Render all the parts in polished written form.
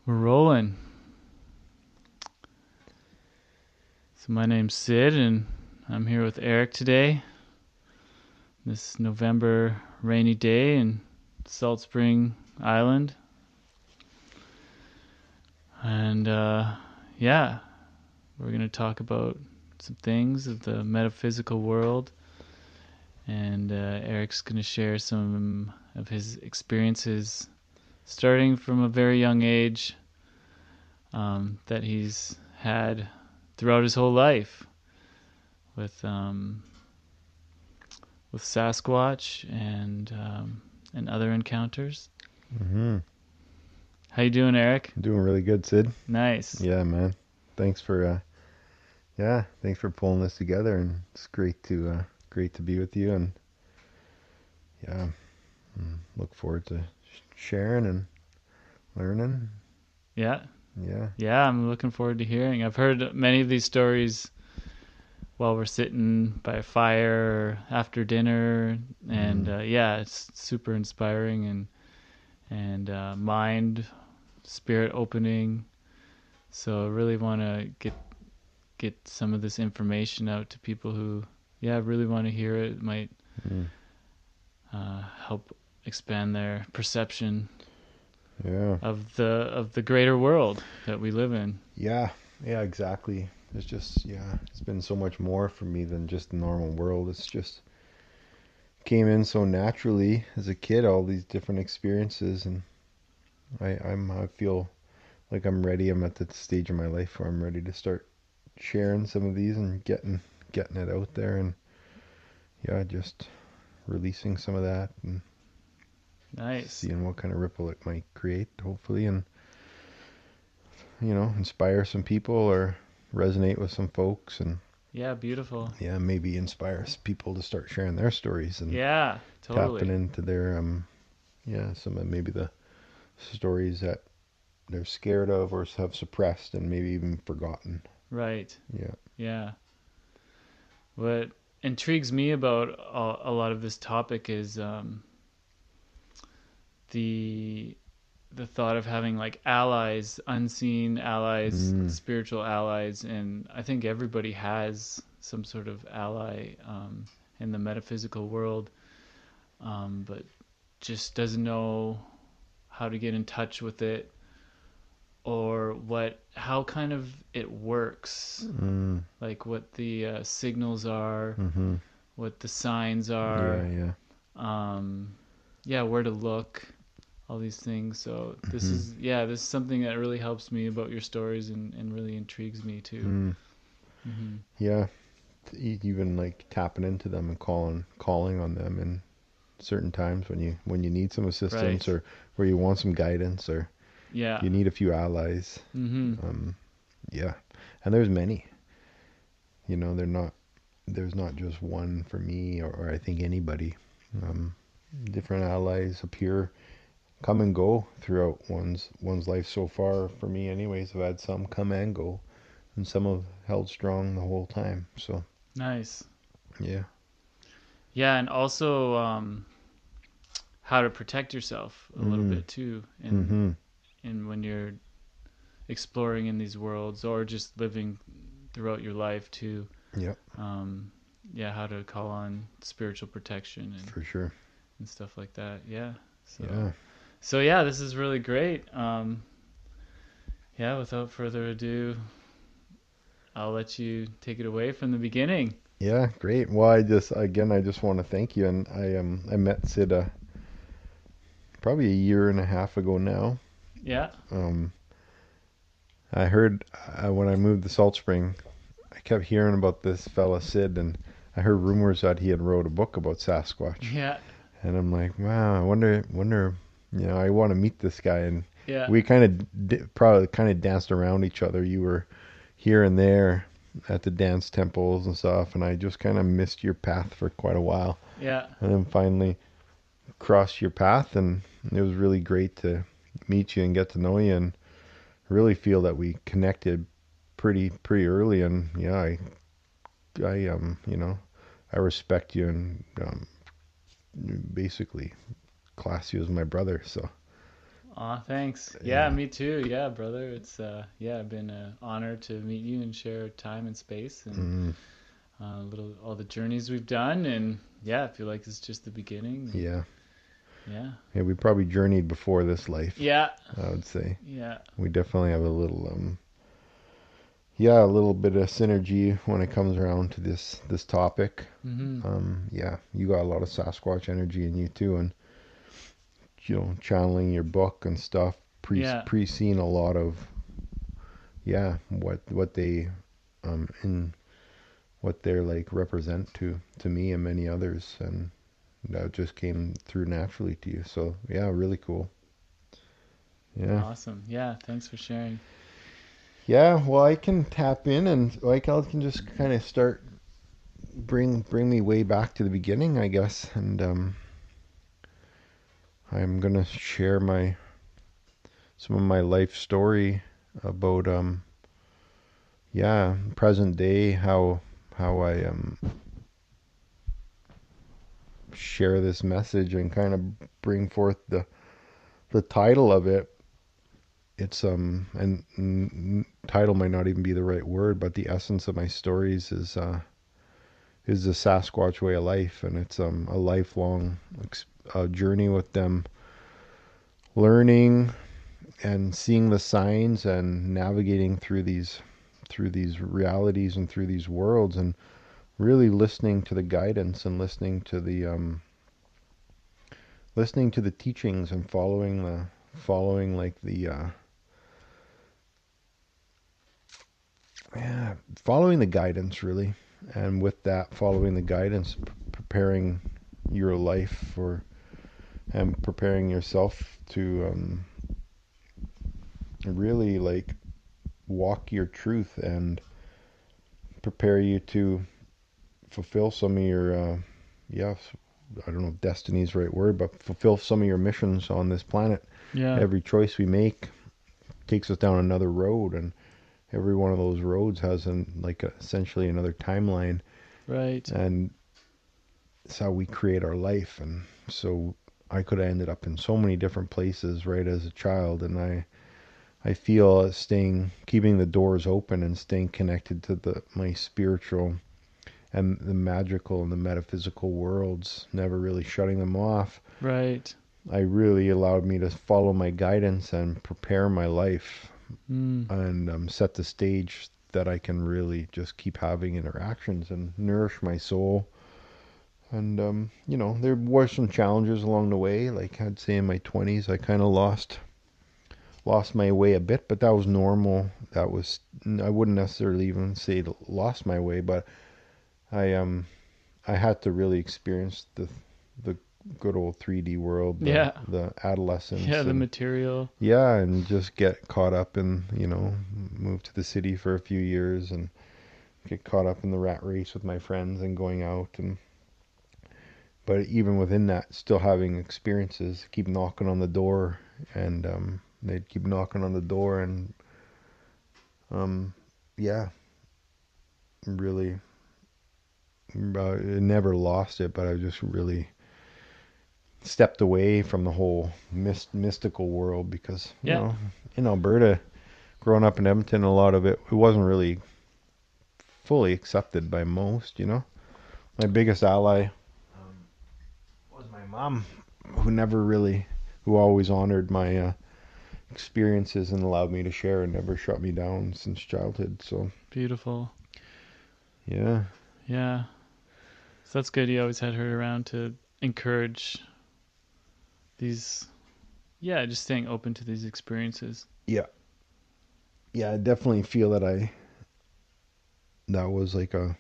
We're rolling. So my name's Sid, and I'm here with Eric today. This November rainy day in Salt Spring Island. And yeah, we're going to talk about some things of the metaphysical world. And Eric's going to share some of his experiences starting from a very young age that he's had throughout his whole life with Sasquatch and other encounters. Mm-hmm. How you doing, Eric? Doing really good, Sid. Nice. Yeah, man. Thanks for thanks for pulling this together, and it's great to be with you, and yeah, look forward to sharing and learning. Yeah. Yeah. Yeah, I'm looking forward to hearing. I've heard many of these stories while we're sitting by a fire after dinner, and yeah, it's super inspiring and mind, spirit opening. So I really want to get some of this information out to people who, yeah, really want to hear it. It might help expand their perception Yeah. of the greater world that we live in. Yeah. Yeah, exactly. It's been so much more for me than just the normal world. It's just came in so naturally as a kid, all these different experiences, and I feel like I'm ready. I'm at the stage of my life where I'm ready to start sharing some of these and getting it out there, and yeah, just releasing some of that and Nice. seeing what kind of ripple it might create, hopefully, and inspire some people or resonate with some folks, and Yeah, beautiful. yeah, maybe inspire people to start sharing their stories and Yeah, tapping totally. into their some of maybe the stories that they're scared of or have suppressed and maybe even forgotten. Right. Yeah. Yeah. What intrigues me about a lot of this topic is the the thought of having like allies, unseen allies, Mm. spiritual allies, and I think everybody has some sort of ally in the metaphysical world, but just doesn't know how to get in touch with it or how kind of it works, Mm. like what the signals are, Mm-hmm. what the signs Yeah, are, yeah. um, yeah, where to look, all these things. So Mm-hmm. this is something that really helps me about your stories and really intrigues me too. Mm. Hmm. Yeah, even like tapping into them and calling on them in certain times when you need some assistance Right. or where you want some guidance or Yeah. you need a few allies. Hmm. Um, yeah, and there's many. They're not. There's not just one for me or I think anybody. Um, Different allies appear, come and go throughout one's life so far. For me, anyways, I've had some come and go, and some have held strong the whole time. So Nice. yeah. Yeah, and also how to protect yourself a little Mm. bit too Mm-hmm. in when you're exploring in these worlds or just living throughout your life too. Yep. Um, yeah, how to call on spiritual protection For sure. and stuff like that. Yeah. Yeah. So yeah, this is really great. Yeah, without further ado, I'll let you take it away from the beginning. Yeah, great. Well, I just want to thank you, and I met Sid probably a year and a half ago now. Yeah. Um, I heard when I moved to Salt Spring, I kept hearing about this fella Sid, and I heard rumors that he had wrote a book about Sasquatch, Yeah. and I'm like, wow, I wonder, I want to meet this guy, and Yeah. we kind of probably kind of danced around each other. You were here and there at the dance temples and stuff, and I just kind of missed your path for quite a while, Yeah. and then finally crossed your path, and it was really great to meet you and get to know you, and really feel that we connected pretty early. And yeah, I respect you and basically class you as my brother. So Aw, thanks. Yeah, Yeah. me too. Yeah, brother. It's yeah, been an honor to meet you and share time and space and Mm, little all the journeys we've done. And yeah, I feel like it's just the beginning. And yeah. yeah, Yeah, we probably journeyed before this life, yeah, I would say. yeah, We definitely have a little yeah, a little bit of synergy when it comes around to this topic. mm-hmm. Yeah, you got a lot of Sasquatch energy in you too, and channeling your book and stuff, Yeah, pre-seen a lot of yeah, what they in what they're like represent to me and many others, and that just came through naturally to you. So yeah, really cool. Yeah. awesome. Yeah, thanks for sharing. Yeah, well, I can tap in and like I can just kind of start bring me way back to the beginning, I guess. And I'm gonna share my some of my life story about yeah, present day, how I share this message and kind of bring forth the title of it. It's and title might not even be the right word, but the essence of my stories is the Sasquatch way of life, and it's a lifelong journey with them, learning and seeing the signs and navigating through these realities and through these worlds, and really listening to the guidance and listening to the teachings and following like the yeah, following the guidance really, and with that following the guidance, preparing your life for and preparing yourself to really like walk your truth and prepare you to fulfill some of your yeah, I don't know if destiny is the right word, but fulfill some of your missions on this planet. Yeah, Every choice we make takes us down another road, and every one of those roads has essentially another timeline, right. and it's how we create our life. And so I could have ended up in so many different places right as a child, and I feel keeping the doors open and staying connected to my spiritual and the magical and the metaphysical worlds, never really shutting them off. Right. I really allowed me to follow my guidance and prepare my life Mm. and set the stage that I can really just keep having interactions and nourish my soul. And there were some challenges along the way. Like I'd say in my 20s, I kind of lost my way a bit, but that was normal. I wouldn't necessarily even say lost my way, but I I had to really experience the good old 3D world, Yeah. the Yeah, adolescence, the and material. yeah, and just get caught up in, move to the city for a few years and get caught up in the rat race with my friends and going out. And but even within that, still having experiences, keep knocking on the door, and they'd keep knocking on the door, and yeah, really, never lost it, but I just really stepped away from the whole mystical world because Yeah. in Alberta, growing up in Edmonton, a lot of it wasn't really fully accepted by most. My biggest ally was my mom, who always honored my experiences and allowed me to share and never shut me down since childhood. So Beautiful. yeah, Yeah. So that's good. You always had her around to encourage these, yeah, just staying open to these experiences. yeah, yeah. I definitely feel that was like a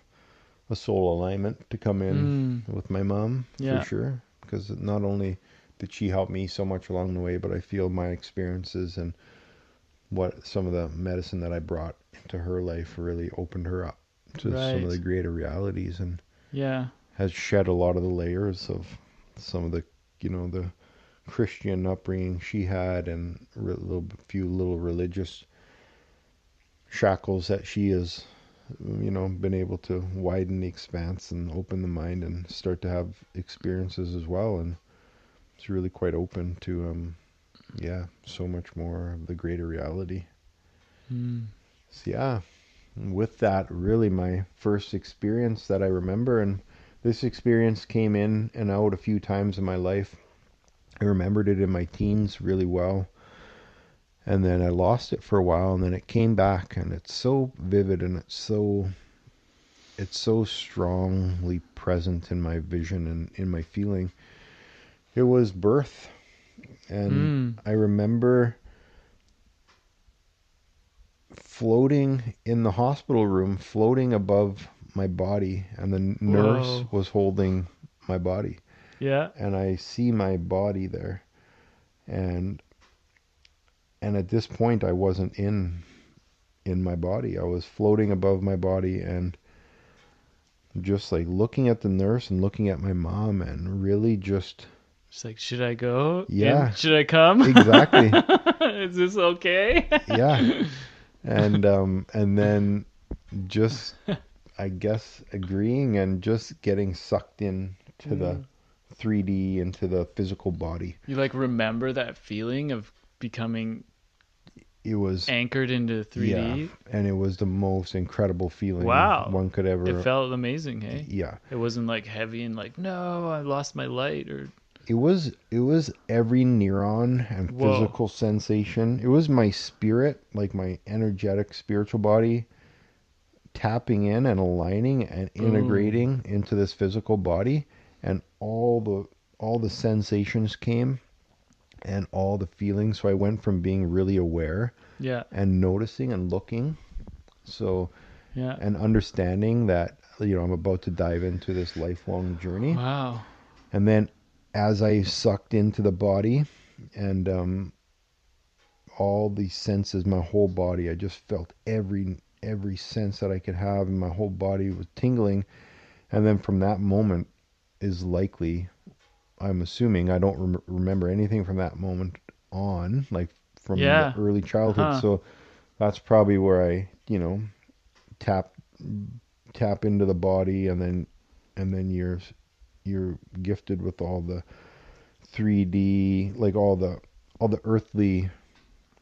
soul alignment to come in Mm. with my mom for Yeah. sure, because not only did she help me so much along the way, but I feel my experiences and what some of the medicine that I brought into her life really opened her up to some of the Right. greater realities, and Yeah. has shed a lot of the layers of some of the Christian upbringing she had, and few little religious shackles that she has been able to widen the expanse and open the mind and start to have experiences as well. And it's really quite open to yeah, so much more of the greater reality. Mm. So yeah, with that, really my first experience that I remember, and this experience came in and out a few times in my life. I remembered it in my teens really well, and then I lost it for a while, and then it came back, and it's so vivid, and it's so strongly present in my vision and in my feeling. It was birth, and Mm. I remember floating in the hospital room, floating above my body, and the nurse Whoa. was holding my body, Yeah. and I see my body there, and at this point I wasn't in my body. I was floating above my body, and just like looking at the nurse and looking at my mom, and really just, It's like, should I go in? yeah, Should I come? exactly, Is this okay? yeah, and then just, I guess, agreeing and just getting sucked in to the Mm. 3D, into the physical body. You like remember that feeling of becoming It was, anchored into yeah, 3D? and it was the most incredible feeling Wow. one could It ever, felt amazing, hey? yeah. It wasn't like heavy and like, no, I lost my light or It was every neuron and whoa. physical sensation. It was my spirit, like my energetic spiritual body, tapping in and aligning and Boom. integrating into this physical body, and all the sensations came, and all the feelings. So I went from being really aware Yeah. and noticing and looking, so, Yeah. and understanding that, I'm about to dive into this lifelong journey. Wow. And then as I sucked into the body, and all these senses, my whole body, I just felt every sense that I could have, and my whole body was tingling. And then from that moment is likely, I'm assuming, I don't remember anything from that moment on, like from the Yeah. early childhood. Uh-huh. So that's probably where I, tap tap into the body, and then you're gifted with all the 3D, like all the earthly,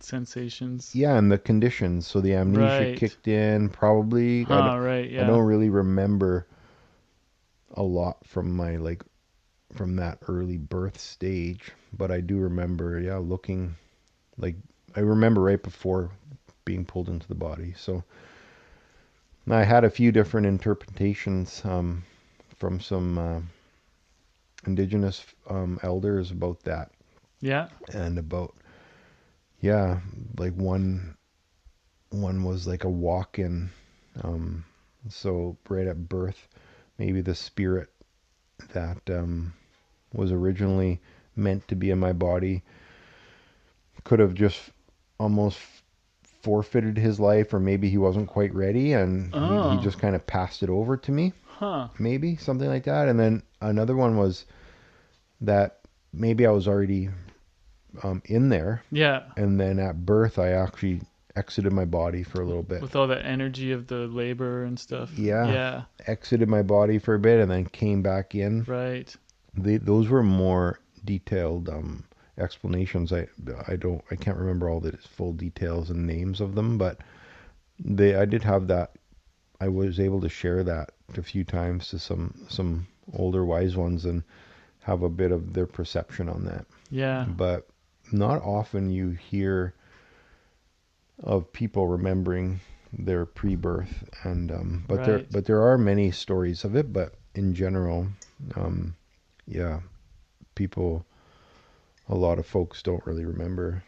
Sensations. yeah, and the conditions. So the amnesia Right. kicked in. Probably, Huh, right, I yeah. don't really remember a lot from my, like, from that early birth stage, but I do remember, yeah, looking, like, I remember right before being pulled into the body. So I had a few different interpretations, from some indigenous elders about that, Yeah. and about, yeah, like one was like a walk-in, um, so right at birth, maybe the spirit that was originally meant to be in my body could have just almost forfeited his life, or maybe he wasn't quite ready, and he Oh. just kind of passed it over to me, Huh. maybe something like that. And then another one was that maybe I was already in there, Yeah. and then at birth I actually exited my body for a little bit. With all that energy of the labor and stuff. Yeah, Yeah. exited my body for a bit and then came back in. Right. Those were more detailed explanations. I can't remember all the full details and names of them, but I did have that. I was able to share that a few times to some older wise ones, and have a bit of their perception on that. Yeah. But not often you hear of people remembering their pre-birth, and Right. but there are many stories of it. But in general, um, yeah, people, a lot of folks don't really remember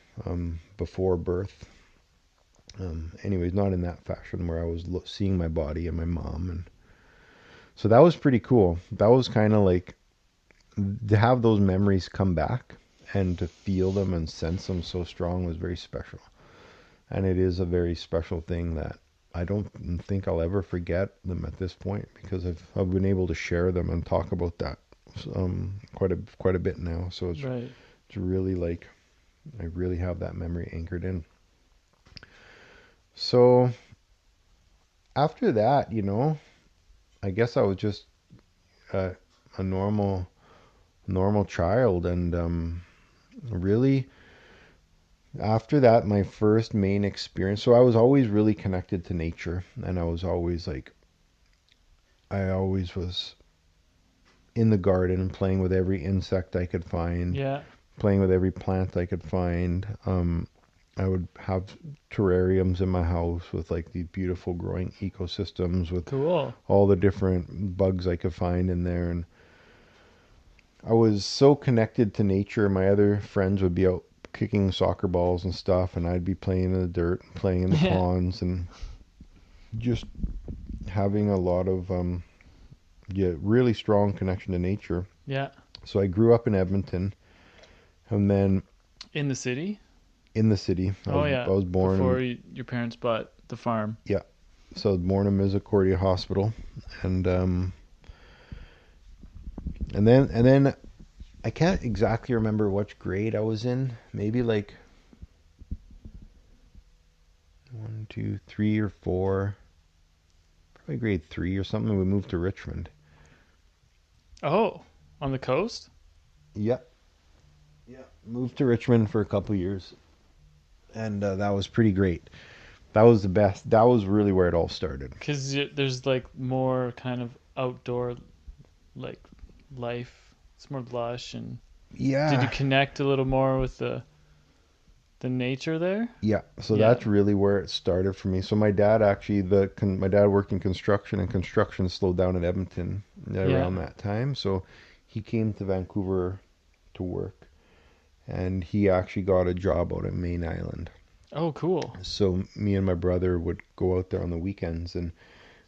before birth. Anyways, not in that fashion where I was seeing my body and my mom, and so that was pretty cool. That was kind of like, to have those memories come back and to feel them and sense them so strong was very special. And it is a very special thing that I don't think I'll ever forget them at this point, because I've been able to share them and talk about that quite a bit now. So Right. it's really like, I really have that memory anchored in. So after that, I guess I was just a, a normal child, and really After that, my first main experience. So I was always really connected to nature, and I was always like, I always was in the garden playing with every insect I could find, Yeah. playing with every plant I could find. I would have terrariums in my house with like these beautiful growing ecosystems with Cool. all the different bugs I could find in there. And I was so connected to nature. My other friends would be out kicking soccer balls and stuff, and I'd be playing in the dirt, playing in the Yeah. ponds, and just having a lot of yeah, really strong connection to nature. Yeah. So I grew up in Edmonton, and then In the city? in the city. Oh I yeah. was born Before in, your parents bought the farm. yeah. So I was born in Misericordia Hospital, and and then I can't exactly remember which grade I was in. Maybe like one, two, three, or four. Probably grade three or something. We moved to Richmond. Oh, on the coast? Yep. Yeah. Moved to Richmond for a couple years, and that was pretty great. That was the best. That was really where it all started. Because there's like more kind of outdoor like life. It's more lush. And did you Yeah. connect a little more with the nature there? Yeah, so Yeah. that's really where it started for me. So my dad actually, my dad worked in construction, and construction slowed down in Edmonton Yeah. around that time. So he came to Vancouver to work, and he actually got a job out at Main Island. Oh, cool. So me and my brother would go out there on the weekends, and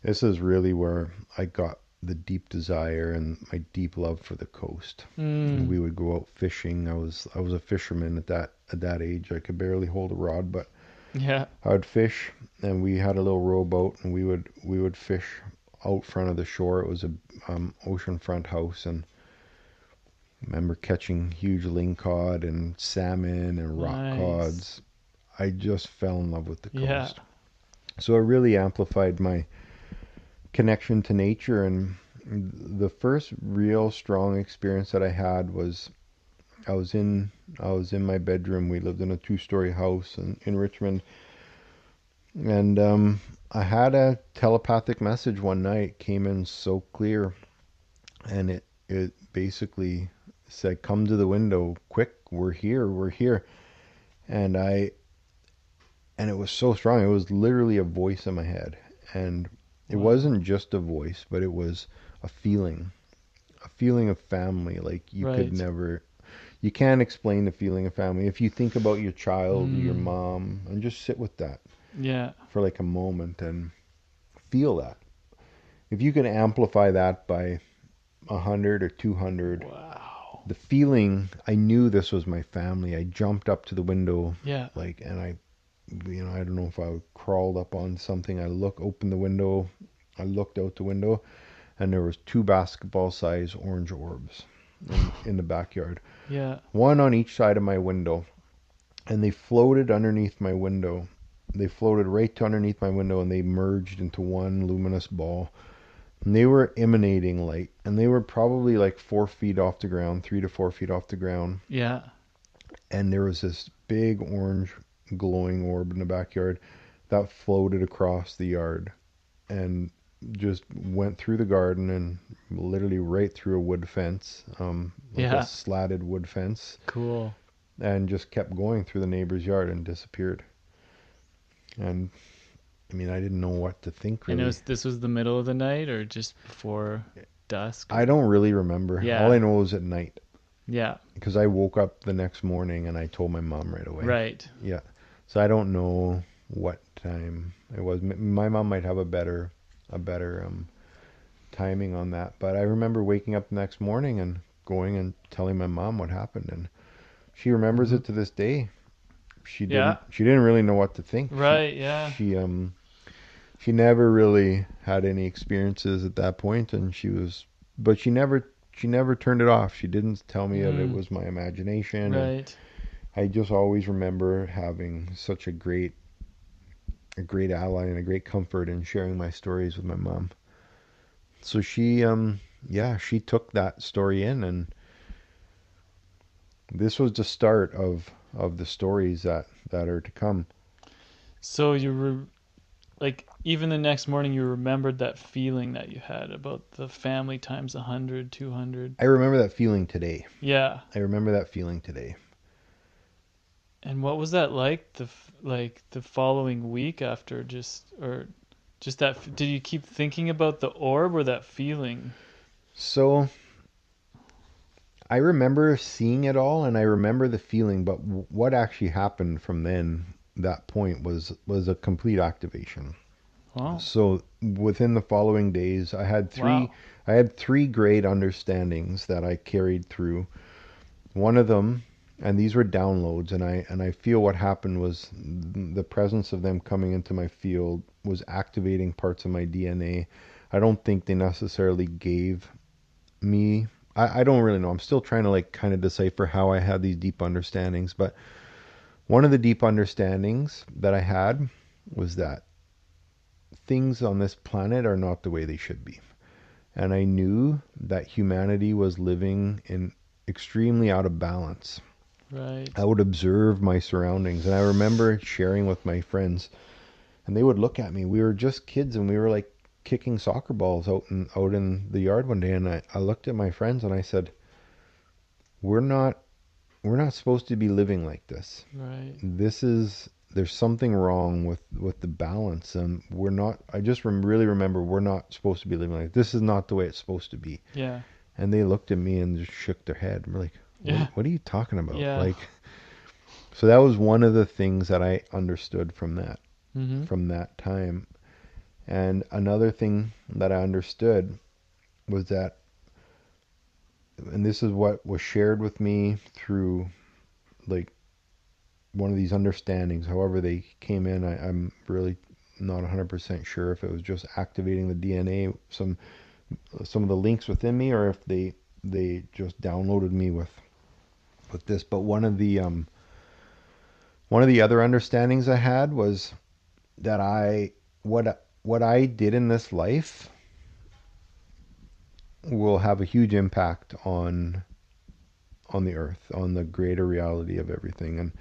this is really where I got the deep desire and my deep love for the coast. And Mm. we would go out fishing. I was a fisherman at that age. I could barely hold a rod, but Yeah. I would fish, and we had a little rowboat, and we would fish out front of the shore. It was a oceanfront house, and I remember catching huge lingcod and salmon and rock Nice. cods. I just fell in love with the Yeah. coast. So it really amplified my connection to nature. And the first real strong experience that I had was I was in I was in my bedroom. We lived in a two-story house in Richmond, and I had a telepathic message one night. Came in so clear, and it basically said, "Come to the window, quick! We're here." And it was so strong. It was literally a voice in my head, and it Wow. wasn't just a voice, but it was a feeling, a feeling of family. Like Right. you can't explain the feeling of family. If you think about your child, your Mm. mom, and just sit with that Yeah. for like a moment and feel that. If you can amplify that by 100 or 200, Wow. the feeling, I knew this was my family. I jumped up to the window, Yeah. like, and I don't know if I crawled up on something. Opened the window, I looked out the window, and there was two basketball size orange orbs in the backyard, Yeah. one on each side of my window, and they floated underneath my window. They floated right to underneath my window, and they merged into one luminous ball. And they were emanating light, and they were probably like 4 feet off the ground, 3 to 4 feet off the ground. Yeah. And there was this big orange glowing orb in the backyard that floated across the yard and just went through the garden and literally right through a wood fence, like a Yeah. slatted wood fence, Cool. and just kept going through the neighbor's yard and disappeared. And I mean, I didn't know what to think And really. this was the middle of the night or just before dusk I or don't really remember. All I yeah. know was at night, Yeah. because I woke up the next morning and I told my mom right away. Right. Yeah. So I don't know what time it was. My mom might have a better timing on that, but I remember waking up the next morning and going and telling my mom what happened, and she remembers Hmm. it to this day. Yeah. She didn't really know what to think. Right. Yeah. She never really had any experiences at that point, and but she never turned it off. She didn't tell me that it Mm. was my imagination, and Right. I just always remember having such a great ally and a great comfort in sharing my stories with my mom. So yeah, she took that story in, and this was the start of of the stories that are to come. So like even the next morning you remembered that feeling that you had about the family times 100, 200. I remember that feeling today. Yeah. I remember that feeling today. And what was that like like the following week after, just or just that did you keep thinking about the orb or that feeling? So I remember seeing it all, and I remember the feeling, but what actually happened from then, that point, was a complete activation. Wow. So within the following days, Wow. I had three great understandings that I carried through. One of them, and these were downloads, and I feel what happened was the presence of them coming into my field was activating parts of my DNA. I don't think they necessarily gave me. I don't really know. I'm still trying to like kind of decipher how I had these deep understandings, but one of the deep understandings that I had was that things on this planet are not the way they should be. And I knew that humanity was living in extremely out of balance. I Right. would observe my surroundings, and I remember sharing with my friends, and they would look at me. We were just kids, and we were like kicking soccer balls out in the yard one day, and I looked at my friends and I said, "We're not we're not supposed to be living like this. Right. This is There's something wrong with the balance, and we're not. I just really remember we're not supposed to be living like this. Is not the way it's supposed to be." Yeah. And they looked at me and just shook their head. We're like, Yeah. what are you talking about? Yeah. Like, so that was one of the things that I understood Mhm. from that time. And another thing that I understood was that, and this is what was shared with me through like one of these understandings, however they came in. I'm really not 100% sure if it was just activating the DNA, some of the links within me, or if they just downloaded me with this. But one of the other understandings I had was that what I did in this life will have a huge impact on the earth, on the greater reality of everything. And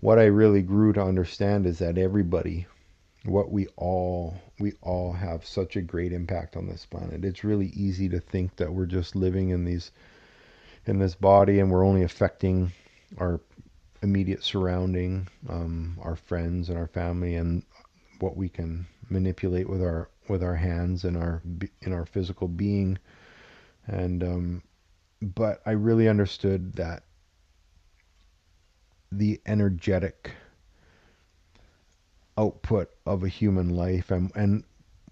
what I really grew to understand is that everybody, we all have such a great impact on this planet. It's really easy to think that we're just living in this body, and we're only affecting our immediate surrounding, our friends and our family, and what we can manipulate with our hands and our in our physical being. And but I really understood that the energetic output of a human life, and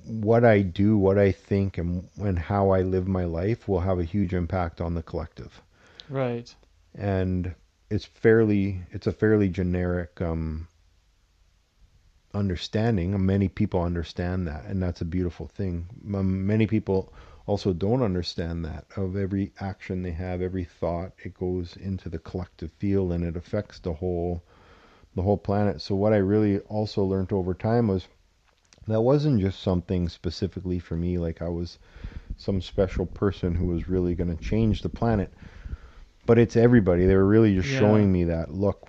what I do, what I think, and how I live my life will have a huge impact on the collective. Right. And it's a fairly generic understanding. Many people understand that, and that's a beautiful thing. Many people also don't understand that. Of every action they have, every thought, it goes into the collective field, and it affects the whole planet. So what I really also learned over time was that wasn't just something specifically for me, like I was some special person who was really going to change the planet, but it's everybody. They were really just Yeah. showing me that, look,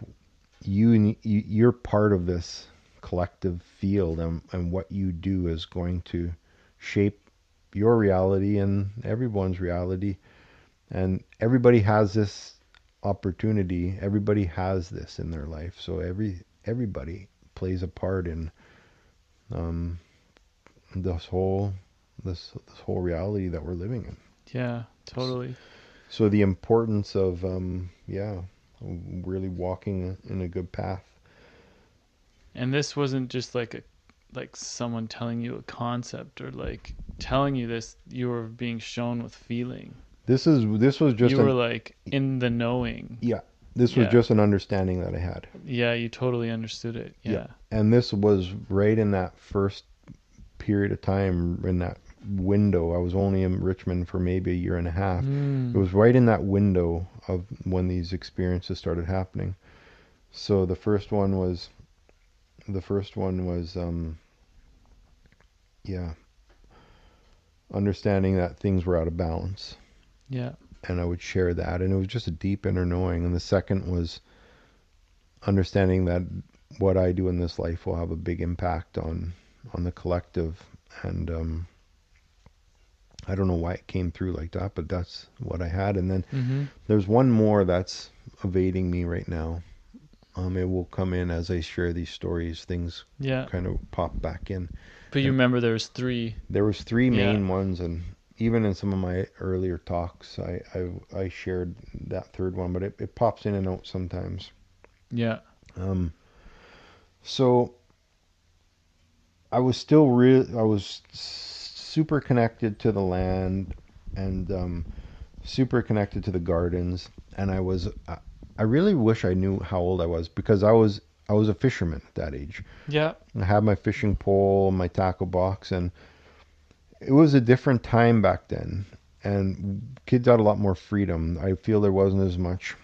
you're part of this collective field, and what you do is going to shape your reality and everyone's reality. And everybody has this opportunity. Everybody has this in their life. So everybody plays a part in um, this whole this whole reality that we're living in. Yeah. Totally. So the importance of really walking in a good path. And this wasn't just like someone telling you a concept or like telling you this, you were being shown with feeling. This was just You were an like in the knowing. yeah, this was Yeah. just an understanding that I had. Yeah, you totally understood it. Yeah. Yeah. And this was right in that first period of time, in that window. I was only in Richmond for maybe a year and a half. It Mm. was right in that window of when these experiences started happening. So the first one was yeah, understanding that things were out of balance, Yeah. and I would share that, and it was just a deep inner knowing. And the second was understanding that what I do in this life will have a big impact on the collective. And I don't know why it came through like that, but that's what I had. And then Mm-hmm. there's one more that's evading me right now. It will come in as I share these stories. Things Yeah. kind of pop back in. But you And remember there was three. there was three Yeah. main ones, and even in some of my earlier talks, I shared that third one, but it pops in and out sometimes. Yeah. Um, so I was super connected to the land, and super connected to the gardens, and I really wish I knew how old I was, because I was a fisherman at that age. Yeah. I had my fishing pole, my tackle box, and it was a different time back then. And kids had a lot more freedom. I feel there wasn't as much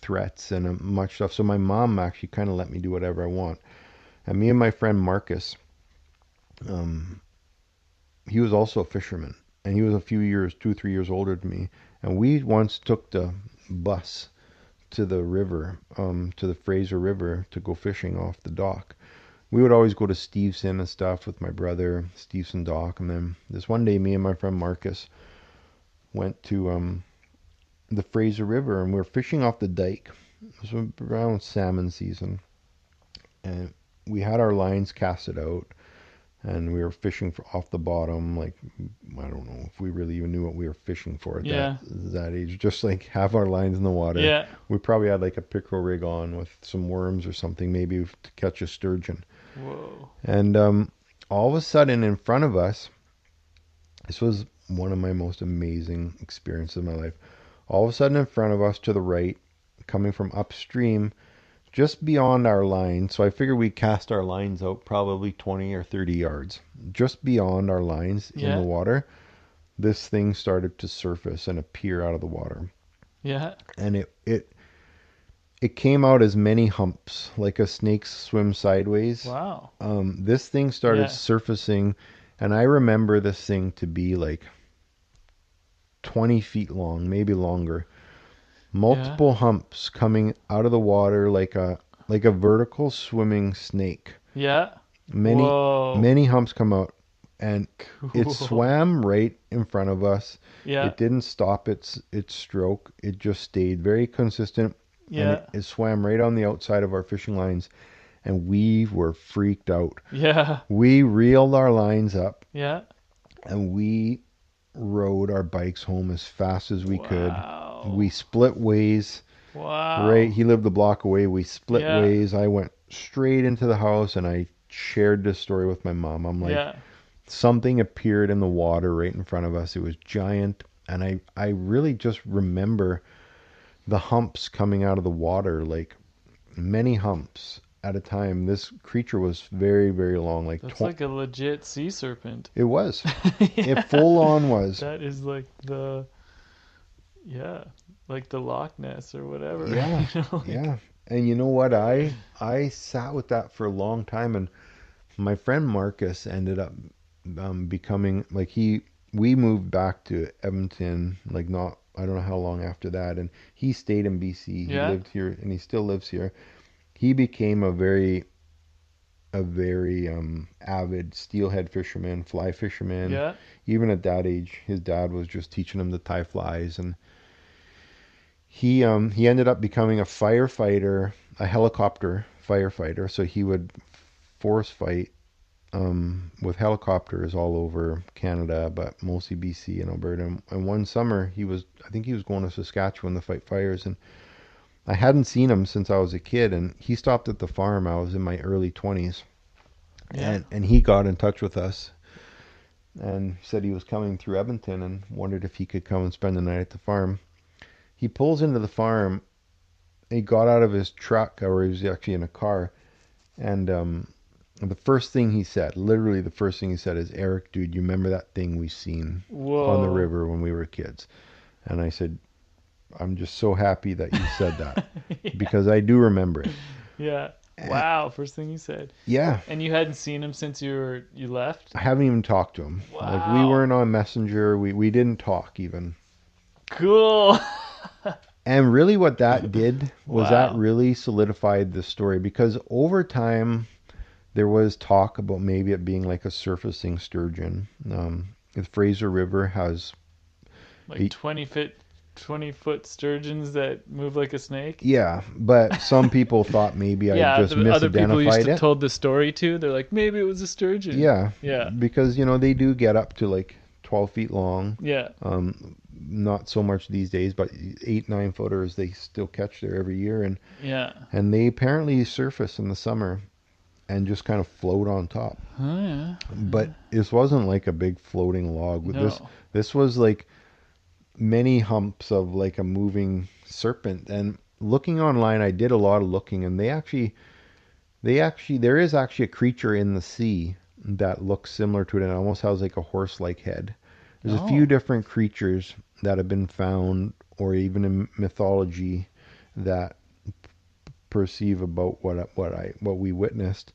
threats and much stuff. So my mom actually kind of let me do whatever I want. And me and my friend Marcus, um, he was also a fisherman, and he was a few years, 2 or 3 years older than me. And we once took the bus to the river, to the Fraser River, to go fishing off the dock. We would always go to Steveson and stuff with my brother, Steveson Dock. And then this one day, me and my friend Marcus went to the Fraser River, and we were fishing off the dike. It was around salmon season, and we had our lines casted out, and we were fishing off the bottom. Like, I don't know if we really even knew what we were fishing for at Yeah. that age. Just like have our lines in the water. Yeah. We probably had like a pickerel rig on with some worms or something, maybe to catch a sturgeon. Whoa. And all of a sudden, in front of us, this was one of my most amazing experiences of my life. All of a sudden, in front of us, to the right, coming from upstream, just beyond our line. So I figure we cast our lines out probably 20 or 30 yards. Just beyond our lines in the Yeah. water, this thing started to surface and appear out of the water. Yeah. And it came out as many humps, like a snake swims sideways. Wow. This thing started Yeah. surfacing, and I remember this thing to be like 20 feet long, maybe longer. Yeah. Multiple humps coming out of the water like a vertical swimming snake. Yeah. Many Whoa. many humps come out, and it Cool. swam right in front of us. Yeah. It didn't stop its stroke. It just stayed very consistent, and Yeah. it swam right on the outside of our fishing lines, and we were freaked out. Yeah. We reeled our lines up, Yeah. and we rode our bikes home as fast as we could. We Wow. split ways. Right, Wow. he lived a block away. We split Yeah. ways. I went straight into the house, and I shared this story with my mom. I'm like, Yeah. something appeared in the water right in front of us. It was giant, and I really just remember the humps coming out of the water, like many humps at a time. This creature was very, very long, like That's like a legit sea serpent. it was. It Yeah. full on was. That is like yeah, like the Loch Ness or whatever. Yeah, Like, yeah. And you know what? I sat with that for a long time, and my friend Marcus ended up becoming like we moved back to Edmonton, like not I don't know how long after that, and he stayed in BC. He yeah. lived here, and he still lives here. He became a very avid steelhead fisherman, fly fisherman. Yeah. Even at that age, his dad was just teaching him to tie flies, and he ended up becoming a firefighter, a helicopter firefighter. So he would force fight with helicopters all over Canada, but mostly BC and Alberta. And one summer, I think he was going to Saskatchewan to fight fires, and I hadn't seen him since I was a kid. And he stopped at the farm. I was in my early 20s, Yeah. and he got in touch with us and said he was coming through Edmonton and wondered if he could come and spend the night at the farm. He pulls into the farm. He got out of his truck, or he was actually in a car, and the first thing he said, literally the first thing he said is, "Eric, dude, you remember that thing we seen on the Whoa. river when we were kids?" And I said, "I'm just so happy that you said that, Yeah. because I do remember it." Yeah. And, Wow. First thing you said. yeah, And you hadn't seen him since you left? I haven't even talked to him. Like, we Wow. weren't on Messenger. We didn't talk even. Cool. And really what that did was that Wow. really solidified the story because over time there was talk about maybe it being like a surfacing sturgeon. The Fraser River has Like a, 20-foot sturgeons that move like a snake. yeah, but some people thought maybe I Yeah, just the other people used misidentified to it. told the story too. They're like, maybe it was a sturgeon. Yeah, Yeah. because they do get up to like 12 feet long. Yeah. Not so much these days, but 8, 9 footers they still catch there every year, Yeah. and they apparently surface in the summer and just kind of float on top. Oh yeah. But this wasn't like a big floating log. With this, No. this was like many humps of like a moving serpent. And looking online, I did a lot of looking, and there is actually a creature in the sea that looks similar to it and almost has like a horse-like head. There's a few Oh. different creatures that have been found, or even in mythology, that perceive about what we witnessed.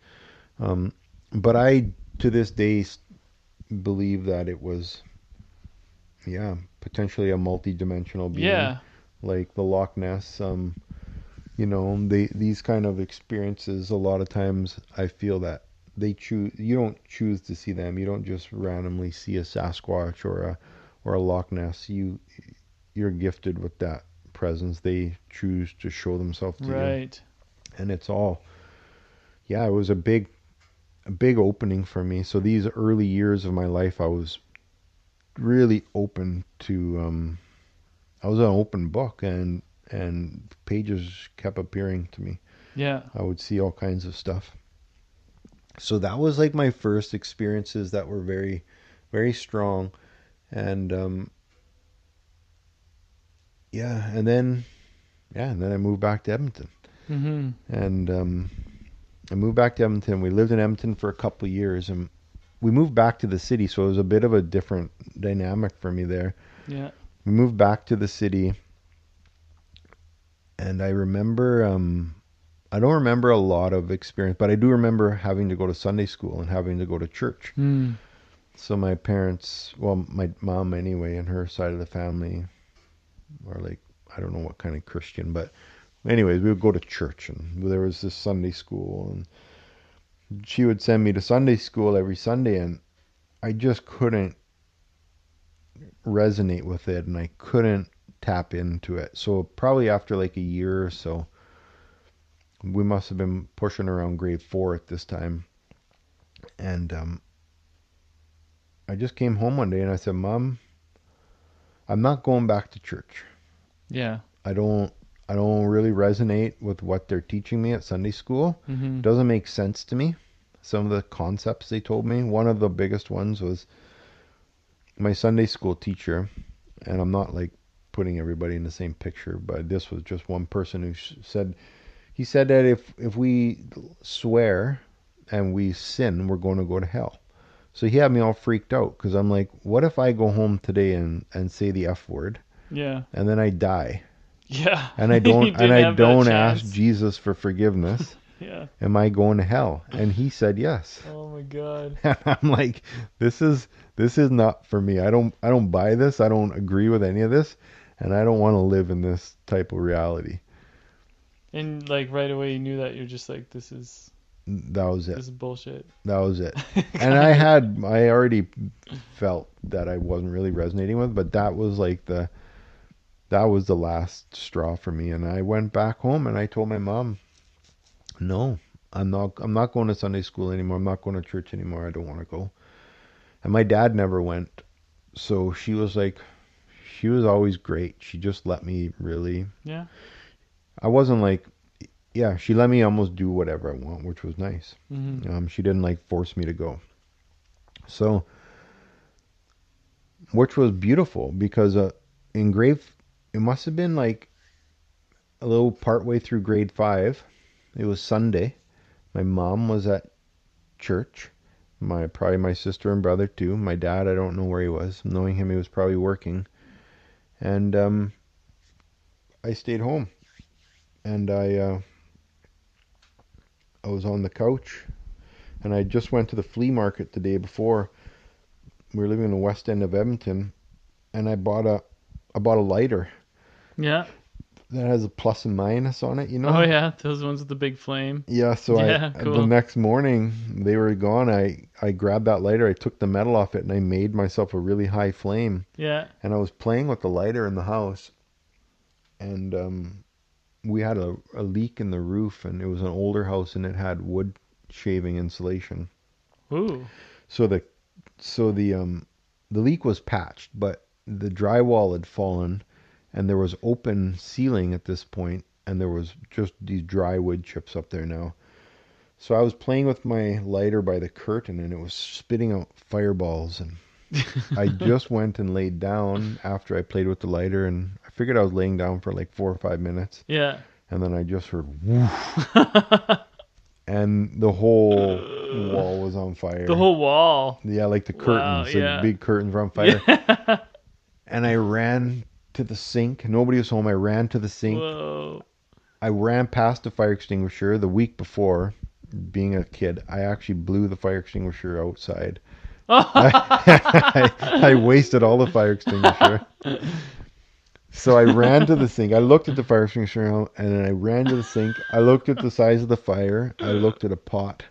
Um, but I, to this day, believe that it was, yeah, potentially a multi-dimensional being, Yeah. like the Loch Ness. These kind of experiences. A lot of times, I feel that they choose. You don't choose to see them. You don't just randomly see a Sasquatch or a Loch Ness. You're gifted with that presence. They choose to show themselves to you, Right. and it's all. Yeah, it was a big opening for me. So these early years of my life, I was really open to. I was an open book, and pages kept appearing to me. Yeah. I would see all kinds of stuff. So that was like my first experiences that were very, very strong, and yeah, and then I moved back to Edmonton, Mm-hmm. and I moved back to Edmonton. We lived in Edmonton for a couple of years, and we moved back to the city, so it was a bit of a different dynamic for me there. Yeah. We moved back to the city, and I remember I don't remember a lot of experience, but I do remember having to go to Sunday school and having to go to church. Mm. So my parents, well, my mom anyway, and her side of the family are like, I don't know what kind of Christian, but anyways, we would go to church, and there was this Sunday school, and she would send me to Sunday school every Sunday, and I just couldn't resonate with it, and I couldn't tap into it. So probably after like a year or so, we must have been pushing around grade 4 at this time, and I just came home one day and I said, Mom, I'm not going back to church. Yeah. I don't I don't really resonate with what they're teaching me at Sunday school. Mm-hmm. It doesn't make sense to me. Some of the concepts they told me. One of the biggest ones was my Sunday school teacher, and I'm not like putting everybody in the same picture, but this was just one person who said he said that if we swear and we sin, we're going to go to hell. So he had me all freaked out because I'm like, what if I go home today and say the F word Yeah. and then I die Yeah. and I You don't and didn't I have that don't ask chance. Jesus for forgiveness? Yeah. Am I going to hell? And he said yes. Oh my God. And I'm like, this is not for me. I don't buy this. I don't agree with any of this, and I don't want to live in this type of reality. And like right away you knew that you're just like That was it. this is bullshit. That was it. And Kind of. I already felt that I wasn't really resonating with, but that was the last straw for me. And I went back home and I told my mom, no, I'm not going to Sunday school anymore. I'm not going to church anymore. I don't want to go. And my dad never went. So she was always great. She just let me really, Yeah. I wasn't like, yeah, she let me almost do whatever I want, which was nice. Mm-hmm. She didn't like force me to go. So, which was beautiful because in grade, it must have been like a little part way through grade 5. It was Sunday. My mom was at church. Probably my sister and brother too. My dad, I don't know where he was. Knowing him, he was probably working. And I stayed home, and I was on the couch, and I just went to the flea market the day before. We were living in the west end of Edmonton, and I bought a lighter. Yeah. that has a plus and minus on it, you Oh know? yeah, those ones with the big flame. Yeah, so I Yeah, the cool. next morning they were gone. I grabbed that lighter, I took the metal off it, and I made myself a really high flame. Yeah. And I was playing with the lighter in the house, and we had a leak in the roof, and it was an older house, and it had wood shaving insulation. Ooh. So the leak was patched, but the drywall had fallen, and there was open ceiling at this point, and there was just these dry wood chips up there now. So I was playing with my lighter by the curtain, and it was spitting out fireballs. And I just went and laid down after I played with the lighter, and I figured I was laying down for like 4 or 5 minutes, Yeah. and then I just heard woof, and the whole wall was on The fire. whole wall. Yeah, like the Wow. curtains, like Yeah. big curtains were on fire. Yeah. And I ran to the sink. Nobody was home. I ran to the sink. Whoa. I ran past the fire extinguisher the week before. Being a kid, I actually blew the fire extinguisher outside. I wasted all the fire extinguisher. So I ran to the sink. I looked at the fire extinguisher and then I ran to the sink. I looked at the size of the fire. I looked at a pot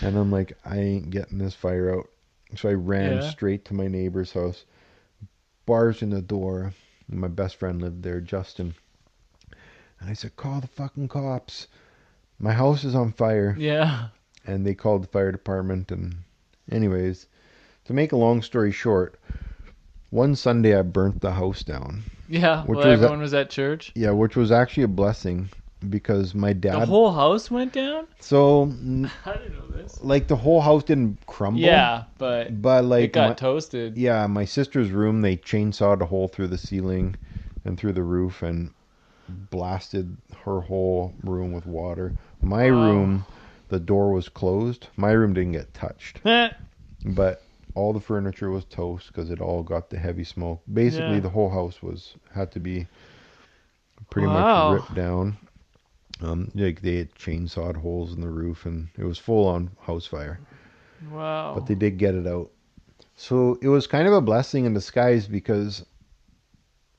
and I'm like, I ain't getting this fire out. So I ran Yeah. straight to my neighbor's house, bars in the door. My best friend lived there, Justin. And I said, call the fucking cops. My house is on fire. Yeah. And they called the fire department. And, anyways, to make a long story short, one Sunday I burnt the house down, Yeah. which Well, was everyone was at church. yeah, which was actually a blessing because my The dad. whole house went down. So, I didn't know this. like the whole house didn't crumble, Yeah, but but it like got toasted. yeah, my sister's room they chainsawed a hole through the ceiling and through the roof and blasted her whole room with water. My Wow. room, the door was closed. My room didn't get touched, but all the furniture was toast because it all got the heavy smoke. Basically, Yeah. the whole house was had to be pretty much Wow. ripped down. Like they had chainsawed holes in the roof, and it was full on house fire. But Wow. they did get it out. So it was kind of a blessing in disguise because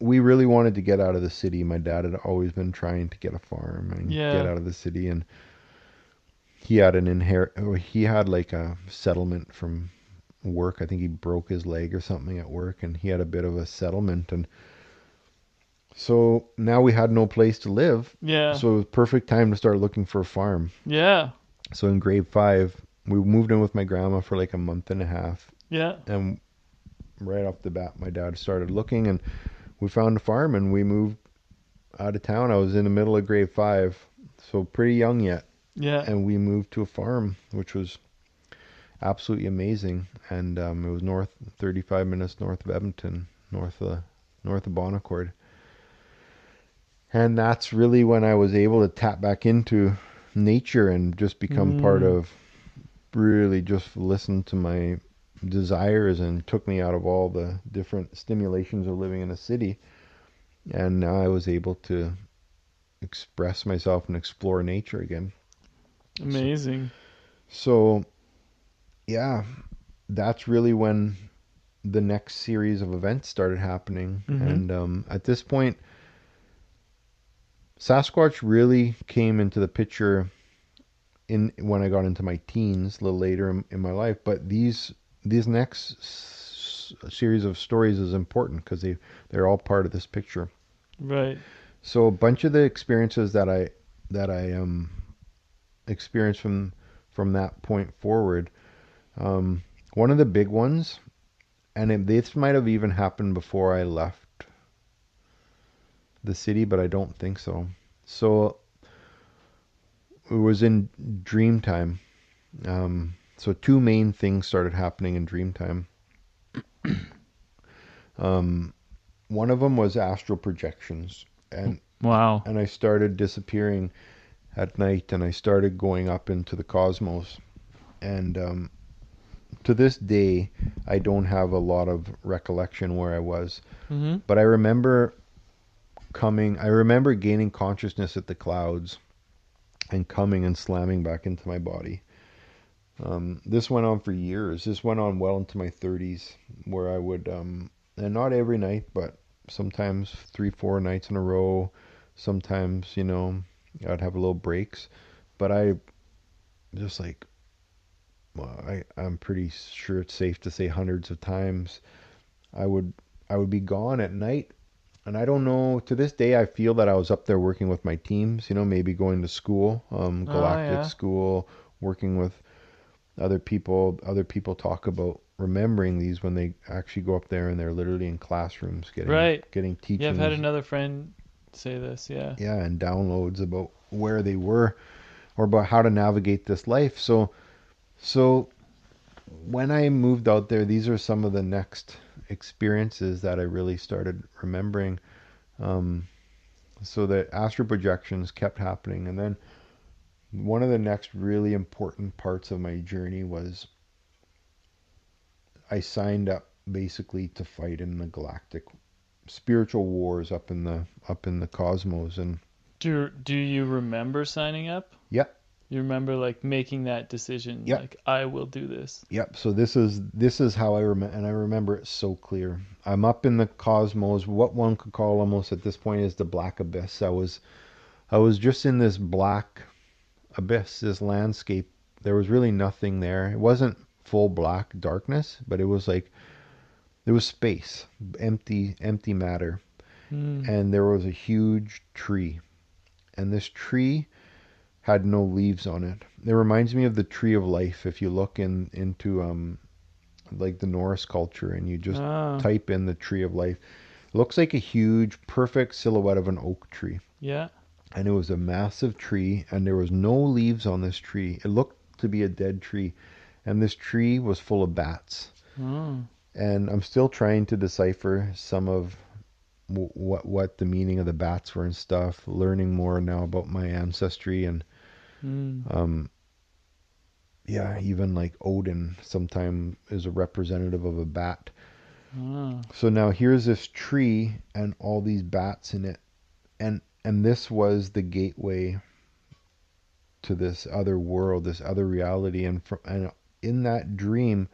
we really wanted to get out of the city. My dad had always been trying to get a farm and get Yeah. out of the city, and he had he had like a settlement from work. I think he broke his leg or something at work, and he had a bit of a settlement, and so now we had no place to live. Yeah. So it was perfect time to start looking for a farm. Yeah. So in grade 5, we moved in with my grandma for like a month and a half, Yeah. and right off the bat, my dad started looking, and we found a farm, and we moved out of town. I was in the middle of grade 5, so pretty young yet, Yeah. and we moved to a farm, which was absolutely amazing. And it was 35 minutes north of Edmonton, north of Bonaccord. And that's really when I was able to tap back into nature and just become part Mm. of, really just listen to my desires, and took me out of all the different stimulations of living in a city. And now I was able to express myself and explore nature again. So, Amazing. so yeah, that's really when the next series of events started happening. Mm-hmm. And at this point, Sasquatch really came into the picture in when I got into my teens, a little later in my life. But these next series of stories is important because they're all part of this picture. Right. So a bunch of the experiences that I experienced from that point forward. One of the big ones, and this might have even happened before I left the city, but I don't think so. So it was in dream time. So two main things started happening in dream time. One of them was astral projections, Wow. and I started disappearing at night, and I started going up into the cosmos. And to this day, I don't have a lot of recollection where I was, Mm-hmm. but I remember gaining consciousness at the clouds and coming and slamming back into my body. This went on for years. This went on well into my 30s, where I would, and not every night, but sometimes 3, 4 nights in a row, Sometimes, I'd have little breaks, but I just like, well, I'm pretty sure it's safe to say hundreds of times I would I would be gone at night. And I don't know, to this day, I feel that I was up there working with my teams, maybe going to school, Oh galactic yeah. school, working with other people. Other people talk about remembering these when they actually go up there and they're literally in classrooms getting Right. getting Yeah, I've had teachings, another friend say this. Yeah. yeah, and downloads about where they were or about how to navigate this life. So when I moved out there, these are some of the next experiences that I really started remembering. Um, so the astral projections kept happening, and then one of the next really important parts of my journey was I signed up basically to fight in the galactic spiritual wars up in the cosmos. And Do you remember signing up? yep, You remember like making that decision, yep, like I will do this. yep. So this is how I remember, and I remember it so clear. I'm up in the cosmos, what one could call almost at this point is the black abyss. I was just in this black abyss, this landscape. There was really nothing there. It wasn't full black darkness, but it was like there was space, empty matter. Hmm. And there was a huge tree. And this tree had no leaves on it. It reminds me of the tree of life. If you look into like the Norse culture and you just Ah. type in the tree of life, it looks like a huge, perfect silhouette of an oak tree. Yeah. And it was a massive tree, and there was no leaves on this tree. It looked to be a dead tree, and this tree was full of bats. Oh. And I'm still trying to decipher some of what the meaning of the bats were and stuff. Learning more now about my ancestry, and Hmm. um, yeah, even like Odin sometimes is a representative of a bat. Ah. So now here's this tree and all these bats in it, and this was the gateway to this other world, this other reality. And in that dream,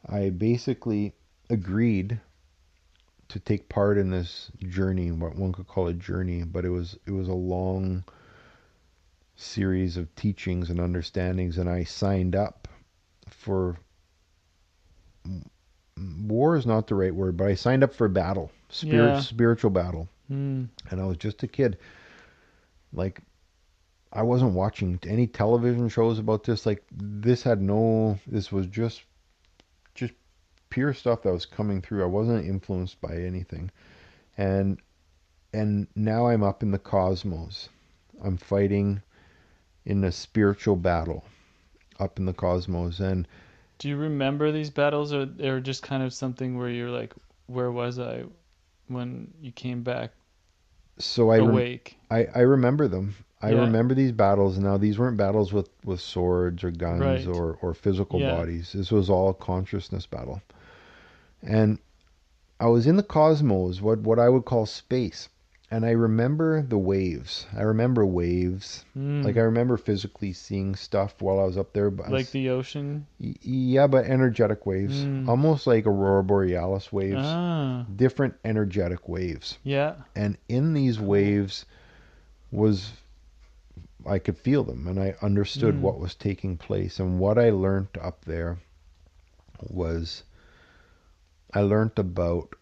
I basically agreed to take part in this journey, what one could call a journey, but it was a long series of teachings and understandings, and I signed up for war is not the right word, but I signed up for battle, Yeah. spiritual battle. Hmm. And I was just a kid. Like I wasn't watching any television shows about this. Like this was just pure stuff that was coming through. I wasn't influenced by anything. And and now I'm up in the cosmos. I'm fighting in a spiritual battle up in the cosmos. And Do you remember these battles, or they're just kind of something where you're like, where was I when you came back so awake? I remember them. I Yeah. remember these battles. Now these weren't battles with swords or guns Right. or physical Yeah. bodies. This was all consciousness battle. And I was in the cosmos, what I would call space. And I remember the waves. I remember waves. Like I Hmm. remember physically seeing stuff while I was up there, but Like the ocean. yeah, but energetic waves, Hmm. almost like aurora borealis waves, Ah. different energetic waves. Yeah. And in these Cool. waves was I could feel them, and I understood Hmm. what was taking place. And what I learned up there was I learned about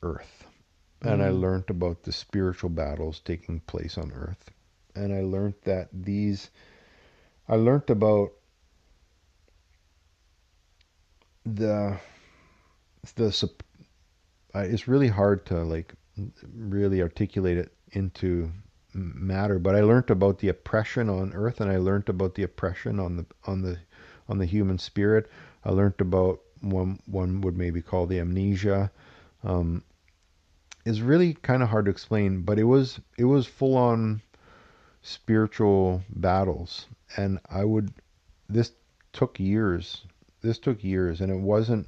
Earth, and I Hmm. learned about the spiritual battles taking place on Earth. And I learned about the the it's really hard to like really articulate it into matter, but I learned about the oppression on Earth, and I learned about the oppression on the human spirit. I learned about one would maybe call the amnesia. Um, is really kind of hard to explain, but it was full on spiritual battles, and this took years. This took years, and it wasn't.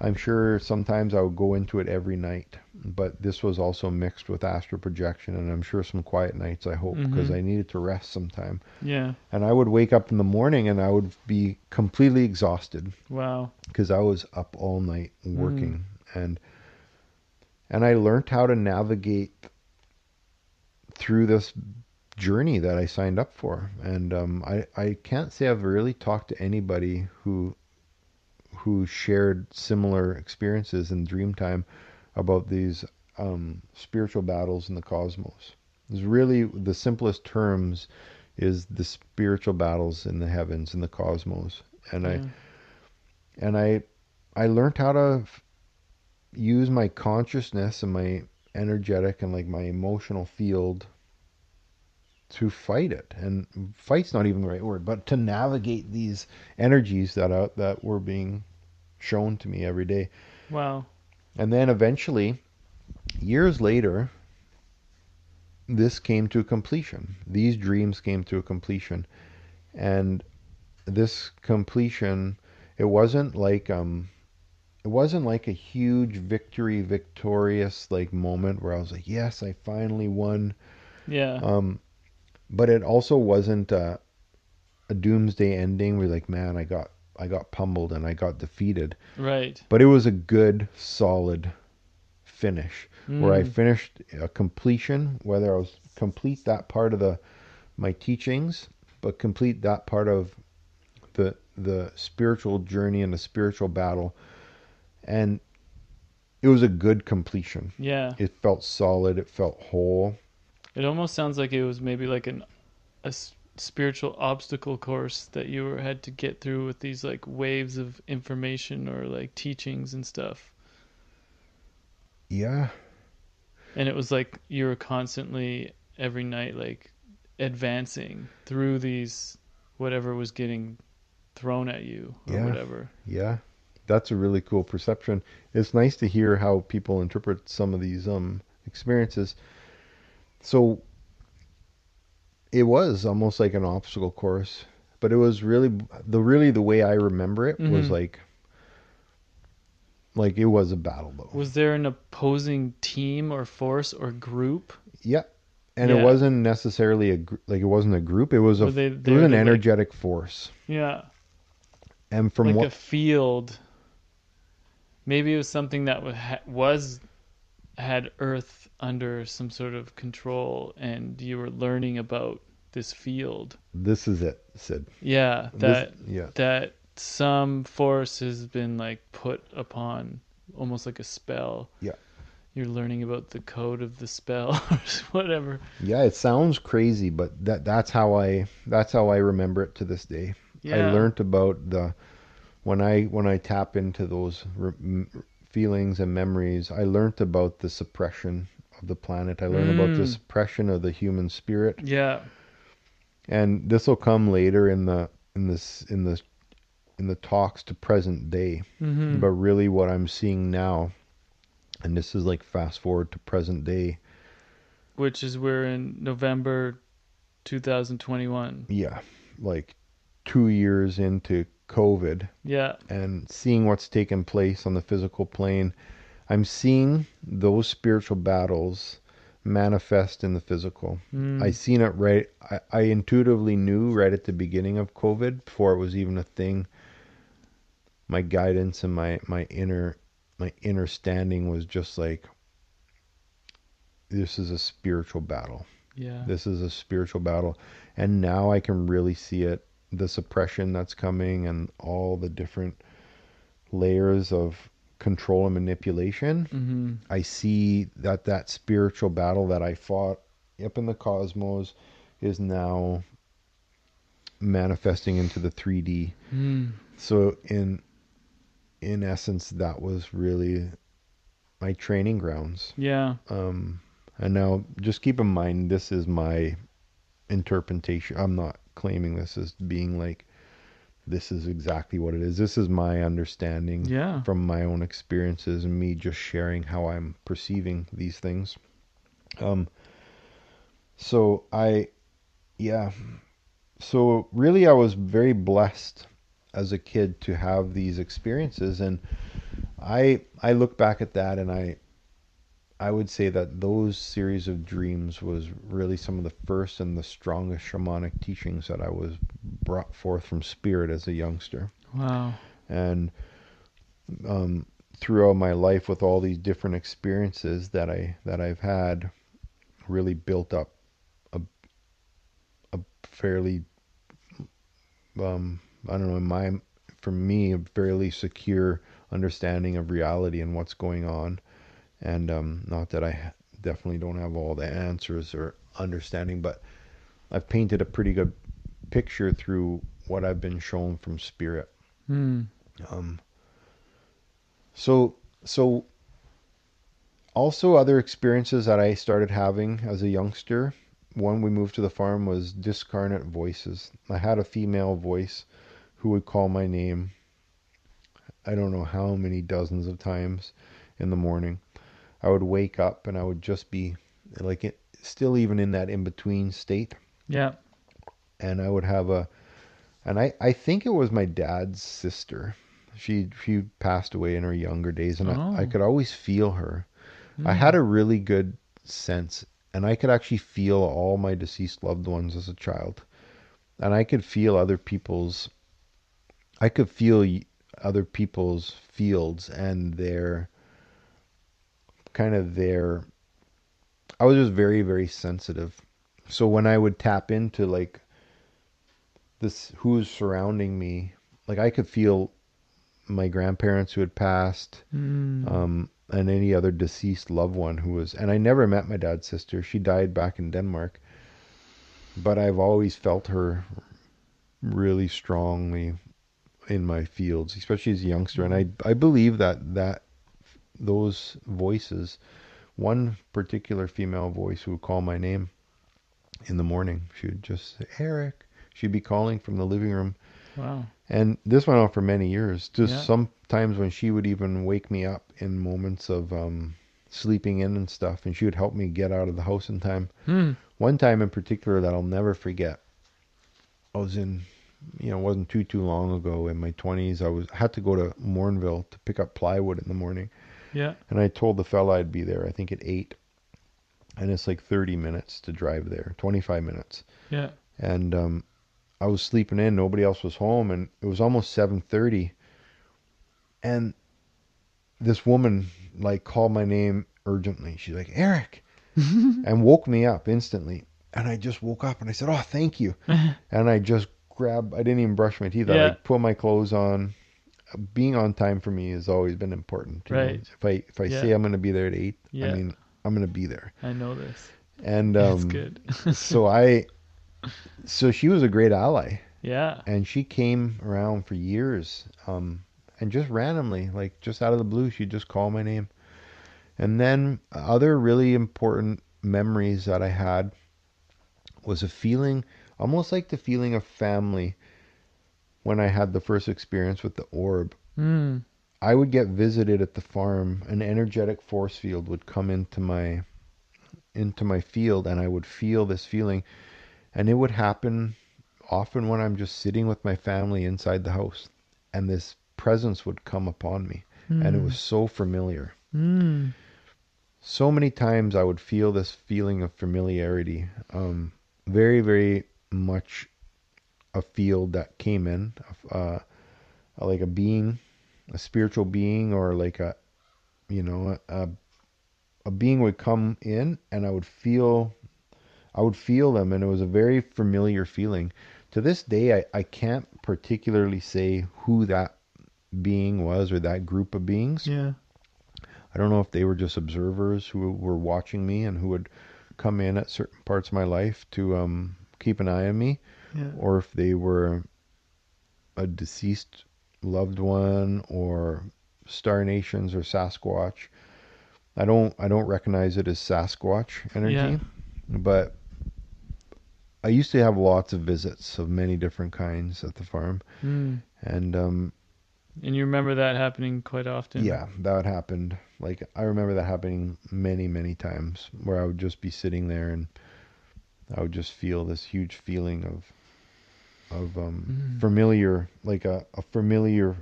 I'm sure sometimes I would go into it every night, but this was also mixed with astral projection, and I'm sure some quiet nights, I hope, because Hmm. I needed to rest sometime. Yeah. And I would wake up in the morning and I would be completely exhausted Wow. because I was up all night Hmm. working. And I learned how to navigate through this journey that I signed up for. And I can't say I've really talked to anybody who shared similar experiences in Dreamtime about these spiritual battles in the cosmos. It's really the simplest terms is the spiritual battles in the heavens in the cosmos. And I Yeah. and I learned how to use my consciousness and my energetic and like my emotional field to fight it. And fight's not even the right word, but to navigate these energies that were being shown to me every day. Wow. And then eventually, years later, this came to completion. These dreams came to a completion. And this completion, it wasn't like it wasn't like a huge victorious like moment where I was like, yes, I finally won. Yeah. Um, but it also wasn't a doomsday ending where like, man, I got pummeled and I got defeated. Right. But it was a good, solid finish where I Mm. finished a completion, whether I was complete that part of the my teachings, but complete that part of the spiritual journey and the spiritual battle, and it was a good completion. Yeah. It felt solid. It felt whole. It almost sounds like it was maybe like spiritual obstacle course that you had to get through with these like waves of information or like teachings and stuff. Yeah, And it was like you were constantly every night like advancing through these whatever was getting thrown at you or yeah, whatever. yeah. That's a really cool perception. It's nice to hear how people interpret some of these experiences. So it was almost like an obstacle course, but it was really the way I remember it was Mm-hmm. like it was a battle though. Was there an opposing team or force or group? Yeah, and it Yeah. wasn't necessarily like it wasn't a group. It was Were they it was there an to like, energetic force. yeah, And from like a what field? Maybe it was something that was had Earth under some sort of control, and you were learning about this field. this is it, Sid. Yeah, This yeah that some force has been like put upon, almost like a spell. yeah You're learning about the code of the spell or whatever. yeah. It sounds crazy, but that's how I remember it to this day. I Yeah. learned about the when I tap into those feelings and memories. I learned about the suppression of the planet. I learned about the Mm. suppression of the human spirit, Yeah. and this will come later in the talks to present day. Mm-hmm. But really, what I'm seeing now, and this is like fast forward to present day. Which is we're in November 2021. Yeah, like 2 years into COVID Yeah. and seeing what's taken place on the physical plane, I'm seeing those spiritual battles manifest in the physical. I Mm. seen it right. I intuitively knew right at the beginning of COVID, before it was even a thing. My guidance and my inner standing was just like, this is a spiritual battle. Yeah. This is a spiritual battle. And now I can really see it, the suppression that's coming and all the different layers of control and manipulation. Mm-hmm. I see that spiritual battle that I fought up in the cosmos is now manifesting into the 3D. Mm. So in essence, that was really my training grounds. Yeah. And now just keep in mind, this is my interpretation. I'm not claiming this as being like, this is exactly what it is. This is my understanding Yeah. from my own experiences and me just sharing how I'm perceiving these things. Um, so yeah. So really, I was very blessed as a kid to have these experiences, and I look back at that, and I would say that those series of dreams was really some of the first and the strongest shamanic teachings that I was brought forth from spirit as a youngster. Wow. And um, throughout my life, with all these different experiences that I've had, really built up a fairly I don't know, for me, a fairly secure understanding of reality and what's going on. And not that I definitely don't have all the answers or understanding, but I've painted a pretty good picture through what I've been shown from spirit. Mm. Um, so also other experiences that I started having as a youngster. When we moved to the farm was discarnate voices. I had a female voice who would call my name. I don't know how many dozens of times in the morning. I would wake up and I would just be like still even in that in between state. Yeah. And I would have I think it was my dad's sister. She passed away in her younger days, and I Oh. could always feel her. I had Mm. a really good sense, and I could actually feel all my deceased loved ones as a child. And I could feel other people's fields and their I was just very, very sensitive. So when I would tap into like this, who's surrounding me, like I could feel my grandparents who had passed, Mm. and any other deceased loved one who was, and I never met my dad's sister. She died back in Denmark, but I've always felt her really strongly in my fields, especially as a youngster. And Mm. I believe that those voices, one particular female voice who would call my name in the morning, she would just say, Eric. She'd be calling from the living room. Wow. And this went on for many years. Just Yeah. sometimes when she would even wake me up in moments of sleeping in and stuff, and she would help me get out of the house in time. Mm. One time in particular that I'll never forget. I was in, it wasn't too long ago in my 20s. I had to go to Mornville to pick up plywood in the morning, Yeah. and I told the fella I'd be there. I think at 8, and it's like 30 minutes to drive there, 25 minutes, Yeah. and I was sleeping in. Nobody else was home, and it was almost 7:30. And this woman like called my name urgently. She's like, Eric, and woke me up instantly. And I just woke up and I said, oh, thank you. And I just grabbed, I didn't even brush my teeth. I Yeah. like put my clothes on. Being on time for me has always been important. Right. If I Yeah. say I'm going to be there at 8, I Yeah. mean, I'm going to be there. I know this. And It's good. so so she was a great ally. Yeah. And she came around for years. And just randomly, like just out of the blue, she'd just call my name. And then other really important memories that I had was a feeling, almost like the feeling of family when I had the first experience with the orb. Mm. I would get visited at the farm, an energetic force field would come into my field, and I would feel this feeling, and it would happen often when I'm just sitting with my family inside the house, and this presence would come upon me, and it was Mm. so familiar. Mm. So many times I would feel this feeling of familiarity, very, very much a field that came in, like a being, a spiritual being, or like a being would come in, and I would feel them, and it was a very familiar feeling. To this day, I can't particularly say who that being was or that group of beings. Yeah. I don't know if they were just observers who were watching me and who would come in at certain parts of my life to keep an eye on me, Yeah. or if they were a deceased loved one or Star Nations or Sasquatch. I don't recognize it as Sasquatch Yeah. energy, but I used to have lots of visits of many different kinds at the farm, Mm. and And you remember that happening quite often? yeah, that happened. Like I remember that happening many, many times where I would just be sitting there and I would just feel this huge feeling of Mm. familiar, like a familiar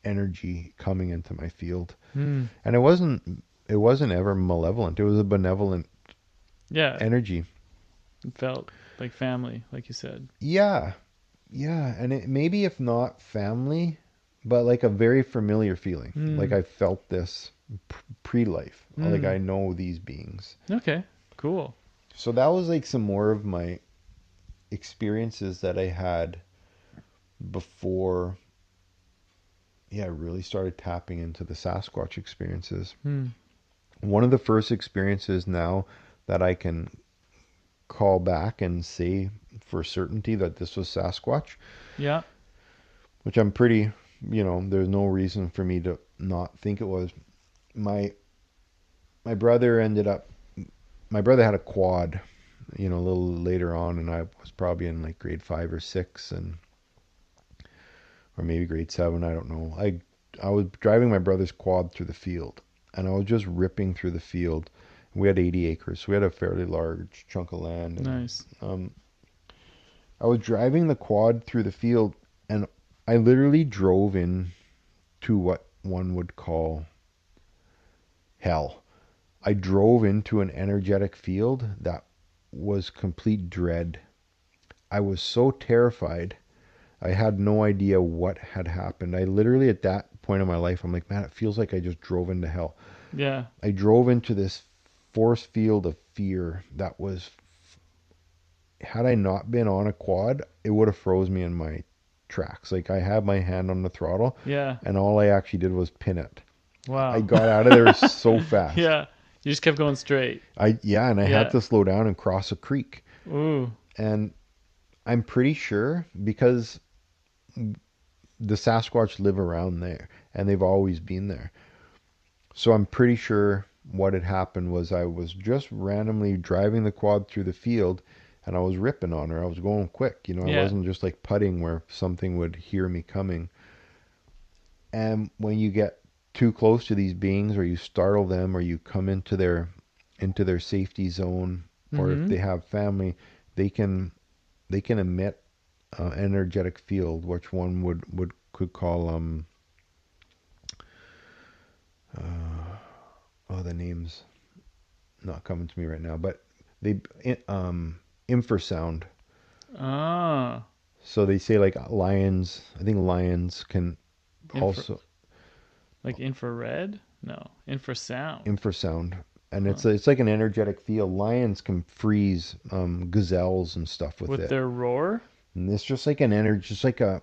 energy coming into my field. Mm. And it wasn't ever malevolent. It was a benevolent Yeah. energy. It felt like family, like you said. Yeah. Yeah, and it maybe if not family, but like a very familiar feeling. Like Mm. I felt this pre-life. Like Mm. I know these beings. Okay. Cool. So that was like some more of my experiences that I had before, yeah, I really started tapping into the Sasquatch experiences. Hmm. One of the first experiences now that I can call back and say for certainty that this was Sasquatch, Yeah. which I'm pretty, there's no reason for me to not think it was. My my brother ended up my brother had a quad, a little later on, and I was probably in like grade 5 or 6, and or maybe grade 7, I don't know. I was driving my brother's quad through the field, and I was just ripping through the field. We had 80 acres, so we had a fairly large chunk of land, and Nice. I was driving the quad through the field, and I literally drove in to what one would call hell. I drove into an energetic field that was complete dread. I was so terrified. I had no idea what had happened. I literally, at that point in my life, I'm like, man, it feels like I just drove into hell. Yeah. I drove into this force field of fear that was, had I not been on a quad, it would have froze me in my tracks. Like, I had my hand on the throttle, Yeah. and all I actually did was pin it. I Wow. got out of there so fast. Yeah. You just kept going straight. And I had Yeah. to slow down and cross a creek. Ooh. And I'm pretty sure because the Sasquatch live around there and they've always been there. So I'm pretty sure what had happened was I was just randomly driving the quad through the field and I was ripping on her. I was going quick. I Yeah. wasn't just like putting where something would hear me coming. And when you get too close to these beings, or you startle them, or you come into their safety zone, or if Mm-hmm. they have family, they can emit energetic field, which one could call oh, the name's not coming to me right now, but they infrasound. Ah. So they say like lions. I think lions can Infra also like infrared? No. Infrasound. infrasound, and Huh. it's like an energetic field. Lions can freeze gazelles and stuff with With it, their roar? and it's just like an energy, just like a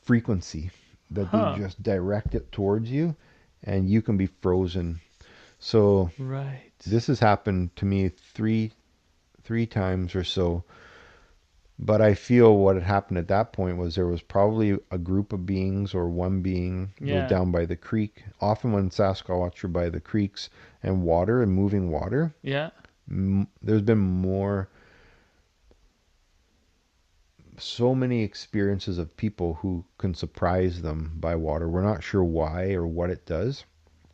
frequency that they Huh. just direct it towards you, and you can be frozen. So Right. this has happened to me three times or so. But I feel what had happened at that point was there was probably a group of beings or one being that was Yeah. down by the creek. Often when Sasquatch are by the creeks and water and moving water, Yeah. there's been so many experiences of people who can surprise them by water. We're not sure why or what it does,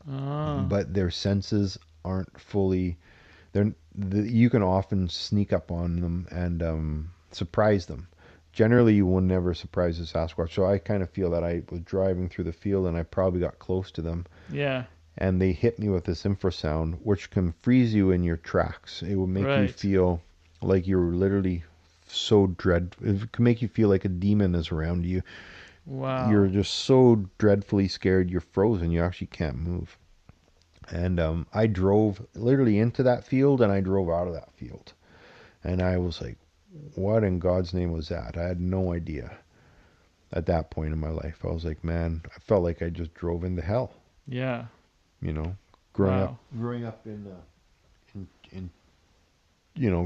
Ah. but their senses aren't fully. You can often sneak up on them and surprise them. Generally, you will never surprise a Sasquatch. So I kind of feel that I was driving through the field and I probably got close to them, Yeah. and they hit me with this infrasound, which can freeze you in your tracks. It will make you Right. feel like you're literally so dread. It can make you feel like a demon is around you. You're Wow. just so dreadfully scared. You're frozen. You actually can't move. And I drove literally into that field and I drove out of that field. And I was like, what in God's name was that? I had no idea at that point in my life. I was like, man, I felt like I just drove into hell. Yeah. You know, growing up, Wow. growing up in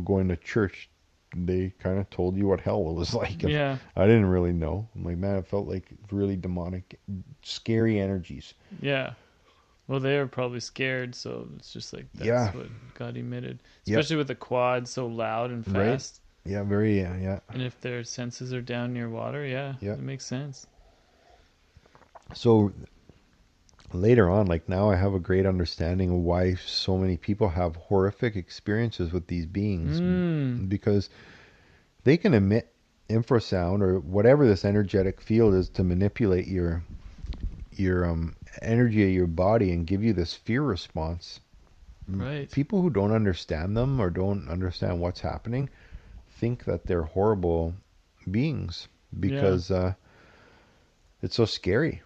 going to church, they kind of told you what hell was like. And Yeah. I didn't really know. I'm like, man, it felt like really demonic, scary energies. Yeah. Well, they were probably scared, so it's just like Yeah. that's what got emitted. Yep. Especially with the quad so loud and Right. fast. Yeah. Very. Yeah. And if their senses are down near water, yeah, Yeah. it makes sense. So later on, like now, I have a great understanding of why so many people have horrific experiences with these beings, Mm. because they can emit infrasound or whatever this energetic field is to manipulate your energy of your body and give you this fear response. Right. People who don't understand them or don't understand what's happening think that they're horrible beings Yeah. because it's so scary,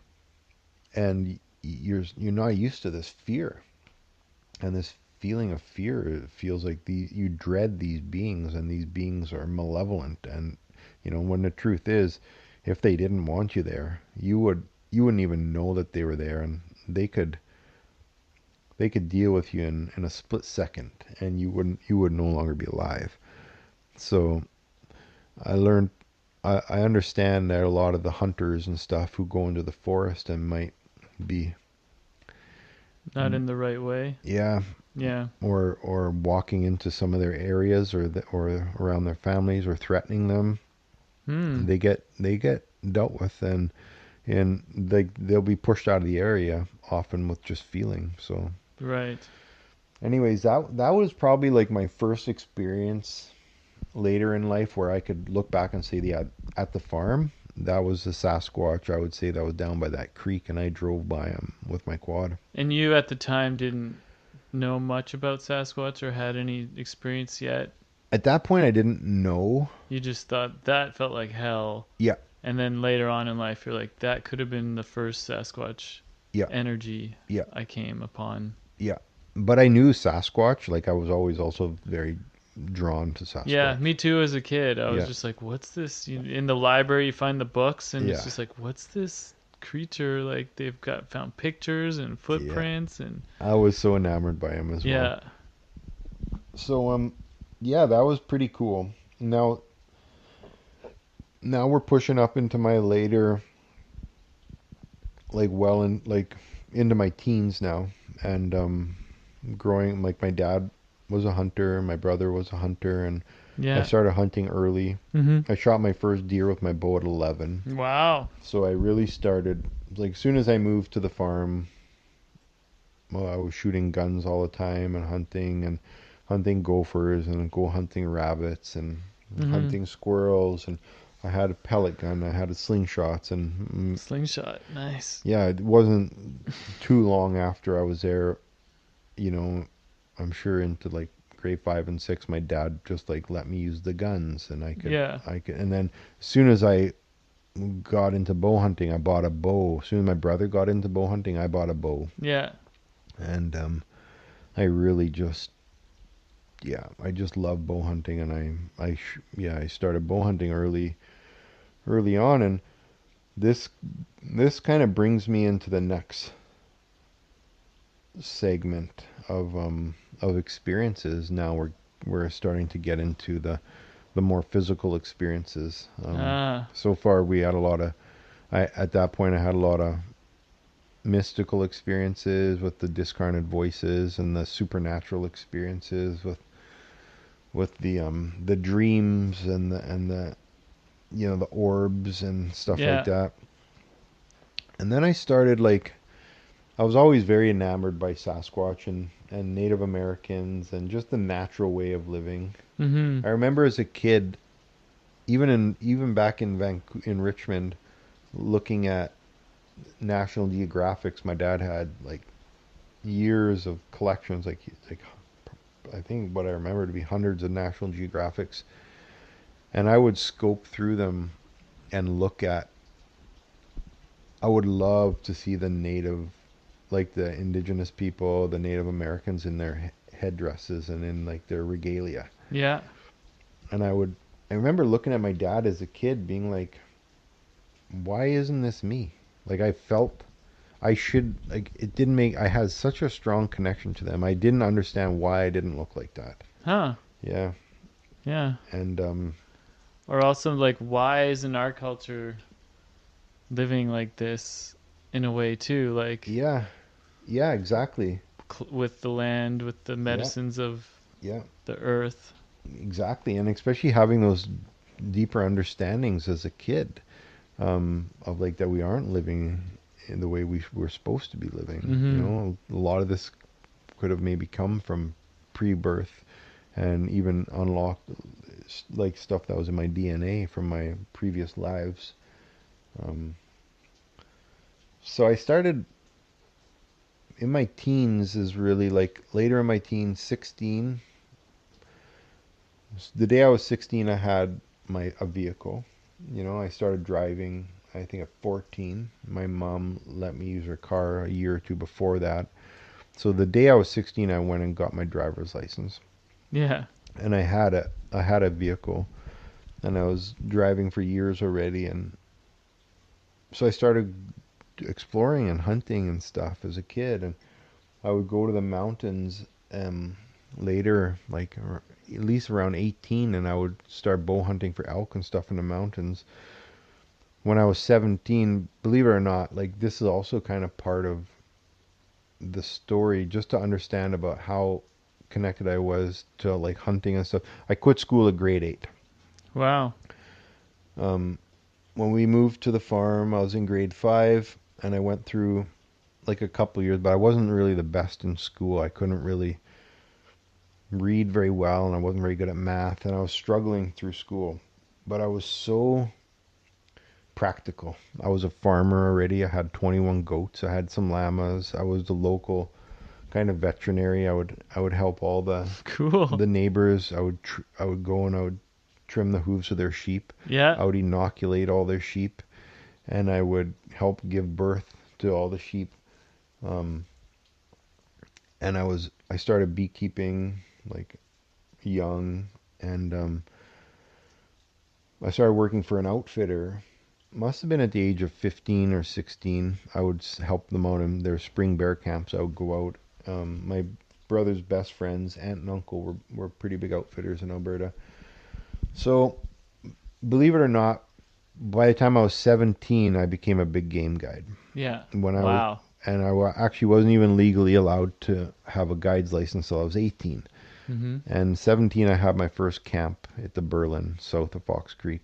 and you're not used to this fear, and this feeling of fear. It feels like you dread these beings, and these beings are malevolent. And when the truth is, if they didn't want you there, you wouldn't even know that they were there, and they could deal with you in a split second, and you would no longer be alive. So I learned I understand that a lot of the hunters and stuff who go into the forest and might be, Not in the right way. yeah, Yeah. or walking into some of their areas, or around their families, or threatening them. Hmm. They get dealt with, and they'll be pushed out of the area often with just feeling. So Right. anyways, that was probably like my first experience later in life where I could look back and say, yeah, at the farm, that was the Sasquatch. I would say that was down by that creek, and I drove by him with my quad. And you at the time didn't know much about Sasquatch or had any experience yet. At that point, I didn't know. You just thought that felt like hell. Yeah, And then later on in life, you're like, that could have been the first Sasquatch yeah, energy yeah, I came upon. yeah. But I knew Sasquatch. Like, I was always also very drawn to Yeah, Sasquatch. me too as a kid. I was Yeah, just like, what's this? In the library, you find the books, and it's yeah, just like, what's this creature? Like, they've got found pictures and yeah. footprints, and I was so enamored by him as well. yeah. So yeah, that was pretty cool. Now we're pushing up into my later, like, into my teens now, and growing, like, my dad was a hunter, my brother was a hunter, and I Yeah. started hunting early. Hmm. I shot my first deer with my bow at 11. Wow. So I really started, like, as soon as I moved to the farm, well, I was shooting guns all the time, and hunting gophers, and go hunting rabbits, and Hmm. hunting squirrels, and I had a pellet gun, I had a slingshots, and Slingshot. Nice. yeah, it wasn't too long after I was there, you know, I'm sure into like grade 5 and 6, my dad just like let me use the guns, and Yeah. and then as soon as I got into bow hunting, I bought a bow. As soon as my brother got into bow hunting, I bought a bow, Yeah. and I really just, yeah, I just love bow hunting, and yeah, I started bow hunting early on, and this this kind of brings me into the next segment of experiences. Now we're starting to get into the more physical experiences. Ah. So far we had a lot of, at that point I had a lot of mystical experiences with the discarnate voices, and the supernatural experiences with the dreams, and the the orbs and stuff like Yeah. that. And then I started, like, I was always very enamored by Sasquatch and Native Americans, and just the natural way of living. Hmm. I remember as a kid, even back in Richmond, looking at National Geographics. My dad had like years of collections, like I think what I remember to be hundreds of National Geographics, and I would scope through them and look at. I would love to see the native, like the indigenous people, the Native Americans in their headdresses and in like their regalia. Yeah. And I remember looking at my dad as a kid being like, why isn't this me? Like, I felt I should, like, it didn't make, I had such a strong connection to them. I didn't understand why I didn't look like that. Huh. Yeah. Yeah. And Or also, like, why isn't our culture living like this in a way too? Like, yeah, yeah, exactly. with the land, with the Yeah, medicines of yeah, the earth. exactly. And especially having those deeper understandings as a kid, of like that we aren't living in the way we're supposed to be living. Hmm. A lot of this could have maybe come from pre-birth, and even unlocked like stuff that was in my DNA from my previous lives. Um, so I started in my teens, is really like later in my teens, 16. The day I was 16, I had a vehicle. I started driving, I think, at 14. My mom let me use her car a year or two before that. So the day I was 16, I went and got my driver's license, Yeah. and I had a vehicle, and I was driving for years already, and so I started exploring and hunting and stuff as a kid, and I would go to the mountains later, like at least around 18, and I would start bow hunting for elk and stuff in the mountains. When I was 17, believe it or not, like this is also kind of part of the story, just to understand about how connected I was to like hunting and stuff. I quit school at grade 8. Wow. Um, when we moved to the farm, I was in grade 5, and I went through like a couple years, but I wasn't really the best in school. I couldn't really read very well, and I wasn't very good at math, and I was struggling through school. But I was so practical. I was a farmer already. I had 21 goats. I had some llamas. I was the local kind of veterinary. I would help all the Cool. neighbors. I would go and I would trim the hooves of their sheep. Yeah. I would inoculate all their sheep, and I would help give birth to all the sheep. Um, and I started beekeeping like young, and I started working for an outfitter. Must have been at the age of 15 or 16. I would help them out in their spring bear camps. I would go out. My brother's best friends, aunt and uncle, were pretty big outfitters in Alberta. So, believe it or not, by the time I was 17, I became a big game guide. Yeah. When I was, Wow. and actually wasn't even legally allowed to have a guide's license until I was 18. Mm-hmm. And 17, I had my first camp at the Berlin, south of Fox Creek.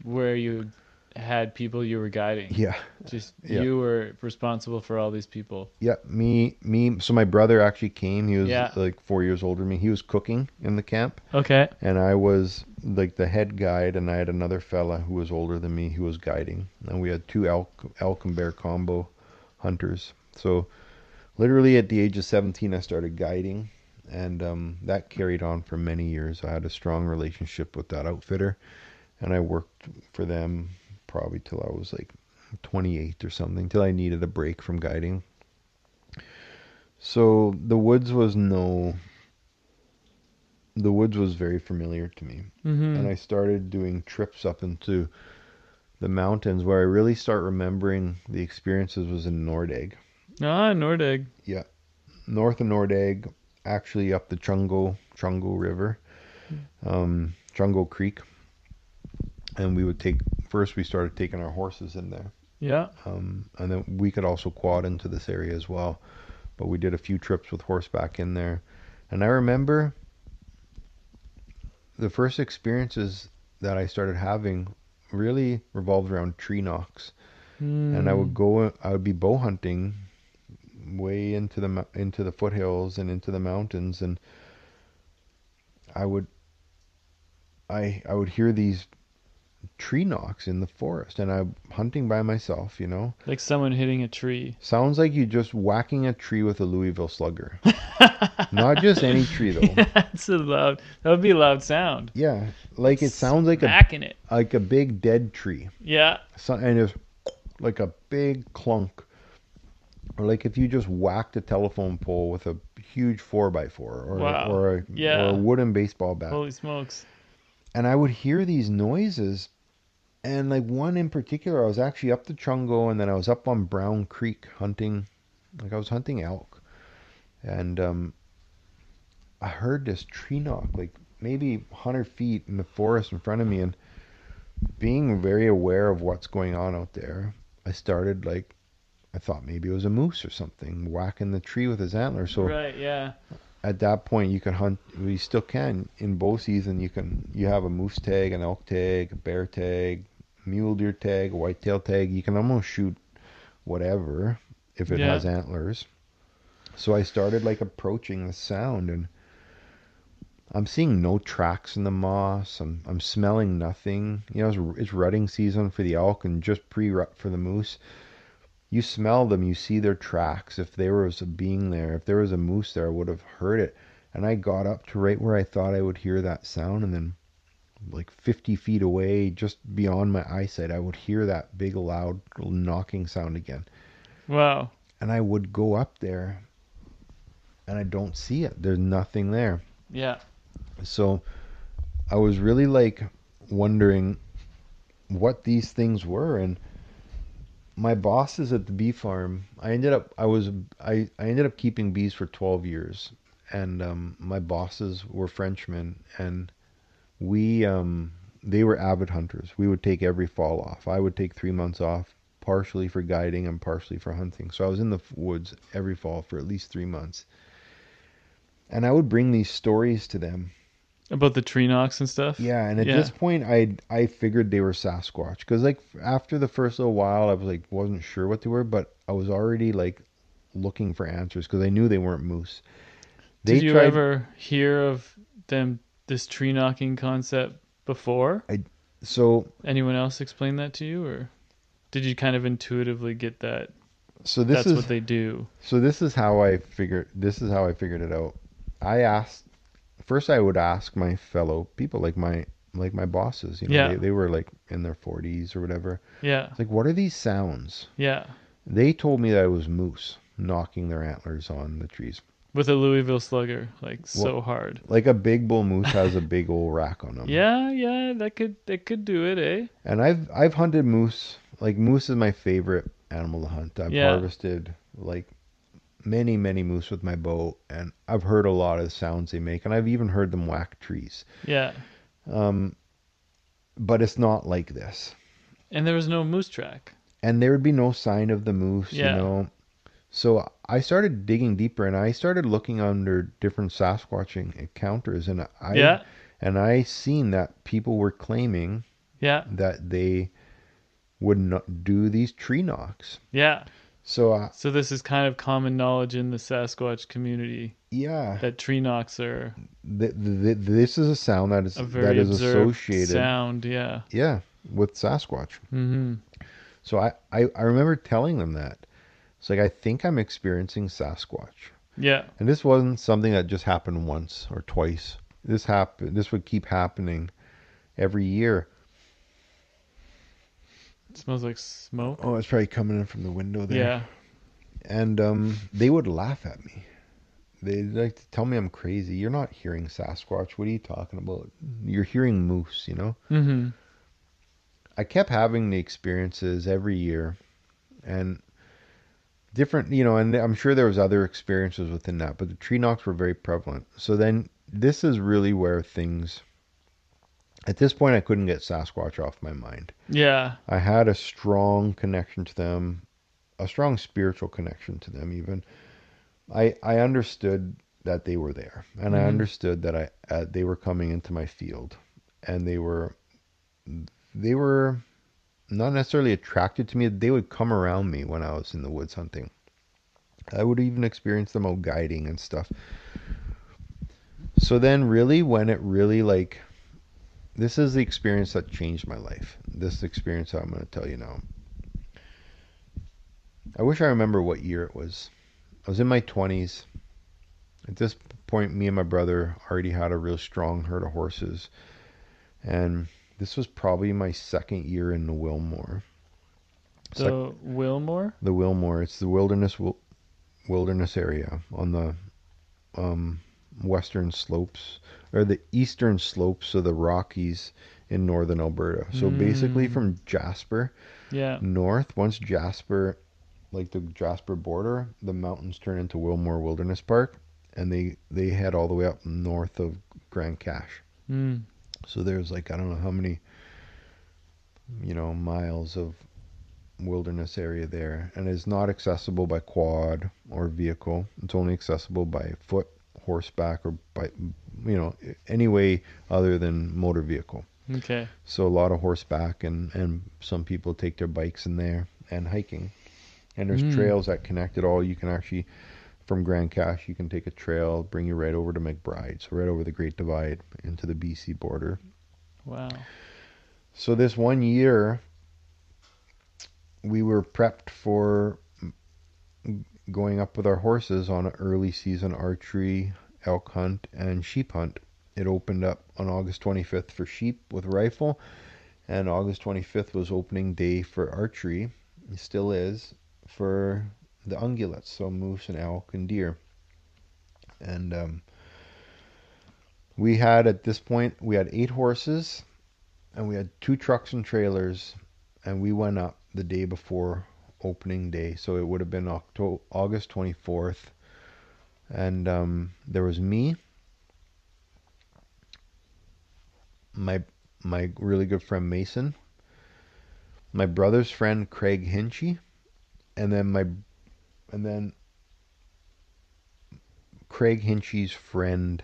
Where you had people you were guiding. Yeah, Just yeah, you were responsible for all these people. yeah. Me. So my brother actually came. He was Yeah. like 4 years older than me. He was cooking in the camp, Okay. and I was like the head guide, and I had another fella who was older than me who was guiding, and we had two elk and bear combo hunters. So literally at the age of 17, I started guiding, and that carried on for many years. I had a strong relationship with that outfitter, and I worked for them probably till I was like 28 or something, till I needed a break from guiding. So the woods was very familiar to me, and Mm-hmm. I started doing trips up into the mountains. Where I really start remembering the experiences was in Nordegg. Ah, Nordegg. Yeah, north of Nordegg, actually up the Trungo River, Trungo Creek, and we started taking our horses in there, Yeah. and then we could also quad into this area as well. But we did a few trips with horseback in there, and I remember the first experiences that I started having really revolved around tree knocks. And Hmm. I would be bow hunting way into the foothills and into the mountains, and I would I would hear these tree knocks in the forest, and I'm hunting by myself, Like someone hitting a tree. Sounds like you just whacking a tree with a Louisville slugger. Not just any tree though. That's a loud. That would be a loud sound. Yeah, like it sounds like a Smacking it. big dead tree. Yeah. And it's like a big clunk, or like if you just whacked a telephone pole with a huge 4x4, Wow. or a Yeah. wooden baseball bat. Holy smokes. And I would hear these noises, and like one in particular, I was actually up the Chungo, and then I was up on Brown Creek hunting, like I was hunting elk, and I heard this tree knock, like maybe 100 feet in the forest in front of me, and being very aware of what's going on out there, I started like, I thought maybe it was a moose or something whacking the tree with his antler. So Right. Yeah. at that point, you can hunt. We still can in bow season. You have a moose tag, an elk tag, a bear tag, mule deer tag, a whitetail tag. You can almost shoot whatever if it Yeah. has antlers. So I started like approaching the sound, and I'm seeing no tracks in the moss. I'm smelling nothing. It's rutting season for the elk and just pre-rut for the moose. You smell them, you see their tracks. If there was a being there, if there was a moose there, I would have heard it. And I got up to right where I thought I would hear that sound, and then like 50 feet away, just beyond my eyesight, I would hear that big loud knocking sound again. Wow. And I would go up there, and I don't see it. There's nothing there. Yeah. So I was really like wondering what these things were. And my bosses at the bee farm, I ended up keeping bees for 12 years. And my bosses were Frenchmen, and we they were avid hunters. We would take every fall off. I would take 3 months off, partially for guiding and partially for hunting. So I was in the woods every fall for at least 3 months. And I would bring these stories to them. About the tree knocks and stuff. Yeah, and at this Yeah. point, I figured they were Sasquatch, because like after the first little while, I was like wasn't sure what they were, but I was already like looking for answers because I knew they weren't moose. Did They you tried. ever hear of them this tree knocking concept before? I so Anyone else explain that to you, or did you kind of intuitively get that so this that's is what they do? so this is how I figured it out. I asked first. I would ask my fellow people, like my bosses. Yeah. They were like in their 40s or whatever. Yeah. It's like, what are these sounds? Yeah. They told me that it was moose knocking their antlers on the trees. With a Louisville slugger, like Well, so hard. like a big bull moose has a big old rack on them. Yeah, yeah, that could do it, eh? And I've hunted moose. Like moose is my favorite animal to hunt. I've Yeah. harvested like many moose with my bow, and I've heard a lot of the sounds they make, and I've even heard them whack trees. Yeah. Um, but it's not like this. And there was no moose track. And there would be no sign of the moose, Yeah. So I started digging deeper, and I started looking under different Sasquatching encounters, Yeah. and I seen that people were claiming Yeah. that they would not do these tree knocks. Yeah. So So this is kind of common knowledge in the Sasquatch community yeah, that tree knocks are this is a sound a that very is observed associated, sound. Yeah. yeah, with Sasquatch. Mm-hmm. So I remember telling them that. It's like, I think I'm experiencing Sasquatch. Yeah. And this wasn't something that just happened once or twice. This would keep happening every year. It smells like smoke. Oh, it's probably coming in from the window there. Yeah. And they would laugh at me. They'd like to tell me I'm crazy. You're not hearing Sasquatch. What are you talking about? You're hearing moose. Mm-hmm. I kept having the experiences every year, and different, and I'm sure there was other experiences within that, but the tree knocks were very prevalent. So then this is really where things, at this point, I couldn't get Sasquatch off my mind. Yeah. I had a strong connection to them, a strong spiritual connection to them even. I understood that they were there, and I Mm-hmm. understood that they were coming into my field, and they were not necessarily attracted to me. They would come around me when I was in the woods hunting. I would even experience them out guiding and stuff. So then really when it really like, this is the experience that changed my life. This experience I'm going to tell you now. I wish I remember what year it was. I was in my 20s. At this point, me and my brother already had a real strong herd of horses. And this was probably my second year in the Wilmore. The Wilmore? The Wilmore, it's the wilderness area on the western slopes, or the eastern slopes of the Rockies in northern Alberta. So basically Mm. from Jasper Yeah. north, once Jasper, like the Jasper border, the mountains turn into Wilmore Wilderness Park, and they head all the way up north of Grand Cache. Mm. So there's like, I don't know how many, miles of wilderness area there, and is not accessible by quad or vehicle. It's only accessible by foot, horseback, or by any way other than motor vehicle. Okay. So a lot of horseback, and some people take their bikes in there, and hiking. And there's Mm. trails that connect it all. You can actually, from Grand Cache, you can take a trail, bring you right over to McBride, so right over the Great Divide into the BC border. Wow. So this one year, we were prepped for going up with our horses on an early season archery, elk hunt, and sheep hunt. It opened up on August 25th for sheep with rifle, and August 25th was opening day for archery. It still is, for the ungulates, so moose and elk and deer. And we had at this point we had 8 horses, and we had 2 trucks and trailers, and we went up the day before opening day, so it would have been August 24th. And there was me, my my really good friend Mason, my brother's friend Craig Hinchy, and then Craig Hinchy's friend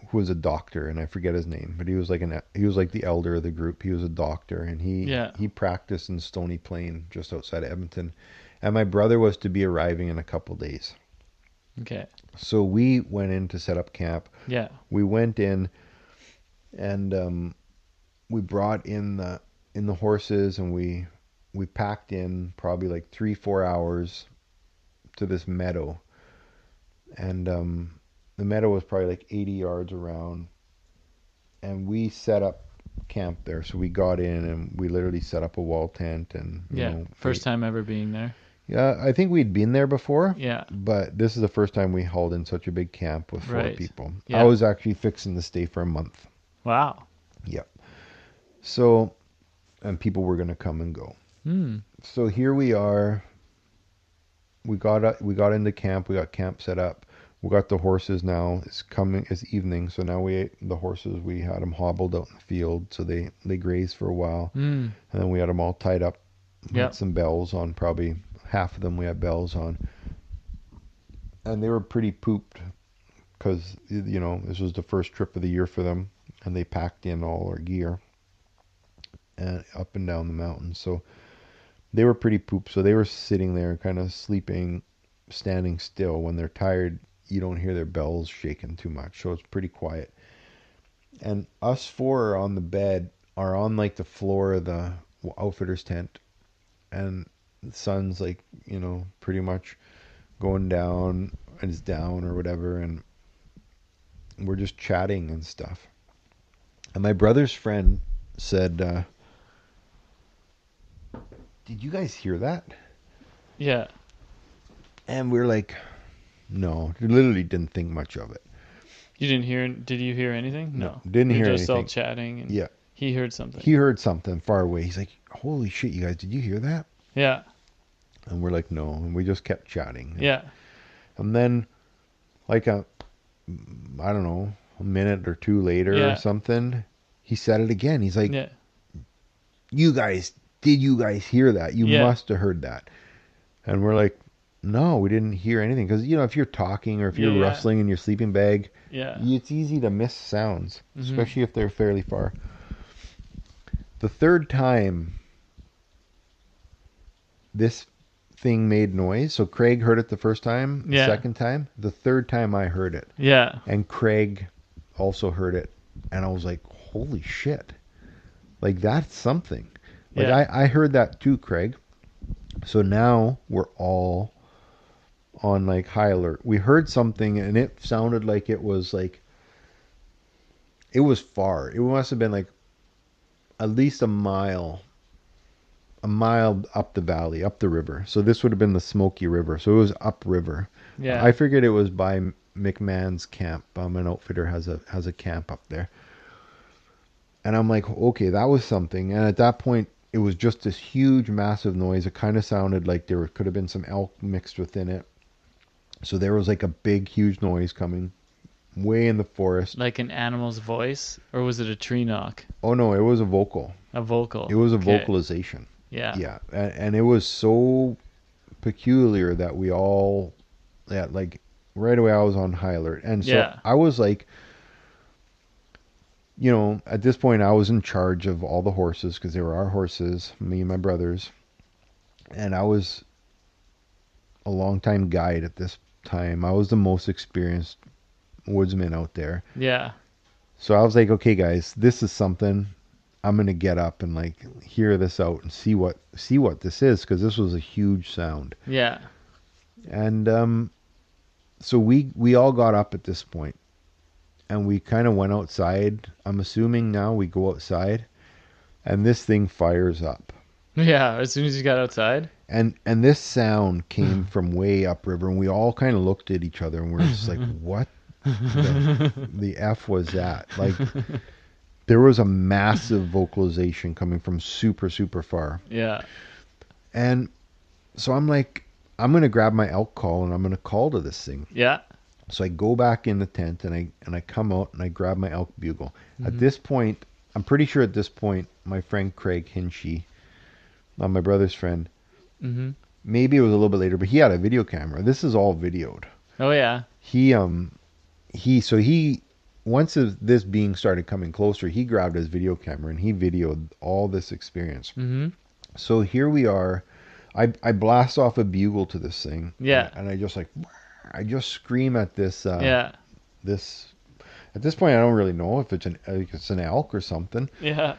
who was a doctor, and I forget his name, but he was like the elder of the group. He was a doctor, and Yeah. he practiced in Stony Plain, just outside of Edmonton. And my brother was to be arriving in a couple days. Okay. So we went in to set up camp. Yeah. We went in, and we brought in the horses, and we packed in probably like 3-4 hours to this meadow. And the meadow was probably like 80 yards around, and we set up camp there. So we got in and we literally set up a wall tent, and Yeah. First time ever being there. yeah, I think we'd been there before, Yeah. but this is the first time we hauled in such a big camp with 4 Right. people. Yeah. I was actually fixing to stay for a month. Wow. Yep. So, and people were going to come and go. Hmm. So here we are. We got into camp. We got camp set up. We got the horses now. It's evening, so now the horses, we had them hobbled out in the field, so they grazed for a while, Hmm. and then we had them all tied up. We Yep. had some bells on, probably half of them we had bells on, and they were pretty pooped because this was the first trip of the year for them, and they packed in all their gear and up and down the mountain, so they were pretty pooped. So they were sitting there, kind of sleeping, standing still. When they're tired, you don't hear their bells shaking too much, so it's pretty quiet. And us 4 are on the bed, are on like the floor of the outfitter's tent, and the sun's like, pretty much going down, and it's down or whatever, and we're just chatting and stuff. And my brother's friend said, "Did you guys hear that?" Yeah. And we're like, "No," literally didn't think much of it. You didn't hear? Did you hear anything? No, didn't You're hear just all anything. chatting, and Yeah, he heard something. he heard something far away. He's like, "Holy shit, you guys, did you hear that?" Yeah. And we're like, "No," and we just kept chatting. Yeah. And then, like I don't know, a minute or 2 later Yeah. or something, he said it again. He's like, Yeah. Did you guys hear that? You Yeah. must have heard that." And we're like, "No, we didn't hear anything." Because, if you're talking or if you're Yeah. rustling in your sleeping bag, Yeah. it's easy to miss sounds, Mhm. especially if they're fairly far. The third time this thing made noise, so Craig heard it the first time, the Yeah. second time, the third time I heard it. Yeah. And Craig also heard it. And I was like, holy shit. Like, that's something. Like, Yeah. I heard that too, Craig. So now we're all on like high alert. We heard something, and it sounded like it was far. It must have been like at least a mile up the valley, up the river. So this would have been the Smoky River. So it was upriver. Yeah. I figured it was by McMahon's camp. An outfitter has a camp up there. And I'm like, okay, that was something. And at that point, it was just this huge, massive noise. It kind of sounded like there could have been some elk mixed within it. So there was like a big, huge noise coming way in the forest. Like an animal's voice, or was it a tree knock? Oh no, it was a vocal. A vocal. It was a Okay. vocalization. Yeah. Yeah, and it was so peculiar that we all, yeah, like right away I was on high alert. And so Yeah. I was like, at this point I was in charge of all the horses because they were our horses, me and my brothers. And I was a longtime guide at this time. I was the most experienced woodsman out there. Yeah. So I was like, okay, guys, this is something. I'm gonna get up and like hear this out and see what this is, because this was a huge sound. Yeah. And so we all got up at this point, and we kind of went outside. I'm assuming now we go outside, and this thing fires up. Yeah, as soon as you got outside. And this sound came from way upriver, and we all kind of looked at each other, and we're just like, "What the f was that?" Like there was a massive vocalization coming from super super far, Yeah. and so I'm like, I'm gonna grab my elk call and I'm gonna call to this thing. Yeah. So I go back in the tent and I come out and I grab my elk bugle. At Hmm. this point, I'm pretty sure at this point, my friend Craig Hinchy, my brother's friend, Hmm. maybe it was a little bit later, but he had a video camera. This is all videoed. Oh yeah. He once this being started coming closer, he grabbed his video camera and he videoed all this experience. Hmm. So here we are. I blast off a bugle to this thing, Yeah. and I just scream at this Yeah. this. At this point, I don't really know if it's an elk or something. Yeah.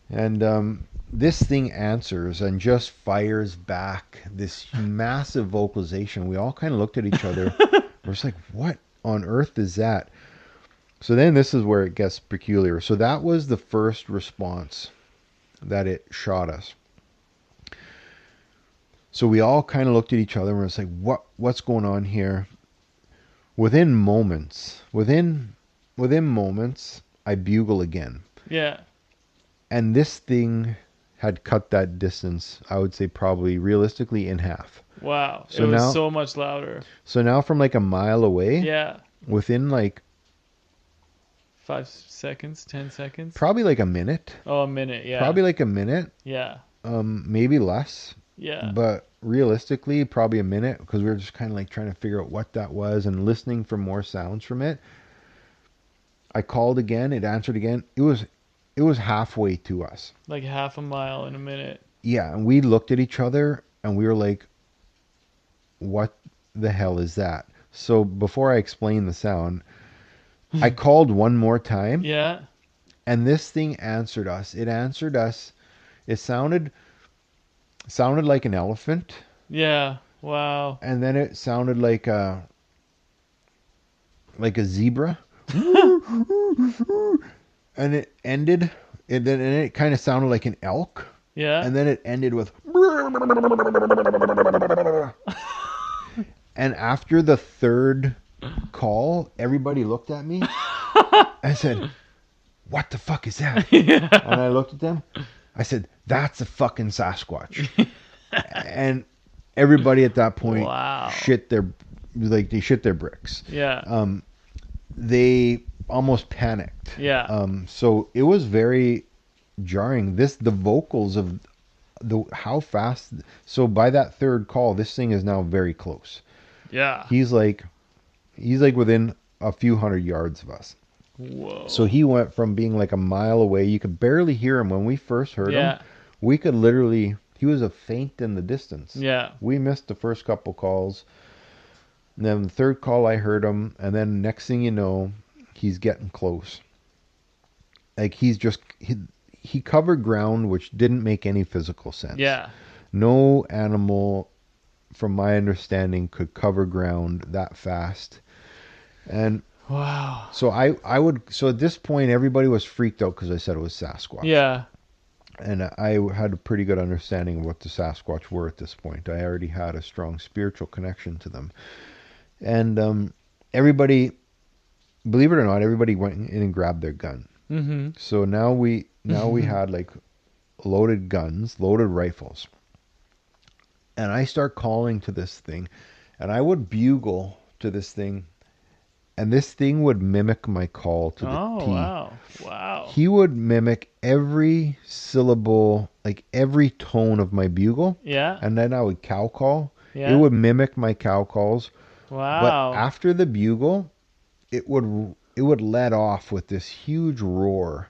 And this thing answers and just fires back this massive vocalization. We all kind of looked at each other. We're just like, what on earth is that? So then this is where it gets peculiar. So that was the first response that it shot us. So we all kind of looked at each other and we're just like, what's going on here? Within moments, I bugle again. Yeah. And this thing had cut that distance, I would say probably realistically in half. Wow. It So was now so much louder. so now from like a mile away, Yeah. within like 5 seconds, 10 seconds. probably like a minute, Oh, a minute. Yeah. probably like a minute, Yeah. maybe less, Yeah. but realistically probably a minute because we were just kind of like trying to figure out what that was and listening for more sounds from it. I called again, it answered again. It was halfway to us. Like half a mile in a minute. Yeah, and we looked at each other and we were like, what the hell is that? So before I explain the sound, I called one more time Yeah. and this thing answered us. It answered us. It sounded like an elephant, Yeah. Wow. and then it sounded like a zebra, and it ended. And it kind of sounded like an elk, Yeah. and then it ended with. And after the third call, everybody looked at me. I said, "What the fuck is that?" Yeah. And I looked at them. I said, "That's a fucking Sasquatch." And everybody at that point Wow. they shit their bricks. Yeah. They almost panicked. Yeah. So it was very jarring. The vocals of the how fast. So by that third call, this thing is now very close. Yeah. He's like within a few hundred yards of us. Whoa. So he went from being like a mile away. You could barely hear him when we first heard him. Yeah. We could literally. He was a faint in the distance. Yeah. We missed the first couple calls. And then the third call, I heard him, and then next thing you know, he's getting close. Like he covered ground which didn't make any physical sense. Yeah. No animal, from my understanding, could cover ground that fast. And Wow. so so at this point everybody was freaked out because I said it was Sasquatch. Yeah. And I had a pretty good understanding of what the Sasquatch were at this point. I already had a strong spiritual connection to them. And everybody, believe it or not, everybody went in and grabbed their gun. Mm-hmm. So now we had like loaded guns, loaded rifles. And I start calling to this thing, and I would bugle to this thing, and this thing would mimic my call to the Oh, T. wow. Wow. He would mimic every syllable, like every tone of my bugle, Yeah. and then I would cow call. Yeah. It would mimic my cow calls. Wow. But after the bugle, it would let off with this huge roar,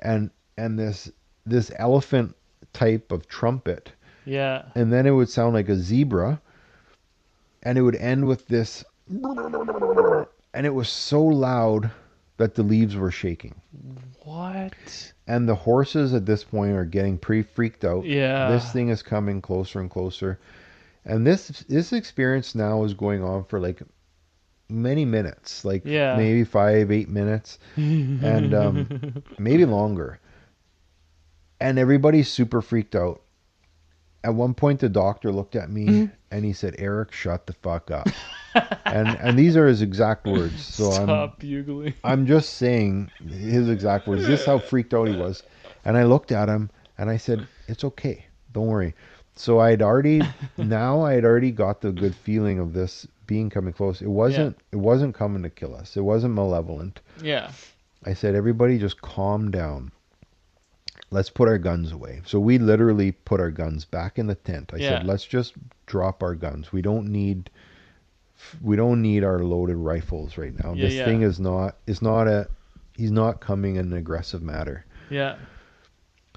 and this elephant type of trumpet, Yeah. and then it would sound like a zebra, and it would end with this, and it was so loud that the leaves were shaking. What? And the horses at this point are getting pretty freaked out. Yeah. This thing is coming closer and closer. And this experience now is going on for like many minutes, like Yeah. maybe 5-8 minutes, and maybe longer. And everybody's super freaked out. At one point, the doctor looked at me and he said, "Eric, shut the fuck up." And these are his exact words. So Stop bugling. I'm just saying his exact words. This is how freaked out he was. And I looked at him and I said, "It's okay. Don't worry." So I had already got the good feeling of this being coming close. It wasn't coming to kill us. It wasn't malevolent. Yeah. I said, "Everybody just calm down. Let's put our guns away." So we literally put our guns back in the tent. I said, "Let's just drop our guns. We don't need our loaded rifles right now. This thing is not he's not coming in an aggressive manner." Yeah.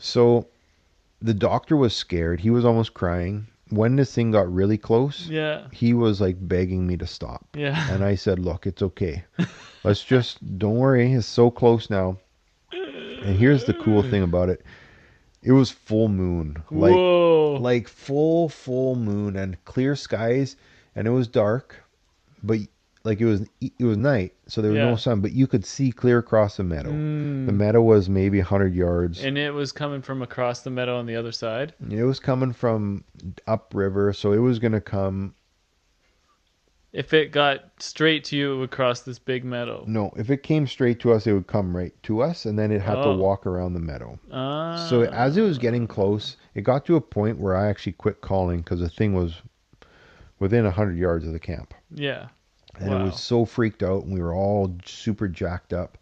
So the doctor was scared. He was almost crying. When this thing got really close, he was like begging me to stop. Yeah. And I said, "Look, it's okay. Let's just, don't worry. It's so close now." And here's the cool thing about it. It was full moon. Whoa. Like full moon and clear skies, and it was dark, but like it was night, so there was no sun, but you could see clear across the meadow. The meadow was maybe 100 yards. And it was coming from across the meadow on the other side? It was coming from upriver, so it was going to come. If it got straight to you, it would cross this big meadow. No, if it came straight to us, it would come right to us, and then it had to walk around the meadow. So as it was getting close, it got to a point where I actually quit calling because the thing was within 100 yards of the camp. Yeah. And it was so freaked out, and we were all super jacked up.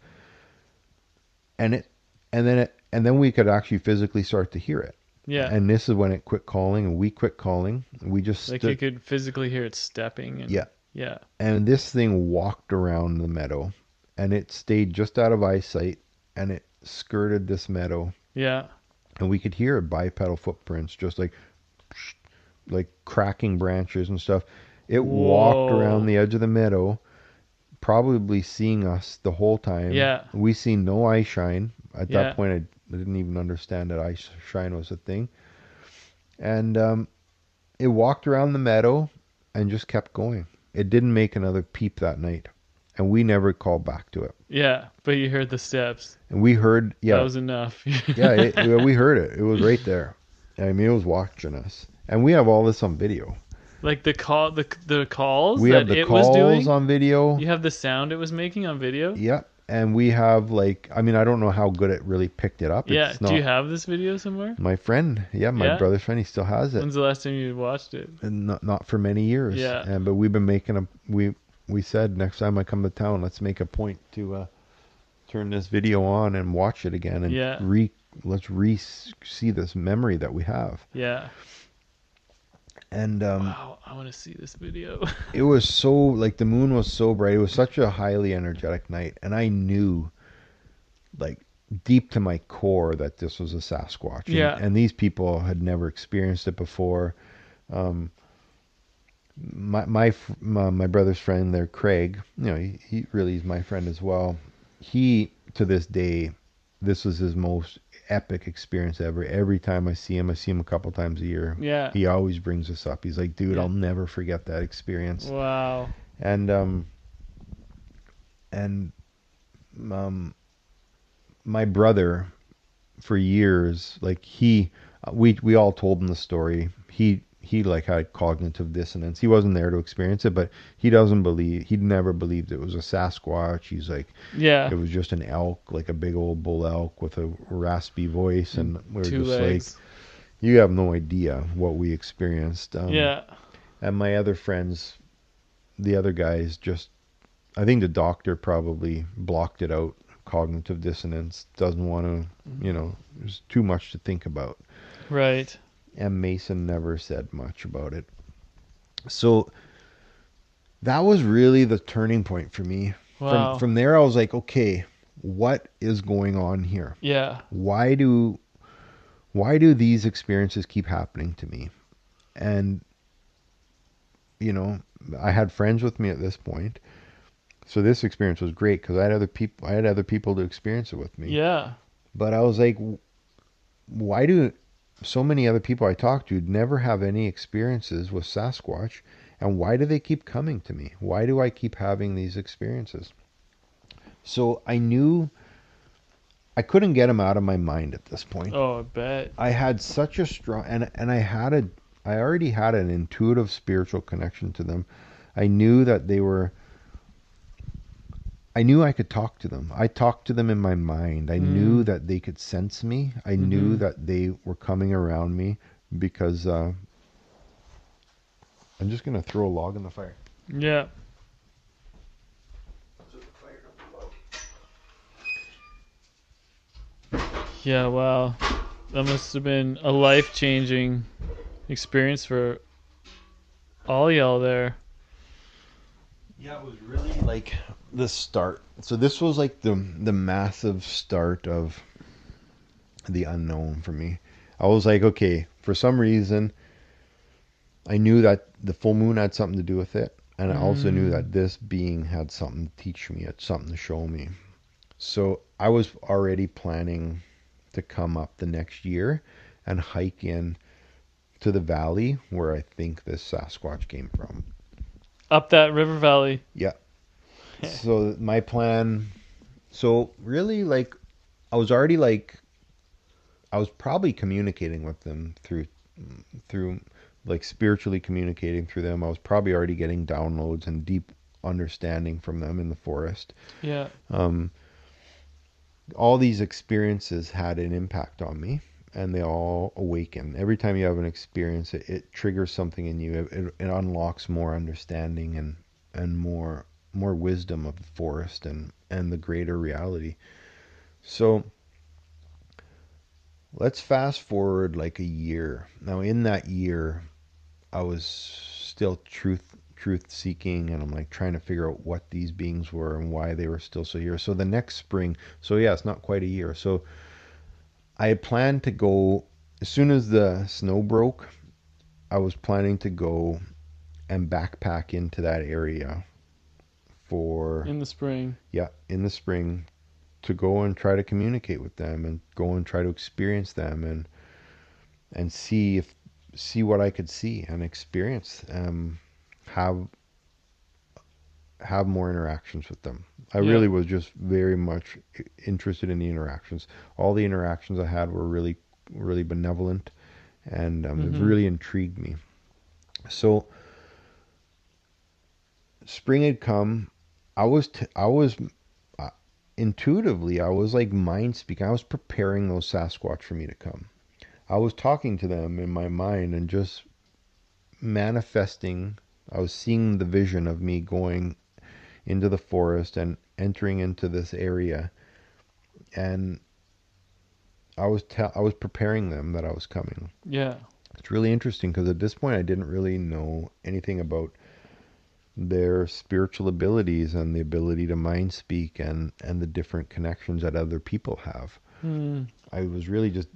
And then we could actually physically start to hear it. Yeah. And this is when it quit calling, and we quit calling. We just like you could physically hear it stepping. And, yeah. Yeah. And this thing walked around the meadow, and it stayed just out of eyesight, and it skirted this meadow. Yeah. And we could hear bipedal footprints, just like cracking branches and stuff. It walked around the edge of the meadow, probably seeing us the whole time. Yeah. We seen no eye shine. At that point, I didn't even understand that eye shine was a thing. And it walked around the meadow and just kept going. It didn't make another peep that night. And we never called back to it. Yeah, but you heard the steps. And we heard, That was enough. we heard it. It was right there. I mean, it was watching us. And we have all this on video. Like the calls we that have the it calls was doing on video. You have the sound it was making on video? Yeah. And we have I don't know how good it really picked it up. Yeah. Do you have this video somewhere? My friend, my brother's friend, he still has it. When's the last time you watched it? And not for many years. Yeah. But we've been making we said next time I come to town, let's make a point to turn this video on and watch it again and let's see this memory that we have. Yeah. And wow, I want to see this video. It was so the moon was so bright. It was such a highly energetic night, and I knew deep to my core that this was a Sasquatch. Yeah. And these people had never experienced it before. My brother's friend there, Craig, he really is my friend as well. He, to this day, this was his most epic experience ever. Every time I see him a couple times a year. Yeah. He always brings this up. He's like, "Dude, I'll never forget that experience." Wow. And my brother, for years, we all told him the story. He had cognitive dissonance. He wasn't there to experience it, but he'd never believed it was a Sasquatch. He's like, yeah, it was just an elk, like a big old bull elk with a raspy voice. And we were Two just legs. like, you have no idea what we experienced. Yeah. And my other friends, the other guys, I think the doctor probably blocked it out. Cognitive dissonance, doesn't want to, there's too much to think about. Right. And Mason never said much about it. So that was really the turning point for me. Wow. From there, I was like, okay, what is going on here? Yeah. Why do these experiences keep happening to me? And, I had friends with me at this point. So this experience was great because I had other people to experience it with me. Yeah. But I was like, why do so many other people I talked to never have any experiences with Sasquatch, and why do they keep coming to me? Why do I keep having these experiences? So I knew I couldn't get them out of my mind at this point. Oh, I bet. I had such a strong and I already had an intuitive spiritual connection to them. I knew that they were I knew I could talk to them. I talked to them in my mind. I knew Mm. that they could sense me. I knew Mm-hmm. that they were coming around me because I'm just gonna throw a log in the fire. Yeah. Yeah, wow. That must have been a life-changing experience for all y'all there. Yeah, it was really like the start. So this was like the massive start of the unknown for me. I was like, okay, for some reason, I knew that the full moon had something to do with it, and I also knew Mm. that this being had something to teach me, had something to show me. So I was already planning to come up the next year and hike in to the valley where I think this Sasquatch came from. Up that river valley. Yeah. So my plan, so really like I was already like I was probably communicating with them through like spiritually communicating through them. I was probably already getting downloads and deep understanding from them in the forest. Yeah. Um, all these experiences had an impact on me, and they all awaken. Every time you have an experience, it triggers something in you. It unlocks more understanding and more wisdom of the forest and the greater reality. So let's fast forward like a year. Now, in that year, I was still truth seeking, and I'm like trying to figure out what these beings were and why they were still so here. So the next spring, so yeah, it's not quite a year. So I had planned to go as soon as the snow broke. I was planning to go and backpack into that area for In the spring. yeah, in the spring to go and try to communicate with them and go and try to experience them and see what I could see and experience have have more interactions with them. I Yeah. really was just very much interested in the interactions. All the interactions I had were really benevolent and it Mm-hmm. really intrigued me. So spring had come. I was uh, intuitively I was like mind speaking. I was preparing those Sasquatch for me to come. I was talking to them in my mind and just manifesting. I was seeing the vision of me going into the forest and entering into this area, and I was preparing them that I was coming. Yeah. It's really interesting because at this point I didn't really know anything about their spiritual abilities and the ability to mind speak and the different connections that other people have. Mm. I was really just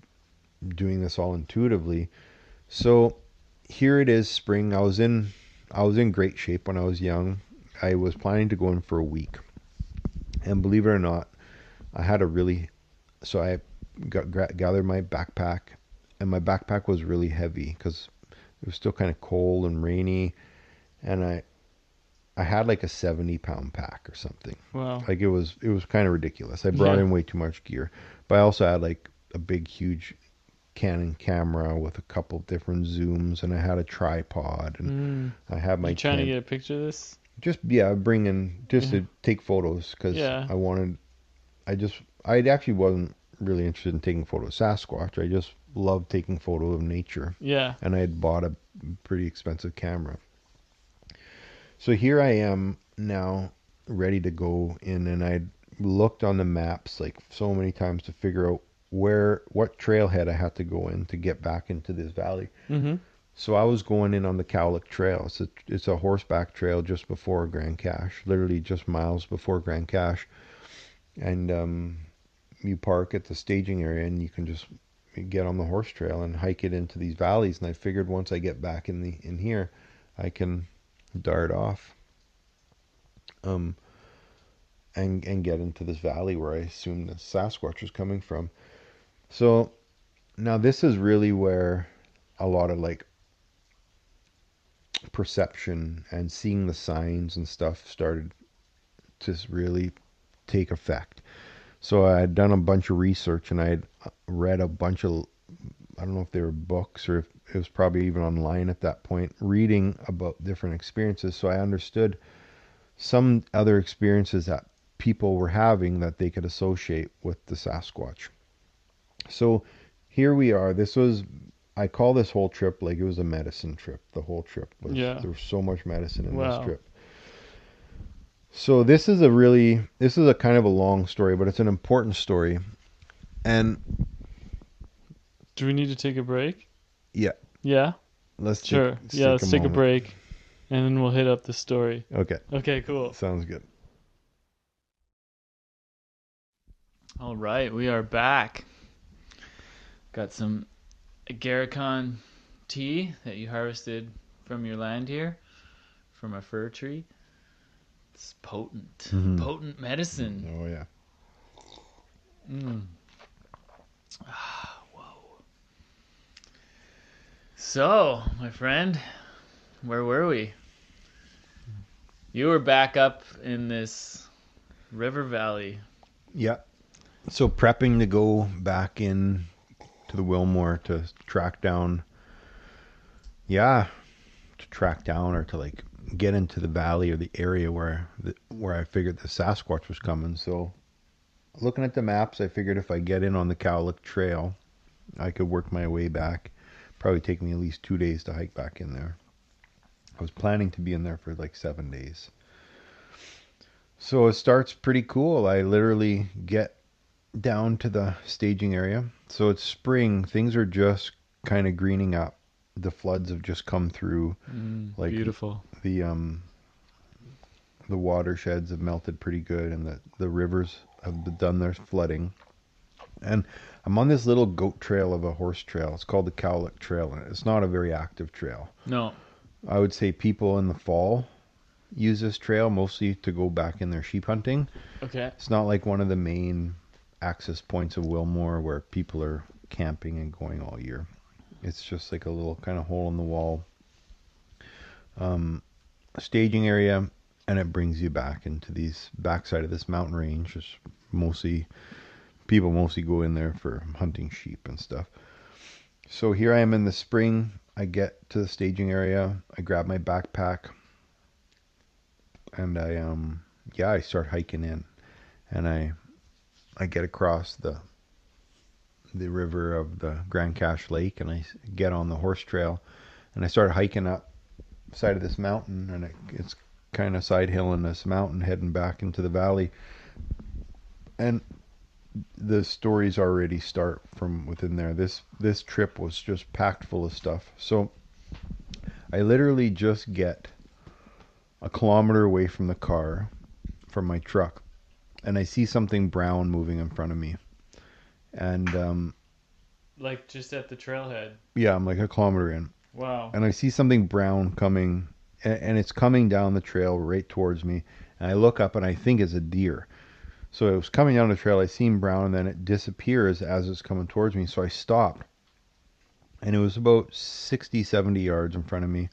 doing this all intuitively. So here it is, spring. I was in great shape when I was young. I was planning to go in for a week, and believe it or not, I had a really so I gathered my backpack, and my backpack was really heavy because it was still kind of cold and rainy, and I had like a 70-pound pack or something. Wow. Like it was kind of ridiculous. I brought Yeah. in way too much gear, but I also had like a big huge Canon camera with a couple different zooms, and I had a tripod, and Mm. I had You my trying to tent. get a picture of this? Just yeah, bring in just Yeah. to take photos because Yeah. I wanted. I actually wasn't really interested in taking photos of Sasquatch. I just loved taking photo of nature, Yeah. and I had bought a pretty expensive camera. So here I am now, ready to go in, and I'd looked on the maps like so many times to figure out what trailhead I had to go in to get back into this valley. Mm-hmm. So I was going in on the Cowlick Trail. It's a horseback trail just before Grand Cache, literally just miles before Grand Cache. And you park at the staging area and you can just get on the horse trail and hike it into these valleys. And I figured once I get back in here, I can dart off um, and get into this valley where I assume the Sasquatch is coming from. So now this is really where a lot of like perception and seeing the signs and stuff started to really take effect. So I had done a bunch of research and I had read a bunch of, I don't know if they were books or if it was probably even online at that point, reading about different experiences. So I understood some other experiences that people were having that they could associate with the Sasquatch. So here we are. I call this whole trip like it was a medicine trip. The whole trip Yeah. there was so much medicine in this Wow. trip. So this is a kind of a long story, but it's an important story. And Do we need to take a break? yeah, Yeah. let's Sure. Yeah. take a Let's take a moment. break, and then we'll hit up the story. Okay, Okay. Cool. sounds good. All right. We are back. Got some Agaricon tea that you harvested from your land here, from a fir tree. It's potent. Mhm. Potent medicine. Oh yeah. Mm. Whoa. So, my friend, where were we? You were back up in this river valley. Yeah. So prepping to go back in to the Wilmore to track down, yeah, to track down or to like get into the valley or the area where I figured the Sasquatch was coming. So looking at the maps, I figured if I get in on the Cowlick Trail, I could work my way back. Probably take me at least 2 days to hike back in there. I was planning to be in there for like 7 days. So it starts pretty cool. I literally get down to the staging area. So it's spring. Things are just kind of greening up. The floods have just come through. Like Beautiful. the watersheds have melted pretty good, and the rivers have done their flooding. And I'm on this little goat trail of a horse trail. It's called the Cowlick Trail, and it's not a very active trail. No. I would say people in the fall use this trail mostly to go back in their sheep hunting. Okay. It's not like one of the main access points of Wilmore where people are camping and going all year. It's just like a little kind of hole in the wall staging area, and it brings you back into these backside of this mountain range. Just mostly people mostly go in there for hunting sheep and stuff. So here I am in the spring. I get to the staging area. I grab my backpack, and I start hiking in, and I get across the river of the Grand Cache Lake, and I get on the horse trail, and I start hiking up side of this mountain, and it's kind of side hill in this mountain, heading back into the valley, and the stories already start from within there. This trip was just packed full of stuff. So I literally just get a kilometer away from the car, from my truck, and I see something brown moving in front of me. And Like just at the trailhead. yeah, I'm like a kilometer in, Wow. and I see something brown coming, and it's coming down the trail right towards me. And I look up, and I think it's a deer. So it was coming down the trail. I seen brown, and then it disappears as it's coming towards me. So I stopped, and it was about 60, 70 yards in front of me.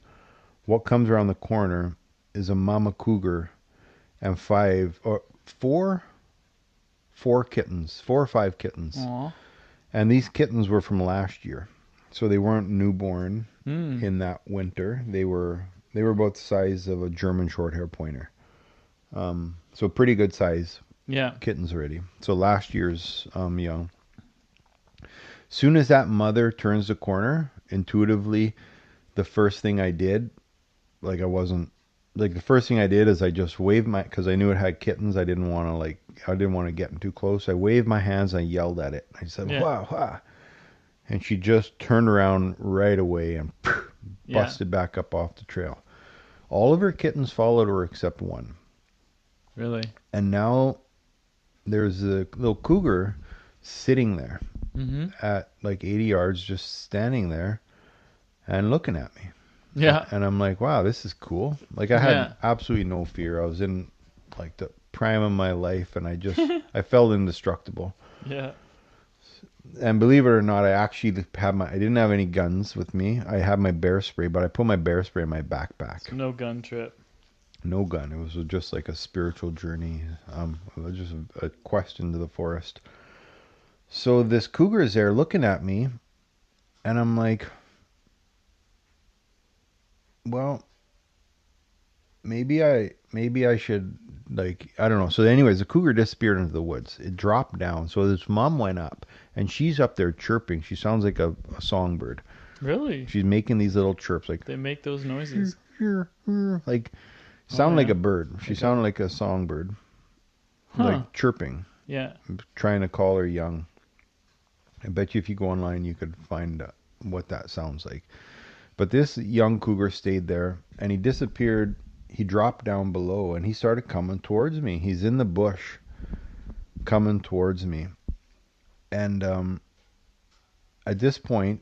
What comes around the corner is a mama cougar and four kittens, 4 or 5 kittens. Aw. And these kittens were from last year. So they weren't newborn Mm. in that winter. They were about the size of a German short hair pointer. So pretty good size Yeah. kittens already. So last year's young. Soon as that mother turns the corner, intuitively, the first thing I did, like I wasn't, like the first thing I did is I just waved because I knew it had kittens. I didn't want to get them too close. I waved my hands and I yelled at it. I said, Yeah. wow, wow. And she just turned around right away and Yeah. busted back up off the trail. All of her kittens followed her except one. Really. And now there's a little cougar sitting there Mm-hmm. at like 80 yards, just standing there and looking at me. Yeah. And I'm like, wow, this is cool. Like I had Yeah. absolutely no fear. I was in like the prime of my life, and I felt indestructible. Yeah. And believe it or not, I actually I didn't have any guns with me. I had my bear spray, but I put my bear spray in my backpack. No gun trip. No gun. It was just like a spiritual journey. It was just a quest into the forest. So this cougar is there looking at me, and I'm like, well, maybe I should, like, I don't know. So anyways, the cougar disappeared into the woods. It dropped down. So this mom went up, and she's up there chirping. She sounds like a songbird. Really? She's making these little chirps like They make those noises. like Oh sound like yeah. a bird. She Like sounded a like a songbird, huh. like chirping, Yeah. trying to call her young. I bet you if you go online, you could find what that sounds like. But this young cougar stayed there, and he disappeared. He dropped down below, and he started coming towards me. He's in the bush, coming towards me. And at this point,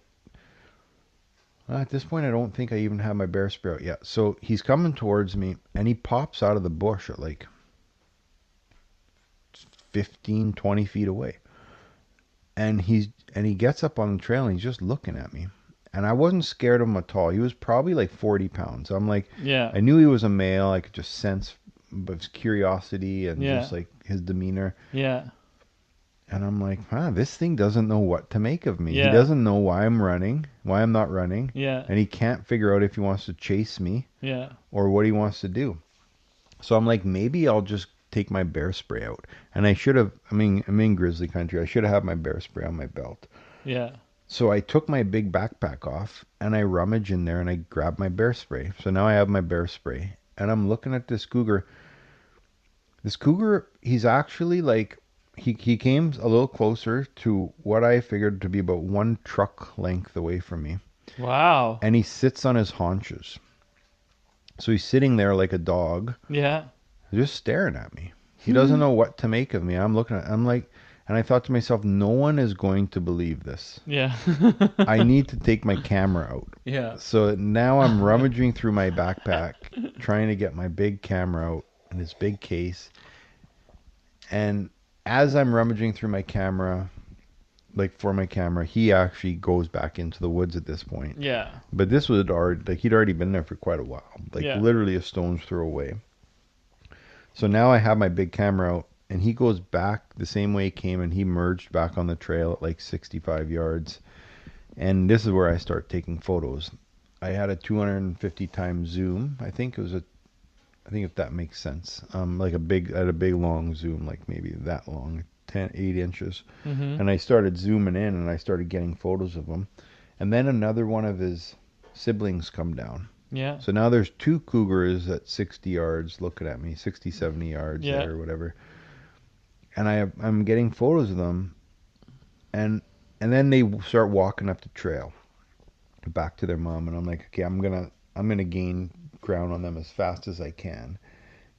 I don't think I even have my bear spray out yet. So he's coming towards me, and he pops out of the bush at like 15, 20 feet away. And he gets up on the trail, and he's just looking at me. And I wasn't scared of him at all. He was probably like 40 pounds. I'm like, Yeah. I knew he was a male. I could just sense his curiosity and just Yeah. like his demeanor. Yeah. And I'm like, this thing doesn't know what to make of me. He Yeah. doesn't know why I'm running, why I'm not running. Yeah. And he can't figure out if he wants to chase me Yeah. or what he wants to do. So I'm like, maybe I'll just take my bear spray out. And I should have, I mean, I'm in grizzly country. I should have had my bear spray on my belt. Yeah. So I took my big backpack off and I rummaged in there and I grabbed my bear spray. So now I have my bear spray and I'm looking at this cougar. This cougar, he's actually like, he came a little closer to what I figured to be about one truck length away from me. Wow. And he sits on his haunches. So he's sitting there like a dog, Yeah. just staring at me. He doesn't know what to make of me. I'm like, and I thought to myself, no one is going to believe this. Yeah. I need to take my camera out. Yeah. So now I'm rummaging through my backpack, trying to get my big camera out in this big case. And as I'm rummaging through my camera, like for my camera, he actually goes back into the woods at this point. Yeah. But this was already, like, he'd already been there for quite a while, like Yeah. literally a stone's throw away. So now I have my big camera out, and he goes back the same way he came, and he merged back on the trail at like 65 yards. And this is where I start taking photos. I had a 250 times zoom. I think if that makes sense. Like I had a big long zoom, like maybe that long, 8 inches. Mm-hmm. And I started zooming in, and I started getting photos of him. And then another one of his siblings come down. Yeah. So now there's two cougars at 60 yards looking at me, 60, 70 yards Yeah. there or whatever. And I'm getting photos of them. And then they start walking up the trail back to their mom, and I'm like, okay, I'm gonna gain ground on them as fast as I can.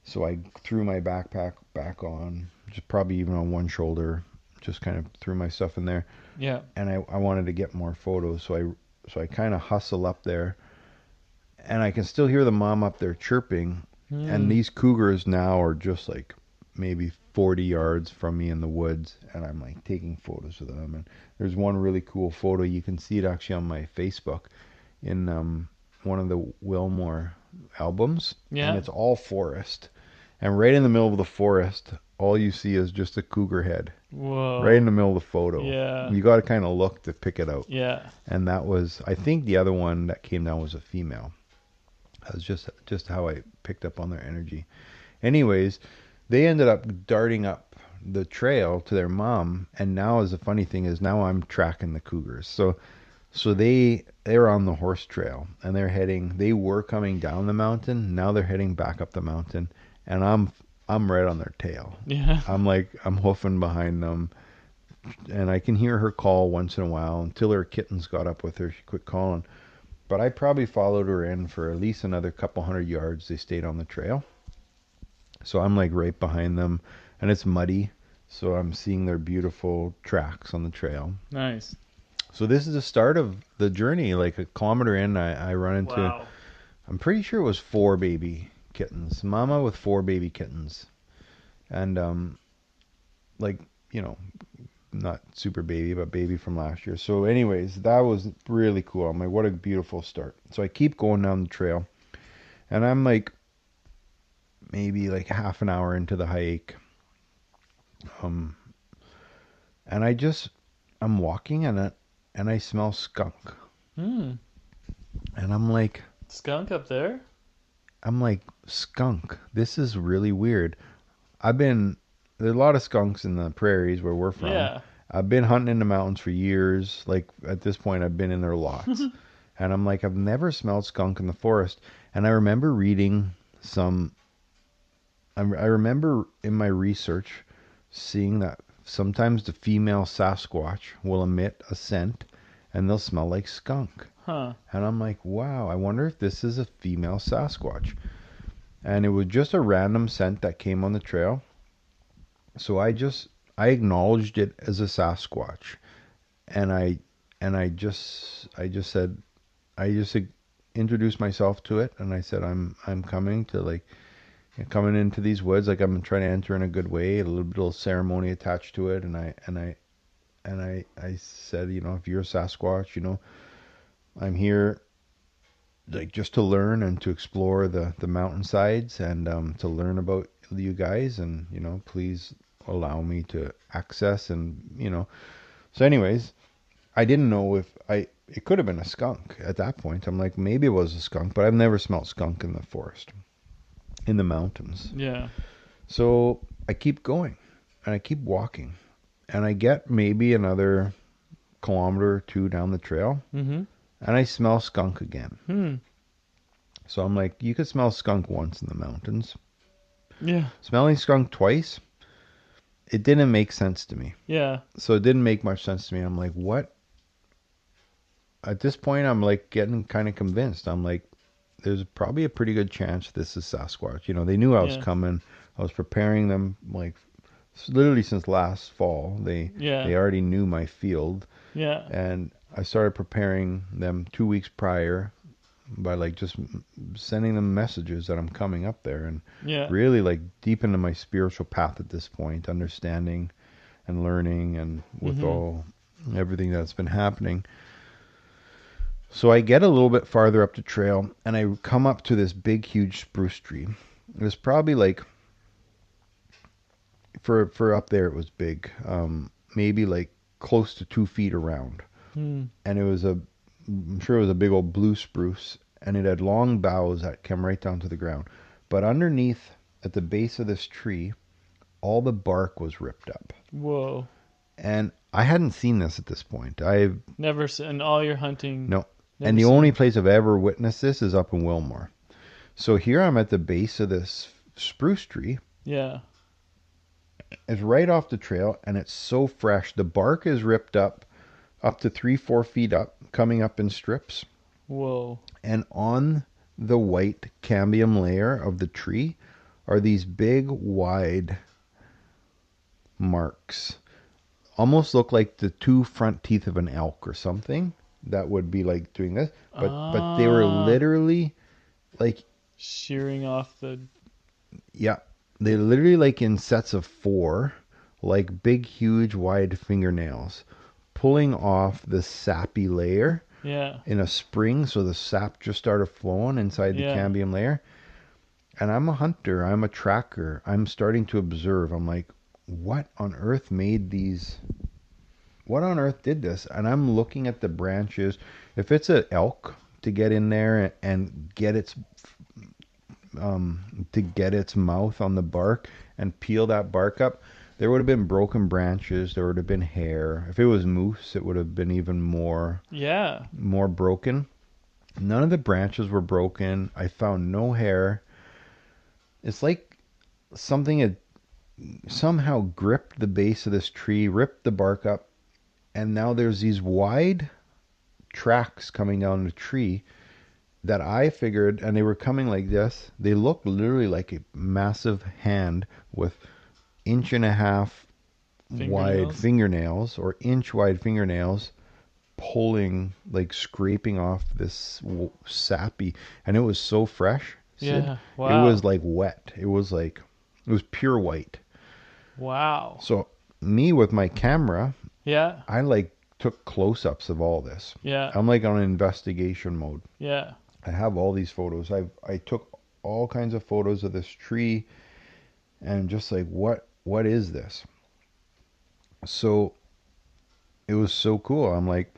So I threw my backpack back on, just probably even on one shoulder, just kind of threw my stuff in there. Yeah. And I wanted to get more photos, so I kind of hustle up there, and I can still hear the mom up there chirping. And these cougars now are just like maybe 40 yards from me in the woods, and I'm like taking photos of them. And there's one really cool photo. You can see it actually on my Facebook in one of the Wilmore albums. Yeah. And it's all forest. And right in the middle of the forest, all you see is just a cougar head. Whoa. Right in the middle of the photo. Yeah. You got to kind of look to pick it out. Yeah. And that was, I think the other one that came down was a female. That was just how I picked up on their energy. Anyways, they ended up darting up the trail to their mom, and now, as the funny thing is, now I'm tracking the cougars. So they're on the horse trail, and they were coming down the mountain. Now they're heading back up the mountain, and I'm right on their tail. Yeah. I'm hoofing behind them, and I can hear her call once in a while until her kittens got up with her. She quit calling. But I probably followed her in for at least another couple hundred yards. They stayed on the trail. So I'm like right behind them, and it's muddy. So I'm seeing their beautiful tracks on the trail. Nice. So this is the start of the journey. Like a kilometer in, I run into, Wow. I'm pretty sure it was 4 baby kittens. Mama with 4 baby kittens. And like, you know, not super baby, but baby from last year. So anyways, that was really cool. I'm like, what a beautiful start. So I keep going down the trail, and I'm like, maybe like half an hour into the hike. Um, and I'm walking and I smell skunk. Hmm. And I'm like, Skunk up there? skunk. This is really weird. I've been There's a lot of skunks in the prairies where we're from. Yeah. I've been hunting in the mountains for years. Like at this point, I've been in there lots, and I'm like, I've never smelled skunk in the forest. And I remember reading some. I remember in my research seeing that sometimes the female Sasquatch will emit a scent, and they'll smell like skunk. Huh. And I'm like, wow, I wonder if this is a female Sasquatch. And it was just a random scent that came on the trail. So I acknowledged it as a Sasquatch, and I just introduced myself to it, and I said I'm coming to like coming into these woods, like I'm trying to enter in a good way, a little ceremony attached to it, and I said, if you're a Sasquatch, I'm here like just to learn and to explore the mountainsides and to learn about you guys, and please allow me to access, and so anyways, I didn't know if I it could have been a skunk at that point. I'm like, maybe it was a skunk, but I've never smelled skunk in the forest, in the mountains. Yeah. So I keep going and I keep walking, and I get maybe another kilometer or two down the trail, Mm-hmm. and I smell skunk again. Hmm. So I'm like, you could smell skunk once in the mountains. Yeah. Smelling skunk twice, it didn't make sense to me. Yeah. So it didn't make much sense to me. I'm like, what? At this point, I'm like getting kind of convinced. I'm like, there's probably a pretty good chance this is Sasquatch. They knew I was Yeah. coming. I was preparing them like literally since last fall. They Yeah. already knew my field, Yeah. and I started preparing them 2 weeks prior by like just sending them messages that I'm coming up there, and Yeah. really like deep into my spiritual path at this point, understanding and learning, and with Mm-hmm. all everything that's been happening. So I get a little bit farther up the trail, and I come up to this big, huge spruce tree. It was probably like for up there, it was big, maybe like close to 2 feet around, Hmm. and I'm sure it was a big old blue spruce, and it had long boughs that came right down to the ground. But underneath, at the base of this tree, all the bark was ripped up, Whoa. and I hadn't seen this at this point. I've Never seen all your hunting. no, Never and the seen. only place I've ever witnessed this is up in Wilmore. So here I'm at the base of this spruce tree. Yeah. It's right off the trail, and it's so fresh. The bark is ripped up to 3, 4 feet up, coming up in strips. Whoa. And on the white cambium layer of the tree are these big, wide marks. Almost look like the two front teeth of an elk or something that would be like doing this. But they were Ah. literally like, Shearing off the. yeah, they literally like in sets of four, like big, huge, wide fingernails, pulling off the sappy layer Yeah. in a spring, so the sap just started flowing inside the Yeah. cambium layer. And I'm a hunter, I'm a tracker, I'm starting to observe. I'm like, what on earth made these? What on earth did this? And I'm looking at the branches. If it's an elk to get in there and get its to get its mouth on the bark and peel that bark up, there would have been broken branches. There would have been hair. If it was moose, it would have been even Yeah. more broken. None of the branches were broken. I found no hair. It's like something had somehow gripped the base of this tree, ripped the bark up, and now there's these wide tracks coming down the tree that I figured, and they were coming like this. They looked literally like a massive hand with inch and a half wide Fingernails. fingernails or inch wide fingernails, pulling, like scraping off this sappy, and it was so fresh, Sid. Yeah. It was Wow. like wet. It was pure white. Wow. So me with my camera, Yeah. I like took close-ups of all this. Yeah. I'm like on investigation mode. Yeah. I have all these photos. I took all kinds of photos of this tree, and just like, what is this? So it was so cool. I'm like,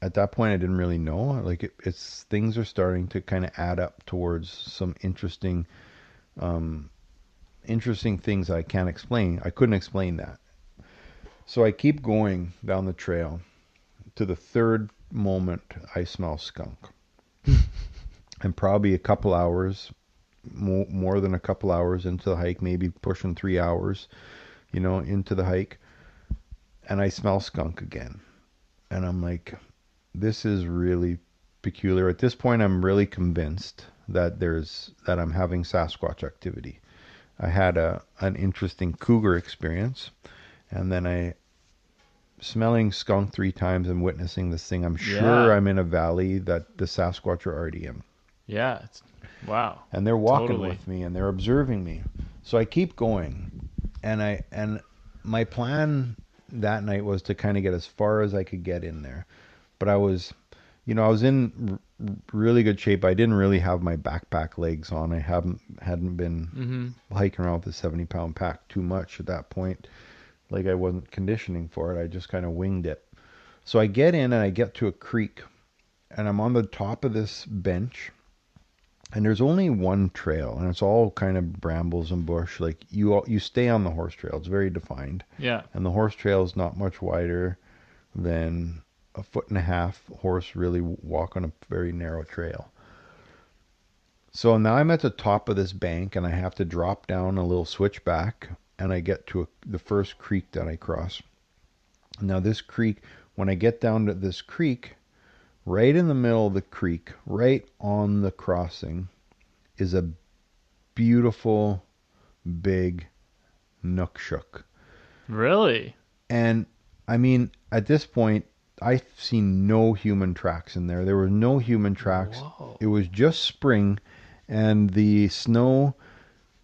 at that point, I didn't really know. Like, it's things are starting to kind of add up towards some um, interesting things I can't explain. I couldn't explain that. So I keep going down the trail. To the third moment, I smell skunk. And probably a couple hours, more than a couple hours into the hike, maybe pushing 3 hours, into the hike, and I smell skunk again. And I'm like, this is really peculiar. At this point, I'm really convinced that I'm having Sasquatch activity. I had an interesting cougar experience, and then I smelling skunk 3 times and witnessing this thing. I'm sure Yeah. I'm in a valley that the Sasquatch are already in. Yeah. Wow. And they're walking Totally. with me and they're observing me. So I keep going. And my plan that night was to kind of get as far as I could get in there. But I was in really good shape. I didn't really have my backpack legs on. I hadn't been Mm-hmm. hiking around with a 70-pound pack too much at that point. Like, I wasn't conditioning for it. I just kind of winged it. So I get in and I get to a creek, and I'm on the top of this bench, and there's only one trail, and it's all kind of brambles and bush. Like, you stay on the horse trail. It's very defined, Yeah. and the horse trail is not much wider than a foot and a half. Horse really walk on a very narrow trail. So now I'm at the top of this bank, and I have to drop down a little switchback, and I get to the first creek that I cross. Now this creek, when I get down to this creek, right in the middle of the creek, right on the crossing, is a beautiful big nookshook. Really? And I mean, at this point, I've seen no human tracks in there. There were no human tracks. Whoa. It was just spring, and the snow,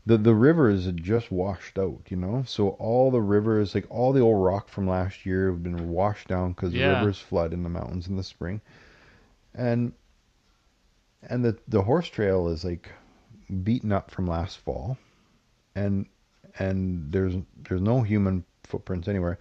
the rivers had just washed out. So all the rivers, like all the old rock from last year, have been washed down because the Yeah. rivers flood in the mountains in the spring. And the horse trail is like beaten up from last fall, and there's no human footprints anywhere.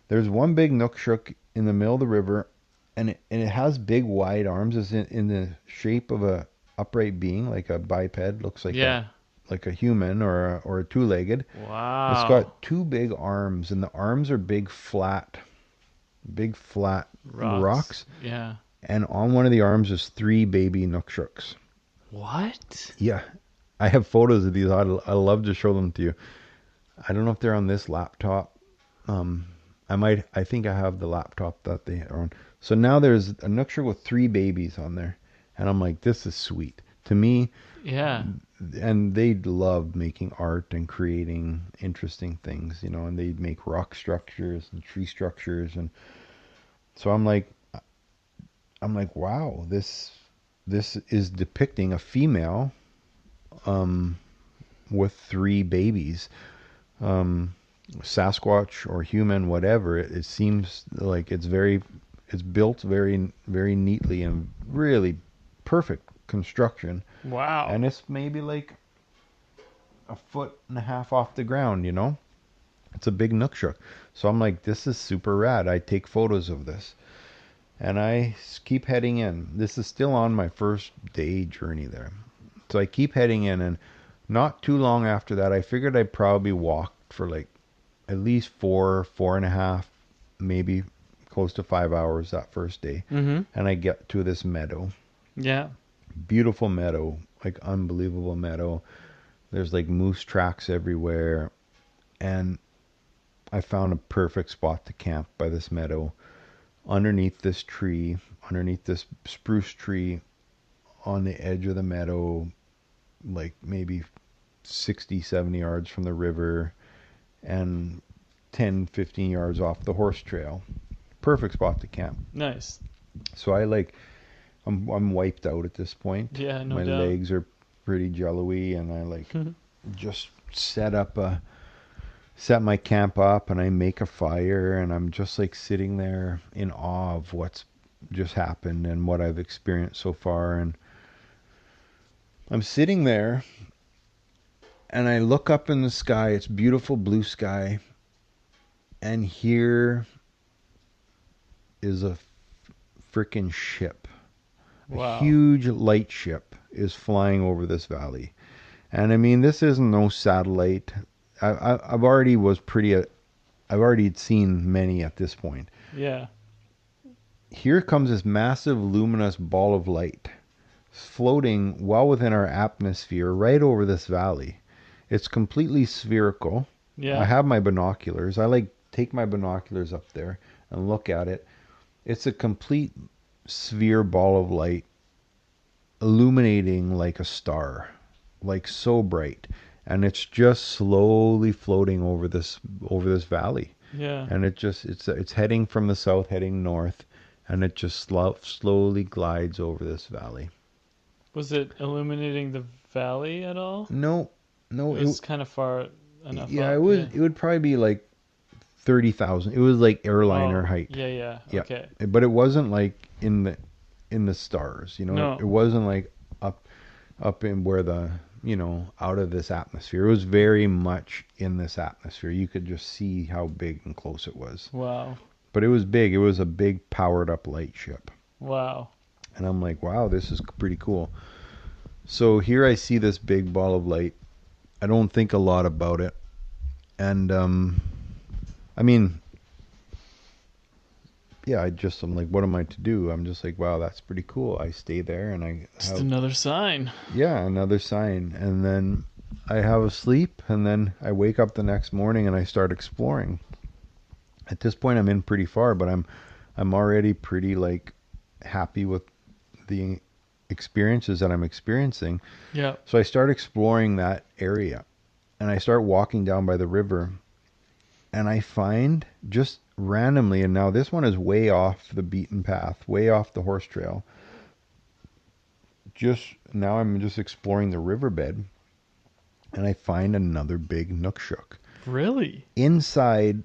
There's one big nookshook in the middle of the river, and it has big wide arms. It's in the shape of a upright being, like a biped. Looks Yeah. like a human or a two-legged. It's Wow. got two big arms, and the arms are big flat Rocks. rocks. Yeah. And on one of the arms is three baby nookshooks. What? Yeah, I have photos of these. I love to show them to you. I don't know if they're on this laptop. Um, I think I have the laptop that they are on. So now there's a nookshook with three babies on there, and I'm like, this is sweet to me. Yeah. And they love making art and creating interesting things, and they make rock structures and tree structures, and so I'm like, wow, this is depicting a female um, with three babies. Um, Sasquatch or human, whatever. It seems like it's built very, very neatly and really perfect construction. Wow. And it's maybe like a foot and a half off the ground. It's a big nookshook. So I'm like, this is super rad. I take photos of this. And I keep heading in. This is still on my first day journey there. So I keep heading in, and not too long after that, I figured I'd probably walk for like at least 4.5, maybe close to 5 hours that first day. Mm-hmm. And I get to this meadow. Yeah. Beautiful meadow, like unbelievable meadow. There's like moose tracks everywhere. And I found a perfect spot to camp by this meadow, underneath this tree, underneath this spruce tree on the edge of the meadow, like maybe 60, 70 yards from the river and 10, 15 yards off the horse trail. Perfect spot to camp. Nice. So I'm wiped out at this point. Yeah, no My doubt. legs are pretty jello-y, and I just set my camp up, and I make a fire, and I'm just like sitting there in awe of what's just happened and what I've experienced so far. And I'm sitting there, And I look up in the sky. It's beautiful blue sky. And here is a freaking ship. A Wow. huge light ship is flying over this valley. And I mean, this isn't no satellite. I've already was pretty. I've already seen many at this point. Yeah. Here comes this massive luminous ball of light floating well within our atmosphere right over this valley. It's completely spherical. I Yeah. have my binoculars. I like take my binoculars up there and look at it. It's a complete sphere ball of light illuminating like a star, like so bright, and it's just slowly floating over this valley. Yeah. And it's heading from the south, heading north, and it just slowly glides over this valley. Was it illuminating the valley at all? No, It no, was kind of far enough yeah, up. Yeah. it would probably be like 30,000. It was like airliner Oh, height. yeah, yeah. Yeah, Okay. but it wasn't like in the stars. You know, it No. wasn't like up in where the out of this atmosphere. It was very much in this atmosphere. You could just see how big and close it was. Wow. But it was big. It was a big powered up light ship. Wow. And I'm like, wow, this is pretty cool. So here I see this big ball of light. I don't think a lot about it. And I mean, yeah, I'm like, what am I to do? I'm just like, wow, that's pretty cool. I stay there and I Just have, another sign. yeah, another sign. And then I have a sleep and then I wake up the next morning and I start exploring. At this point I'm in pretty far, but I'm already pretty like happy with the experiences that I'm experiencing. Yeah. So I start exploring that area and I start walking down by the river and I find just randomly, and now this one is way off the beaten path, way off the horse trail. Just now I'm just exploring the riverbed and I find another big nookshook. Really? Inside,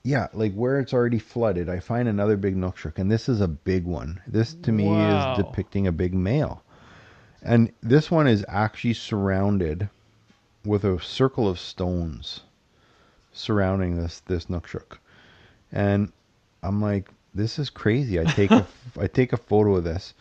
yeah, like where it's already flooded, I find another big nookshook, and this is a big one. This to me is Wow. depicting a big male. And this one is actually surrounded with a circle of stones surrounding this nookshook. And I'm like, this is crazy. I take a photo of this,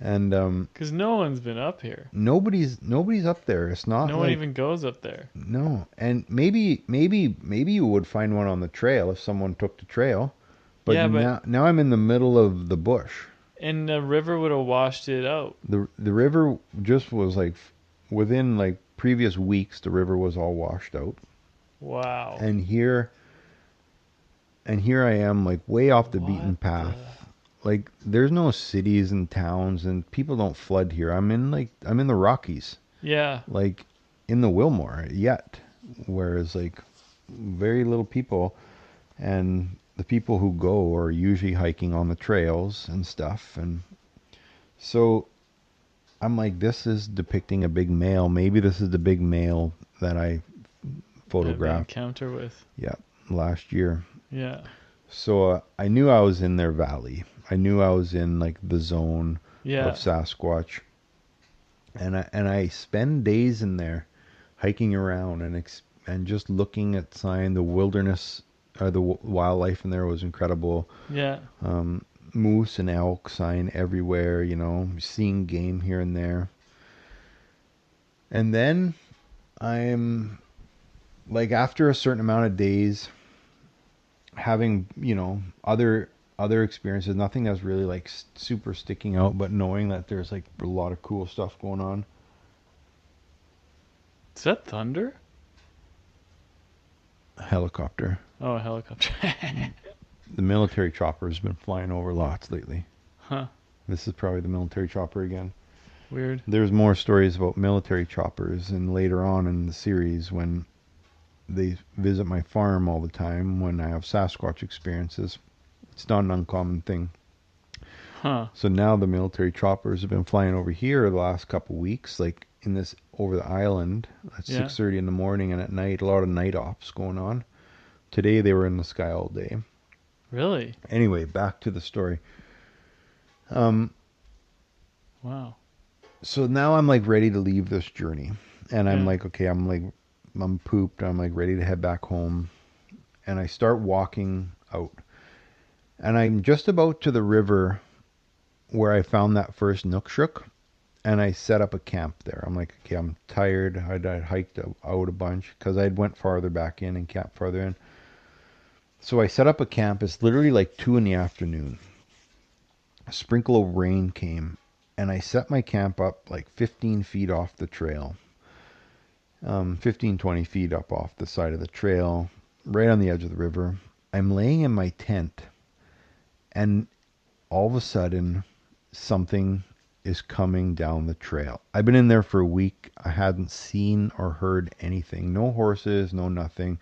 and Because no one's been up here. nobody's up there. It's not No one like even goes up there. no. And maybe you would find one on the trail if someone took the trail, but Yeah, but now I'm in the middle of the bush. and the river would have washed it out. The river just was like within like previous weeks the river was all washed out. Wow. And here I am like way off the beaten What the? path. Like there's no cities and towns and people don't flood here. I'm in the Rockies, Yeah. like in the Wilmore yet, whereas like very little people, and the people who go are usually hiking on the trails and stuff. And so I'm like, this is depicting a big male. Maybe this is the big male that I Have an photographed, encounter with. yeah, last year. Yeah. So I knew I was in their valley. I knew I was in like the zone Yeah. of Sasquatch, and I spend days in there, hiking around and just looking at sign. The wilderness, wildlife in there was incredible. Yeah. Moose and elk sign everywhere. Seeing game here and there. And then I'm like, after a certain amount of days, having other experiences, nothing that's really like super sticking out, but knowing that there's like a lot of cool stuff going on. Is that thunder? A helicopter. Oh, a helicopter. The military chopper has been flying over lots lately. Huh. This is probably the military chopper again. Weird. There's more stories about military choppers, and later on in the series when they visit my farm all the time, when I have Sasquatch experiences, it's not an uncommon thing. Huh. So now the military choppers have been flying over here the last couple weeks, like in this over the island at Yeah. 6:30 in the morning, and at night, a lot of night ops going on. Today they were in the sky all day. Really? Anyway, back to the story. Wow. So now I'm like ready to leave this journey, and I'm Yeah. like, okay, I'm pooped. I'm like ready to head back home, and I start walking out, and I'm just about to the river where I found that first Nookshuk, and I set up a camp there. I'm like, okay, I'm tired. I'd hiked out a bunch because I'd went farther back in and camped farther in. So I set up a camp. It's literally like 2 in the afternoon. A sprinkle of rain came, and I set my camp up like 15 feet off the trail. 15, 20 feet up off the side of the trail, right on the edge of the river. I'm laying in my tent, and all of a sudden, something is coming down the trail. I've been in there for a week. I hadn't seen or heard anything. No horses, no nothing.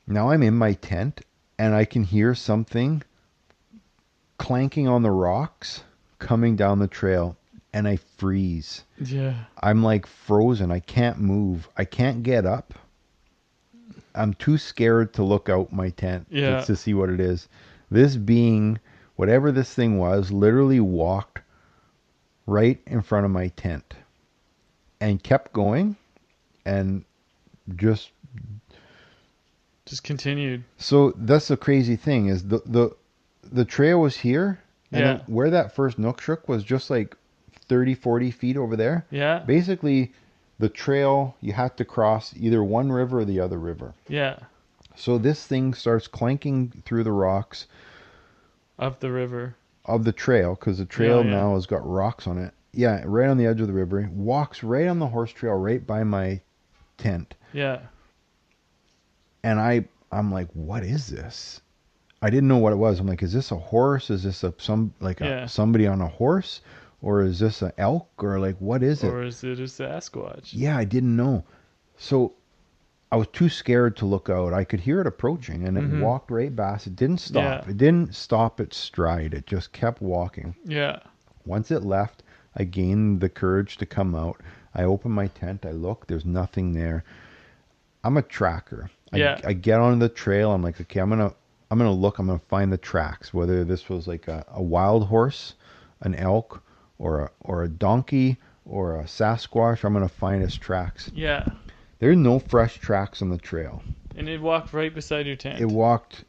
Now I'm in my tent, and I can hear something clanking on the rocks coming down the trail, and I freeze. Yeah. I'm like frozen. I can't move. I can't get up. I'm too scared to look out my tent Yeah. to see what it is. This being, whatever this thing was, literally walked right in front of my tent and kept going and just Just continued. so that's the crazy thing is the trail was here and Yeah. where that first Nookshuk was just like 30, 40 feet over there. Yeah. Basically, the trail you had to cross either one river or the other river. Yeah. So this thing starts clanking through the rocks Up the river. of the trail because the Yeah. trail Yeah. now has got rocks on it. Yeah, right on the edge of the river. Walks right on the horse trail right by my tent. Yeah. And I'm like, what is this? I didn't know what it was. I'm like, is this a horse? Is this Yeah. somebody on a horse, or is this an elk, or like what is it? Or is it a Sasquatch? Yeah, I didn't know. So I was too scared to look out. I could hear it approaching, and it Mm-hmm. walked right past. It didn't stop. Yeah. It didn't stop its stride. It just kept walking. Yeah. Once it left, I gained the courage to come out. I open my tent. I look. There's nothing there. I'm a tracker. Yeah. I get on the trail. I'm like, okay, I'm gonna look. I'm gonna find the tracks. Whether this was like a wild horse, an elk, or a donkey, or a Sasquatch. I'm gonna find its tracks. Yeah. There's no fresh tracks on the trail. And it walked right beside your tent. It walked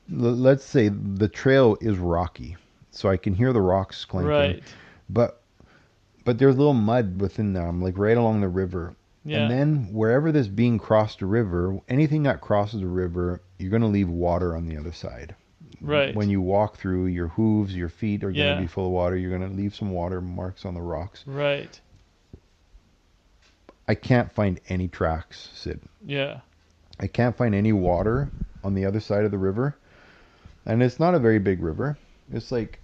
let's say the trail is rocky, so I can hear the rocks clanking. Right. But there's little mud within them, like right along the river. Yeah. And then wherever this being crossed a river, anything that crosses a river, you're going to leave water on the other side. Right. When you walk through, your hooves, your feet are going Yeah. to be full of water. You're going to leave some water marks on the rocks. Right. I can't find any tracks, Sid. Yeah. I can't find any water on the other side of the river. And it's not a very big river. It's like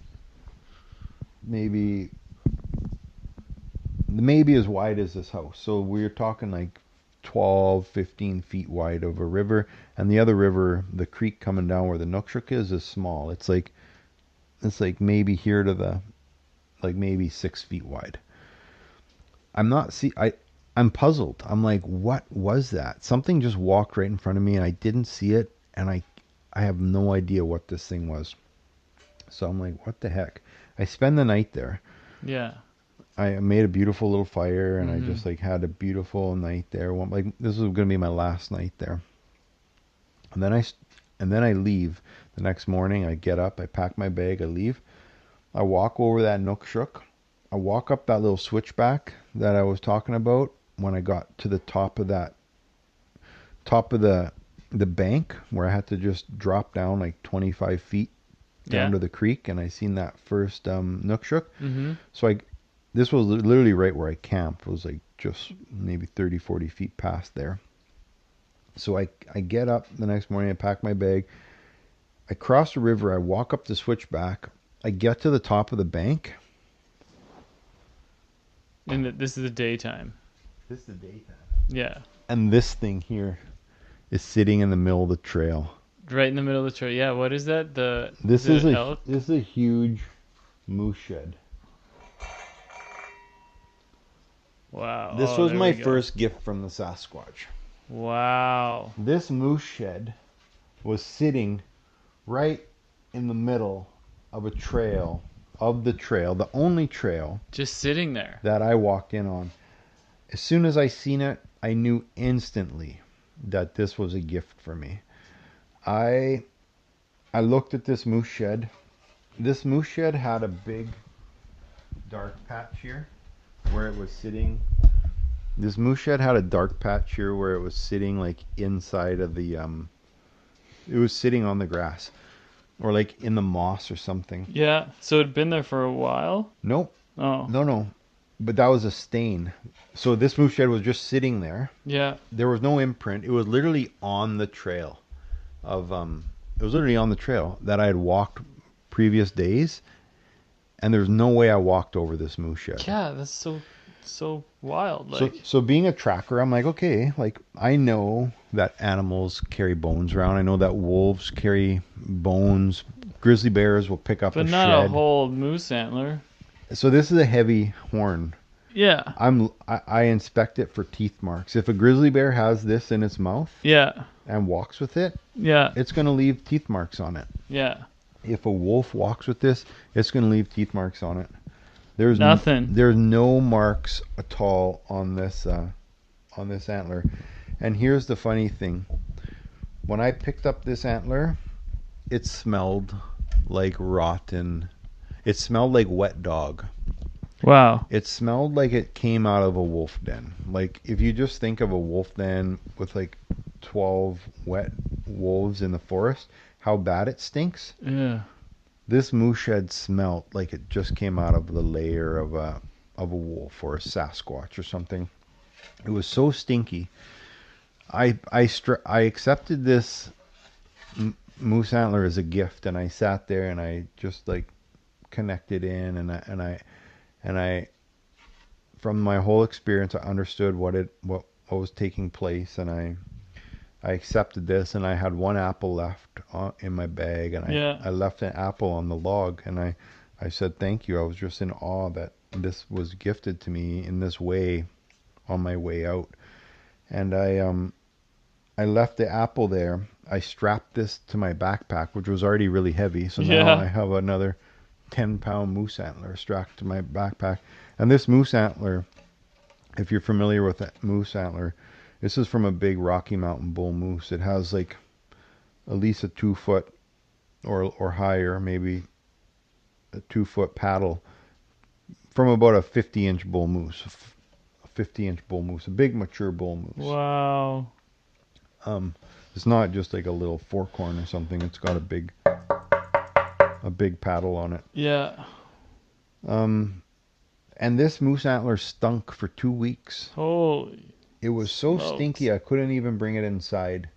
maybe as wide as this house. So we're talking like 12, 15 feet wide of a river. And the other river, the creek coming down where the Nookshuk is small. It's like maybe here to the, like maybe 6 feet wide. I'm puzzled. I'm like, what was that? Something just walked right in front of me and I didn't see it. And I have no idea what this thing was. So I'm like, what the heck? I spend the night there. Yeah. I made a beautiful little fire and I Mm-hmm. just like had a beautiful night there. Like this was going to be my last night there. And then I leave. The next morning I get up, I pack my bag, I leave. I walk over that Nookshuk. I walk up that little switchback that I was talking about when I got to the top of the bank where I had to just drop down like 25 feet down Yeah. to the creek, and I seen that first Nookshuk. Mm-hmm. So this was literally right where I camped. It was like just maybe 30, 40 feet past there. So I get up the next morning, I pack my bag, I cross the river, I walk up the switchback, I get to the top of the bank. And this is the daytime. This is the daytime. Yeah. And this thing here is sitting in the middle of the trail. Right in the middle of the trail. Yeah. What is that? This is is it a elk? this is a huge moose shed. Wow. This Oh, was there my we go. first gift from the Sasquatch. Wow. This moose shed was sitting right in the middle of the trail, the only trail Just sitting there. that I walked in on. As soon as I seen it, I knew instantly that this was a gift for me. I I looked at this moose shed. This moose shed had a big dark patch here where it was sitting. This moose shed had a dark patch here where it was sitting like inside of the it was sitting on the grass or like in the moss or something. Yeah. So it'd been there for a while. Nope. Oh. No. But that was a stain. So this moose shed was just sitting there. Yeah. There was no imprint. It was literally on the trail of it was literally on the trail that I had walked previous days, and there's no way I walked over this moose shed. Yeah. That's so wild. So, Like. so being a tracker, I'm like, okay, like I know that animals carry bones around. I know that wolves carry bones. Grizzly bears will pick up But a not shed. a whole moose antler. So this is a heavy horn. Yeah. I inspect it for teeth marks. If a grizzly bear has this in its mouth Yeah. and walks with it, Yeah. it's going to leave teeth marks on it. Yeah. If a wolf walks with this, it's going to leave teeth marks on it. There's Nothing. There's no marks at all on this antler. And here's the funny thing: when I picked up this antler, it smelled like rotten. It smelled like wet dog. Wow. It smelled like it came out of a wolf den. Like if you just think of a wolf den with like 12 wet wolves in the forest, how bad it stinks. Yeah. This moose shed smelled like it just came out of the lair of a wolf or a Sasquatch or something. It was so stinky. I accepted this moose antler as a gift, and I sat there and I just like connected in, and I from my whole experience I understood what was taking place, and I accepted this, and I had one apple left in my bag, and Yeah. I left an apple on the log, and I said thank you. I was just in awe that this was gifted to me in this way on my way out. And I left the apple there. I strapped this to my backpack, which was already really heavy, so now Yeah. I have another 10-pound moose antler strapped to my backpack. And this moose antler, if you're familiar with that moose antler, this is from a big Rocky Mountain bull moose. It has like at least a 2 foot or higher, maybe a 2 foot paddle from about a 50-inch bull moose. A 50-inch bull moose, a big mature bull moose. Wow. It's not just like a little fork horn or something. It's got a big paddle on it. Yeah. And this moose antler stunk for 2 weeks. Holy. It was so smokes. stinky I couldn't even bring it inside.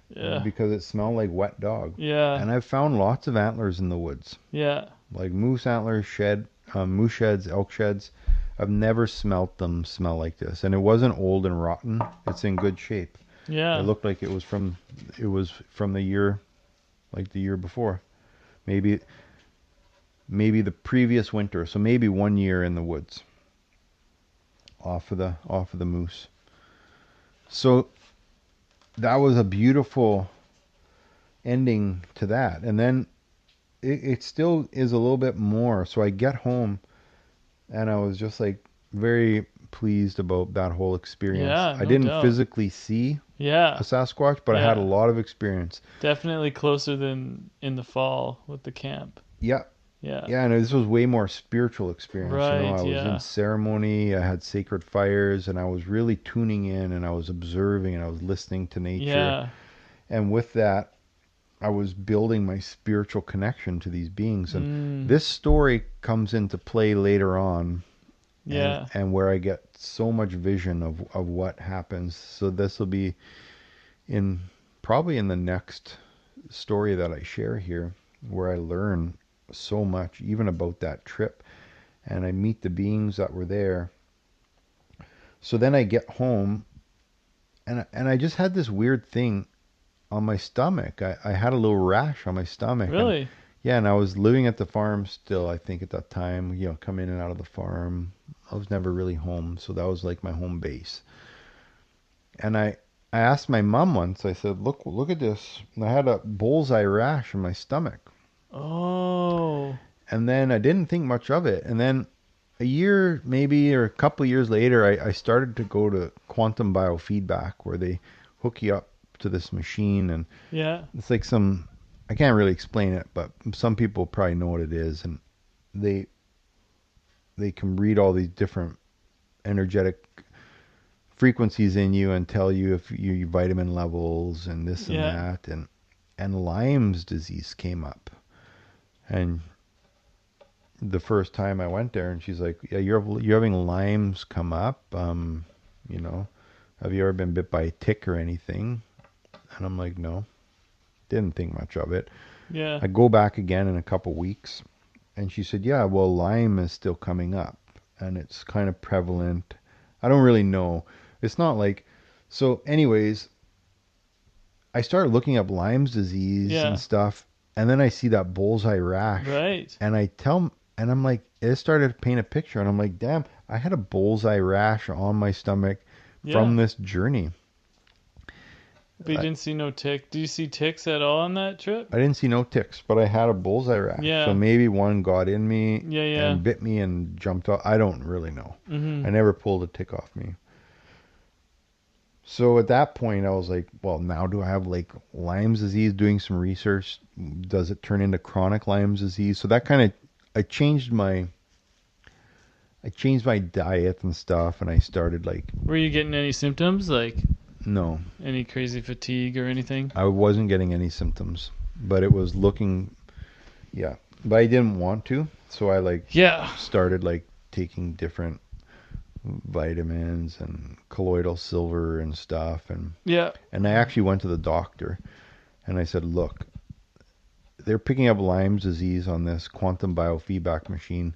Yeah. Because it smelled like wet dog. Yeah. And I've found lots of antlers in the woods, Yeah. like moose antlers, moose sheds, elk sheds. I've never smelt them smell like this, and it wasn't old and rotten. It's in good shape. Yeah. It looked like it was from the year, like the year before, maybe the previous winter. So maybe 1 year in the woods, off of the moose. So that was a beautiful ending to that. And then it still is a little bit more. So I get home and I was just like very pleased about that whole experience. Yeah, I no didn't doubt. physically see Yeah. a Sasquatch, but I had a lot of experience. Definitely closer than in the fall with the camp. Yeah. Yeah. Yeah, and this was way more spiritual experience. Right, I was yeah. in ceremony, I had sacred fires, and I was really tuning in, and I was observing, and I was listening to nature. Yeah. And with that, I was building my spiritual connection to these beings. And this story comes into play later on. Yeah. And where I get so much vision of what happens. So this will be probably in the next story that I share here, where I learn so much even about that trip, and I meet the beings that were there. So then I get home, and I just had this weird thing on my stomach. I had a little rash on my stomach. Really? And I was living at the farm still, I think, at that time, come in and out of the farm. I was never really home, so that was like my home base. And I asked my mom once, I said, look at this. And I had a bullseye rash on my stomach. Oh. And then I didn't think much of it. And then a year maybe or a couple of years later, I started to go to quantum biofeedback where they hook you up to this machine, and Yeah. it's like some, I can't really explain it, but some people probably know what it is, and they they can read all these different energetic frequencies in you and tell you if your vitamin levels and this and Yeah. that, and Lyme's disease came up. And the first time I went there, and she's like, "Yeah, you're having Lyme's come up. You know, have you ever been bit by a tick or anything?" And I'm like, "No, didn't think much of it." Yeah. I go back again in a couple weeks, and she said, "Yeah, well, Lyme is still coming up, and it's kind of prevalent. I don't really know. It's not like so." Anyways, I started looking up Lyme's disease and Yeah. stuff, and then I see that bullseye rash, Right. and and I'm like, it started to paint a picture, and I'm like, damn, I had a bullseye rash on my stomach Yeah. from this journey. But you I, didn't see no tick. Do you see ticks at all on that trip? I didn't see no ticks, but I had a bullseye rash, so Yeah. maybe one got in me Yeah. Yeah. and bit me and jumped off. I don't really know. I Mhm. never pulled a tick off me. So at that point, I was like, well, now do I have like Lyme's disease? Doing some research, does it turn into chronic Lyme's disease? So that kind of, I changed my, I changed my diet and stuff, and I started like, Were you getting any symptoms like no, any crazy fatigue or anything? I wasn't getting any symptoms, but it was looking, yeah, but I didn't want to, so I like Yeah. started like taking different vitamins and colloidal silver and stuff, Yeah. and I actually went to the doctor and I said, look, they're picking up Lyme's disease on this quantum biofeedback machine.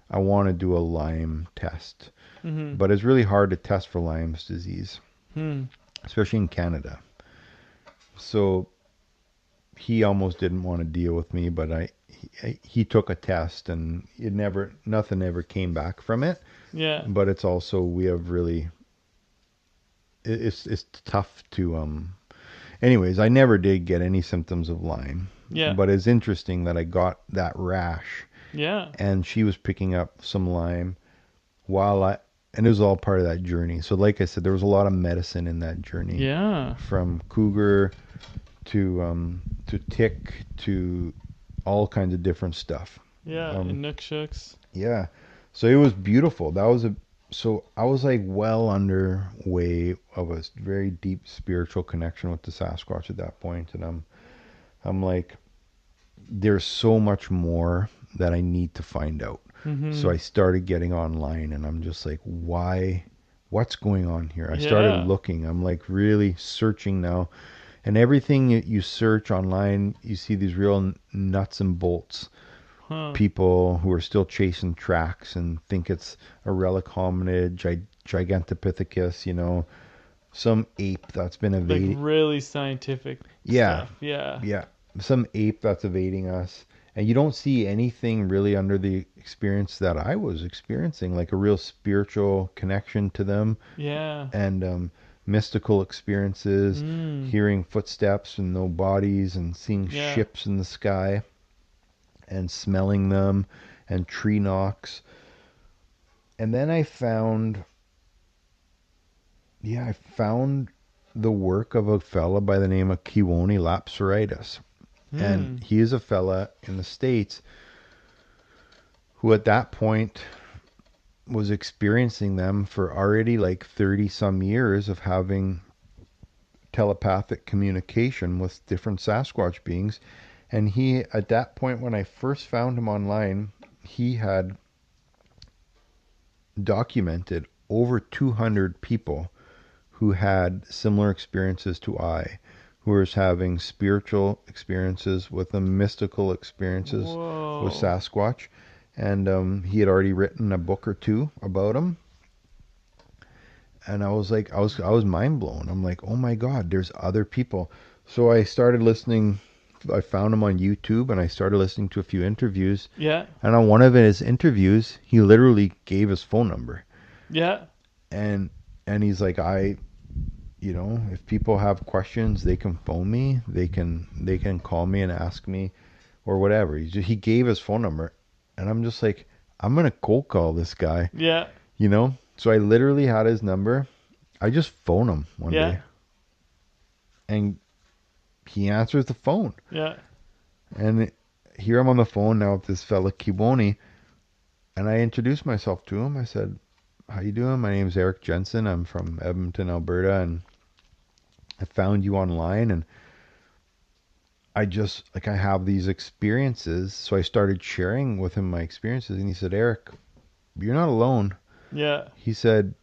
I want to do a Lyme test. Mhm. But it's really hard to test for Lyme's disease, Hmm. especially in Canada. So he almost didn't want to deal with me, but he took a test and it never nothing ever came back from it. Yeah. But it's also we have really it's tough to anyways, I never did get any symptoms of Lyme. Yeah. But it's interesting that I got that rash Yeah. and she was picking up some Lyme while and it was all part of that journey. So like I said, there was a lot of medicine in that journey, Yeah. from cougar to tick to all kinds of different stuff. Yeah. Um, And nook shooks. yeah, so it was beautiful. That was a so I was like well underway of a very deep spiritual connection with the Sasquatch at that point, and I'm like, there's so much more that I need to find out. So Mhm. I started getting online and I'm just like, why? What's going on here? I started Yeah. looking. I'm like really searching now. And everything you search online, you see these real nuts and bolts Huh. people who are still chasing tracks and think it's a relic hominid, Gigantopithecus, some ape that's been Like evading. really scientific Yeah, stuff. Yeah. yeah, some ape that's evading us, and you don't see anything really under the experience that I was experiencing, like a real spiritual connection to them, Yeah. and mystical experiences, Mm. hearing footsteps and no bodies, and seeing Yeah. ships in the sky, and smelling them, and tree knocks. And then I found the work of a fella by the name of Kiwoni Lapsaritis. And Hmm. he is a fella in the States who at that point was experiencing them for already like 30 some years of having telepathic communication with different Sasquatch beings. And he, at that point, when I first found him online, he had documented over 200 people who had similar experiences to I, who was having spiritual experiences with them, mystical experiences with Whoa. Sasquatch. And he had already written a book or two about him. And I was like, I was mind blown. I'm like, oh my God, there's other people. So I started listening. I found him on YouTube, and I started listening to a few interviews. Yeah. And on one of his interviews, he literally gave his phone number, Yeah. and he's like, if people have questions, they can phone me. They can call me and ask me, or whatever. He gave his phone number, and I'm just like, I'm gonna cold call this guy, Yeah. you know. So I literally had his number. I just phoned him one Yeah. day, and he answers the phone. Yeah. And here I'm on the phone now with this fella Kiboni, and I introduced myself to him. I said, "How you doing? My name's Eric Jensen. I'm from Edmonton, Alberta, and I found you online, and I just like I have these experiences." So I started sharing with him my experiences, and he said, "Eric, you're not alone." Yeah. He said,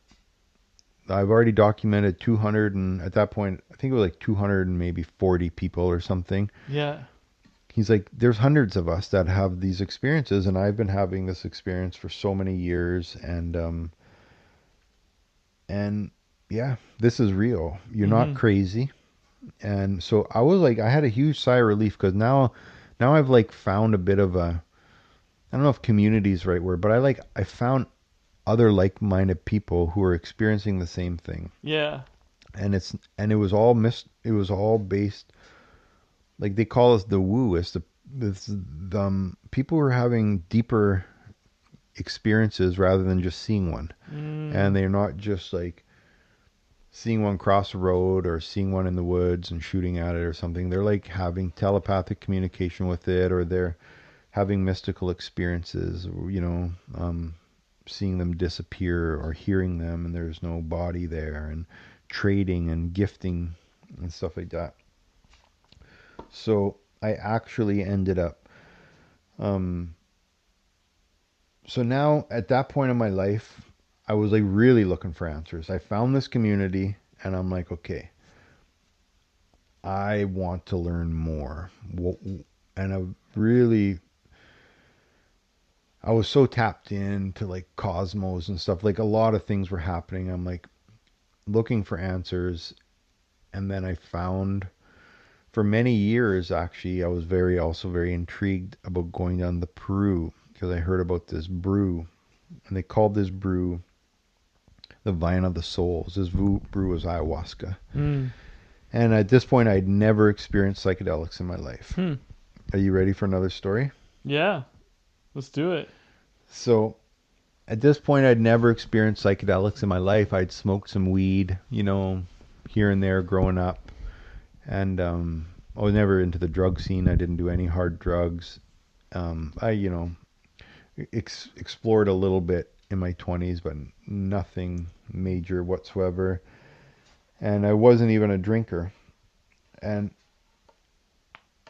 "I've already documented 200, and at that point, I think it was like 200 and maybe 40 people or something." Yeah. He's like, "There's hundreds of us that have these experiences, and I've been having this experience for so many years, and yeah, this is real. You're not Mhm. crazy." And so I was like, I had a huge sigh of relief because now I've like found a bit of a, I don't know if community is the right word, but I found other like-minded people who are experiencing the same thing. Yeah. And it was all based, like they call us the woo. It's the people who are having deeper experiences rather than just seeing one. And Mm. they're not just like seeing one cross the road or seeing one in the woods and shooting at it or something. They're like having telepathic communication with it, or they're having mystical experiences, seeing them disappear or hearing them and there's no body there, and trading and gifting and stuff like that. So I actually ended up, um, so now at that point in my life, I was like really looking for answers. I found this community and I'm like, okay, I want to learn more. And I was so tapped into like cosmos and stuff. Like a lot of things were happening. I'm like looking for answers. And then I found, for many years actually, I was also very intrigued about going down to Peru because I heard about this brew. And they called this brew the Vine of the Souls. This brew was ayahuasca. Mm. And at this point, I'd never experienced psychedelics in my life. Hmm. Are you ready for another story? Yeah. Let's do it. So at this point, I'd never experienced psychedelics in my life. I'd smoked some weed, here and there growing up. And I was never into the drug scene. I didn't do any hard drugs. I, explored a little bit in my 20s, but nothing major whatsoever. And I wasn't even a drinker. And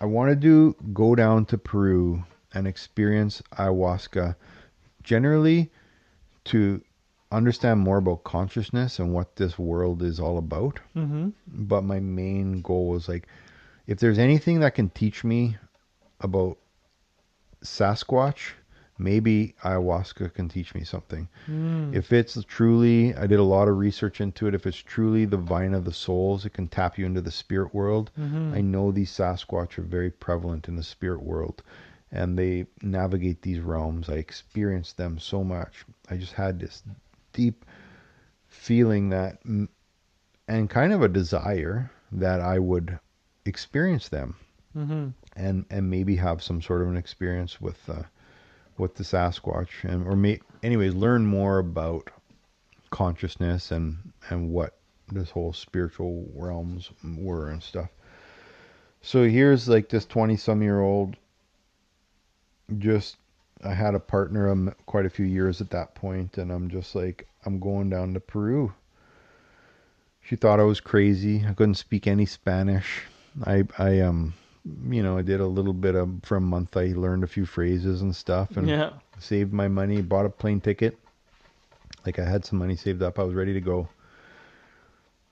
I wanted to go down to Peru and experience ayahuasca, generally to understand more about consciousness and what this world is all about. Mhm. But my main goal was like, if there's anything that can teach me about Sasquatch, maybe ayahuasca can teach me something. Mm. If it's truly, I did a lot of research into it. If it's truly the vine of the souls, it can tap you into the spirit world. I Mhm. know these Sasquatch are very prevalent in the spirit world and they navigate these realms. I experienced them so much. I just had this deep feeling that, and kind of a desire that I would experience them Mhm. and maybe have some sort of an experience with the Sasquatch, and anyways, learn more about consciousness and what this whole spiritual realms were and stuff. So here's like this 20 some year old, just I had a partner quite a few years at that point, and I'm just like, I'm going down to Peru. She thought I was crazy. I couldn't speak any Spanish. I did a little bit of, for a month I learned a few phrases and stuff and Yeah. saved my money, bought a plane ticket. Like I had some money saved up. I was ready to go.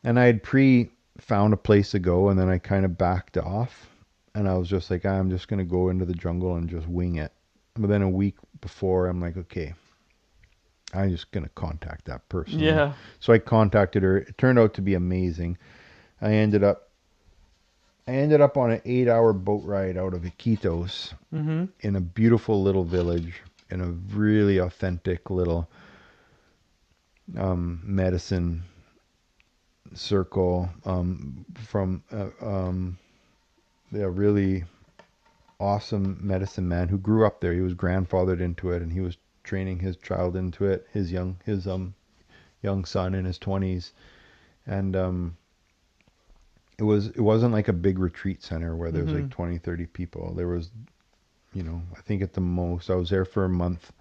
And I had found a place to go, and then I kind of backed off. And I was just like, I'm just going to go into the jungle and just wing it. But then a week before, I'm like, okay, I'm just going to contact that person. Yeah. So I contacted her. It turned out to be amazing. I ended up I ended up on an 8 hour boat ride out of Iquitos Mhm. in a beautiful little village in a really authentic little medicine circle from a really awesome medicine man who grew up there. He was grandfathered into it, and he was training his child into it, his young son in his 20s. And it wasn't like a big retreat center where there was like 20, 30 people. There was, I think at the most, I was there for a month,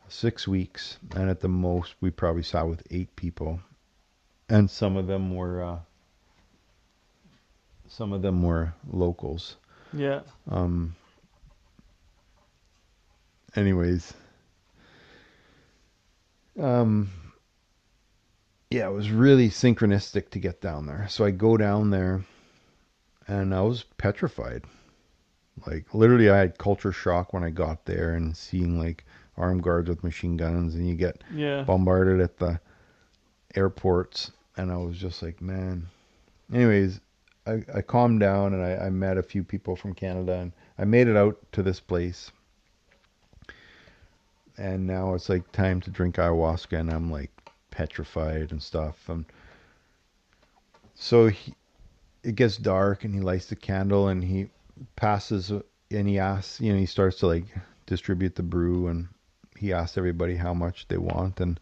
6 weeks, and at the most we probably sat with 8 people, and some of them were locals. Yeah. Anyways, yeah, it was really synchronistic to get down there. So I go down there, and I was petrified. Like, literally, I had culture shock when I got there and seeing like armed guards with machine guns, and you get bombarded at the airports, and I was just like, man. Anyways, I calmed down, and I met a few people from Canada, and I made it out to this place. And now it's like time to drink ayahuasca, and I'm like petrified and stuff. And so it gets dark, and he lights the candle, and he passes, and he asks, he starts to like distribute the brew, and he asks everybody how much they want. And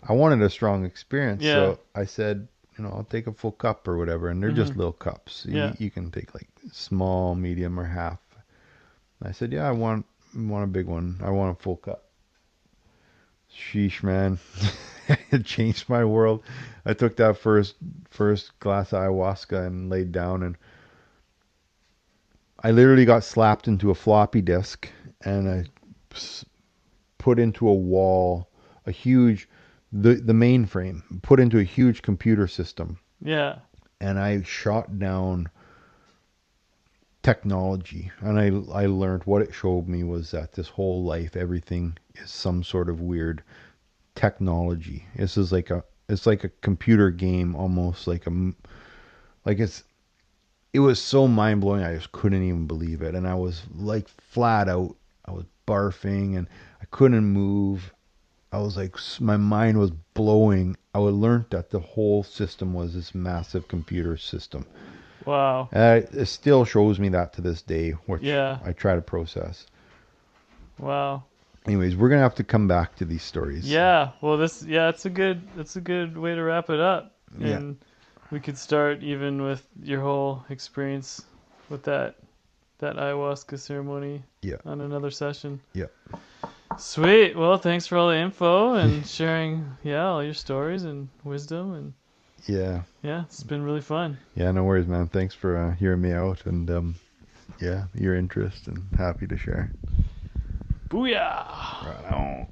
I wanted a strong experience. Yeah. So I said, I'll take a full cup or whatever. And they're just little cups. You can take like small, medium, or half. And I said, yeah, I want a big one. I want a full cup. Sheesh, man. It changed my world. I took that first glass of ayahuasca and laid down, and I literally got slapped into a floppy disk, and I put into a wall, the mainframe, put into a huge computer system. Yeah. And I shot down technology, and I learned, what it showed me was that this whole life, everything is some sort of weird technology. It's like a computer game, almost it was so mind blowing. I just couldn't even believe it. And I was like flat out. I was barfing, and I couldn't move. I was like, my mind was blowing. I learned that the whole system was this massive computer system. Wow. It still shows me that to this day, which I try to process. Wow. Anyways, we're gonna have to come back to these stories. Yeah. Well, it's a good way to wrap it up. And we could start even with your whole experience with that ayahuasca ceremony. Yeah. On another session. Yeah. Sweet. Well, thanks for all the info and sharing, all your stories and wisdom, and yeah, it's been really fun. Yeah, no worries, man. Thanks for hearing me out, and your interest, and happy to share. Booyah! Right on.